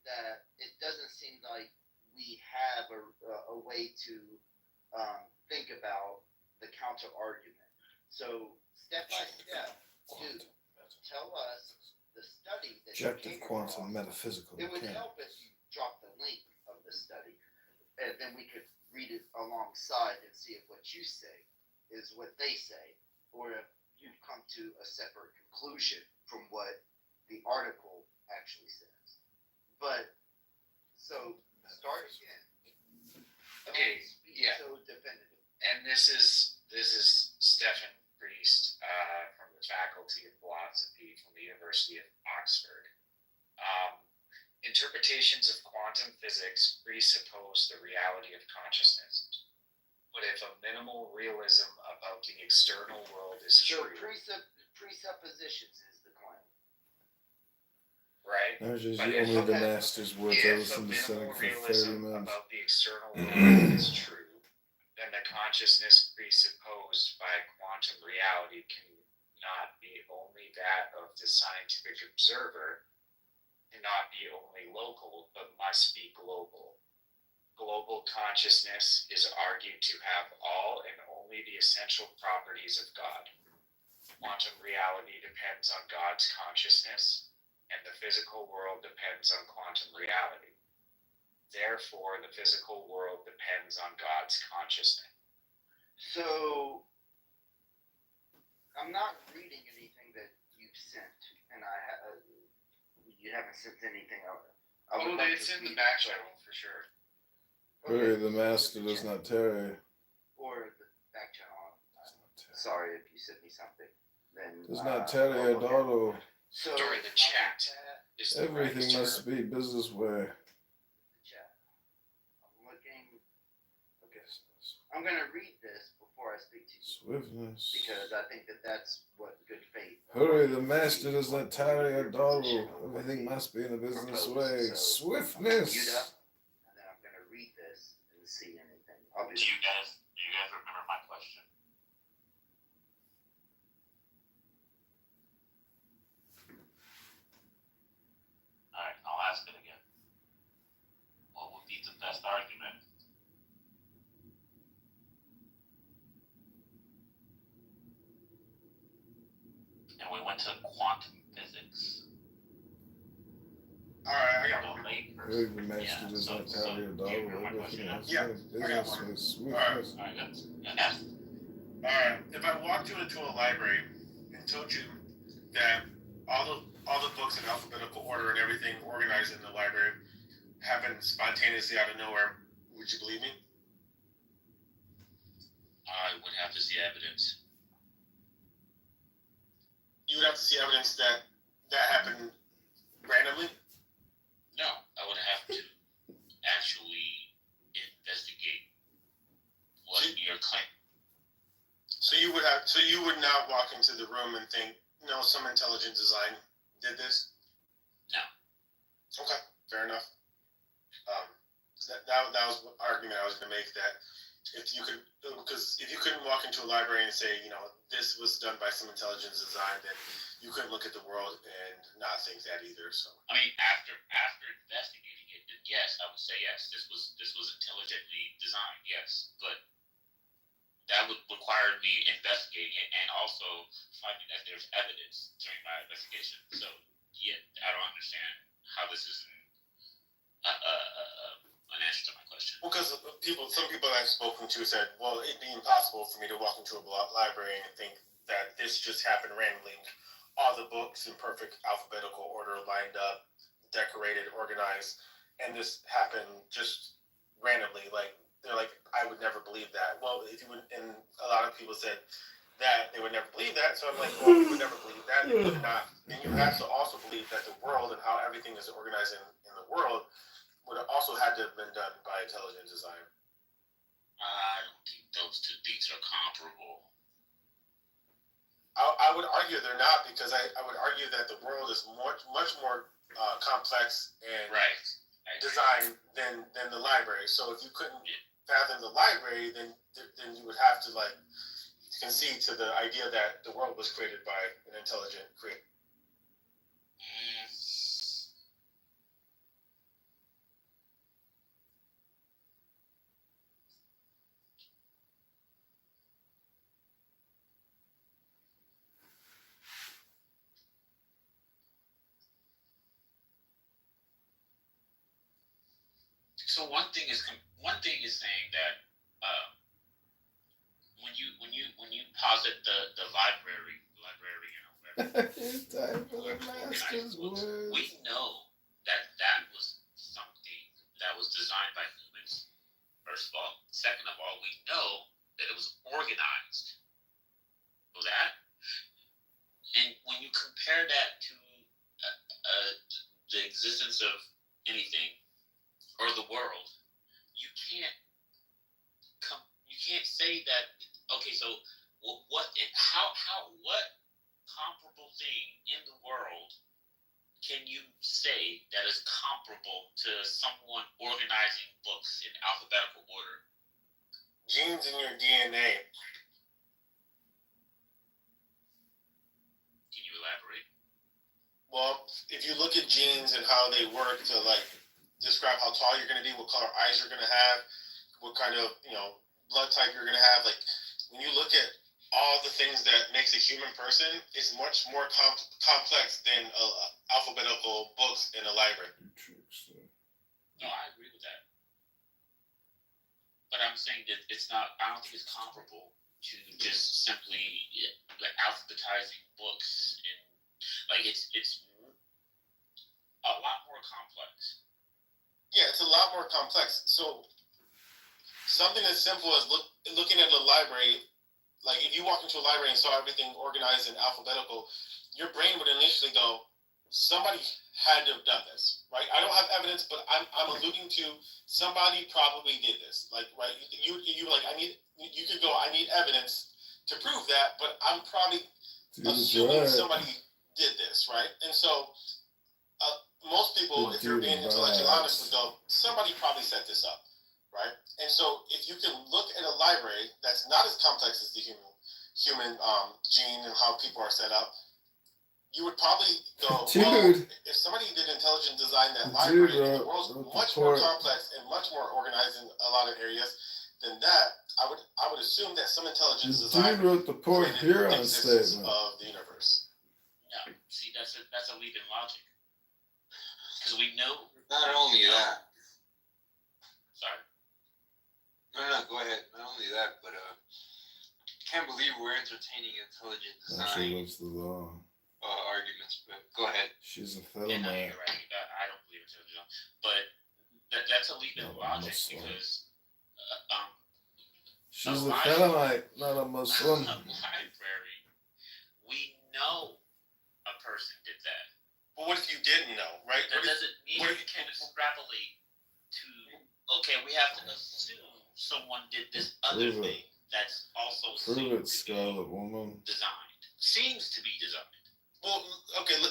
that it doesn't seem like we have a way to think about the counter argument. So step by step, dude, tell us the study that you Objective came quantum across. metaphysical It would mechanics. help if you drop the link of the study, and then we could read it alongside and see if what you say is what they say, or if you've come to a separate conclusion from what the article actually says. But so start again. Okay, yeah. So definitive. And this is Stephen Priest from the Faculty of Philosophy from the University of Oxford. Interpretations of quantum quantum physics presuppose the reality of consciousness. But if a minimal realism about the external world is So true, presuppositions is the claim. right? That was just But if, only the master's words. I if a listened to minimal something for 30 realism minutes. about the external world is true, then the consciousness presupposed by quantum reality cannot be only that of the scientific observer, cannot be only local, but must be global. Global consciousness is argued to have all and only the essential properties of God. Quantum reality depends on God's consciousness, and the physical world depends on quantum reality. Therefore, the physical world depends on God's consciousness. So, I'm not reading anything that you've sent, and you haven't sent anything out. It's in the back channel for sure. Hurry, the master does not tarry. Or the back channel. Sorry if you sent me something. Then Does not tarry, Adoro. So Or the chat. Is the Everything right must be business way. The chat. I'm looking. Okay. I'm gonna read this before I speak to you. Swiftness. Because I think that that's what good faith. Hurry, the master does not tarry, Adoro. Everything must be in a business way. Swiftness. And then I'm gonna read this and see anything. Do you guys remember my question? Alright, I'll ask it again. What would be the best argument? And we went to quantum physics. Alright, I got one. Hurry, the master does not tarry, Adoro. Everything must be in a business way. Swiftness. Alright, if I walked you into a library and told you that all the books in alphabetical order and everything organized in the library happened spontaneously out of nowhere, would you believe me? I would have to see evidence. You would have to see evidence that happened randomly? No, I would have to actually investigate what you're claiming. So you would not walk into the room and think, no, some intelligent design did this? No. Okay, fair enough. That was the argument I was going to make, that if you couldn't walk into a library and say, this was done by some intelligent design, then you couldn't look at the world and not think that either. So I mean, after investigating it, then yes, I would say yes. This was intelligently designed, yes, but that would require me investigating it and also finding that there's evidence during my investigation. So yeah, I don't understand how this is an answer to my question. well, because some people I've spoken to said, well, it'd be impossible for me to walk into a library and think that this just happened randomly. All the books in perfect alphabetical order, lined up, decorated, organized, and this happened just randomly. Like, they're like, I would never believe that. Well, and a lot of people said that they would never believe that. So I'm like, well, if you would never believe that, then you have to also believe that the world and how everything is organized in the world would have also had to have been done by intelligent design. I don't think those two things are comparable. I would argue they're not, because I would argue that the world is much more complex and designed than the library. So if you couldn't fathom the library, then you would have to concede to the idea that the world was created by an intelligent creator. So one thing is saying that when you posit the librarian or whatever, we know that was something that was designed by humans. First of all, second of all, we know that it was organized. Know that, and when you compare that to the existence of anything, can't say that. Okay, so what comparable thing in the world can you say that is comparable to someone organizing books in alphabetical order? Genes in your DNA. Can you elaborate? Well, if you look at genes and how they work to like describe how tall you're going to be, what color eyes you're going to have, what kind of blood type you're going to have, like when you look at all the things that makes a human person, it's much more complex than alphabetical books in a library. No, I agree with that. But I'm saying that it's not. I don't think it's comparable to just simply like alphabetizing books and like it's a lot more complex. Yeah, it's a lot more complex. So something as simple as looking at a library. Like if you walk into a library and saw everything organized in alphabetical, your brain would initially go, somebody had to have done this, right? I don't have evidence, but I'm alluding to somebody probably did this. Like, right? You like, you could go, I need evidence to prove that, but I'm probably assuming somebody did this, right? And so most people, if you're being intellectually honest, would go, somebody probably set this up. Right, and so if you can look at a library that's not as complex as the human gene and how people are set up, you would probably go, well, if somebody did intelligent design that library, and the world's much more complex and much more organized in a lot of areas than that, I would assume that some intelligence design wrote the Port Huron statement of the universe. Yeah, see, that's a leap in logic because we know. Not only that. Sorry. No, go ahead. Not only that, but can't believe we're entertaining intelligent design arguments. But go ahead. She's a Yeah, no, you're right. I don't believe intelligent, but that's a leap in logic because she's a Thelomite, not a Muslim. Library. We know a person did that. Well, what if you didn't know, right? That doesn't mean you can extrapolate to. Okay, we have to assume someone did this other thing that's also Prove it, Scarlet Woman. Seems to be designed. Well, okay.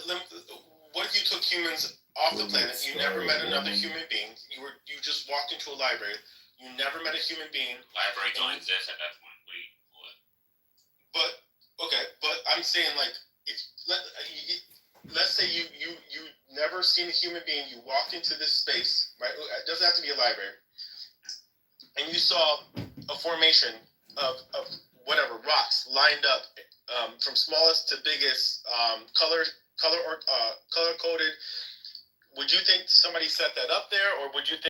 What if you took humans off the planet? You never met another human being. You just walked into a library. You never met a human being. Library don't exist at that point. Wait, what? But I'm saying like let's say you never seen a human being. You walked into this space, right? It doesn't have to be a library. And you saw a formation of whatever rocks lined up from smallest to biggest, color coded. Would you think somebody set that up there, or would you think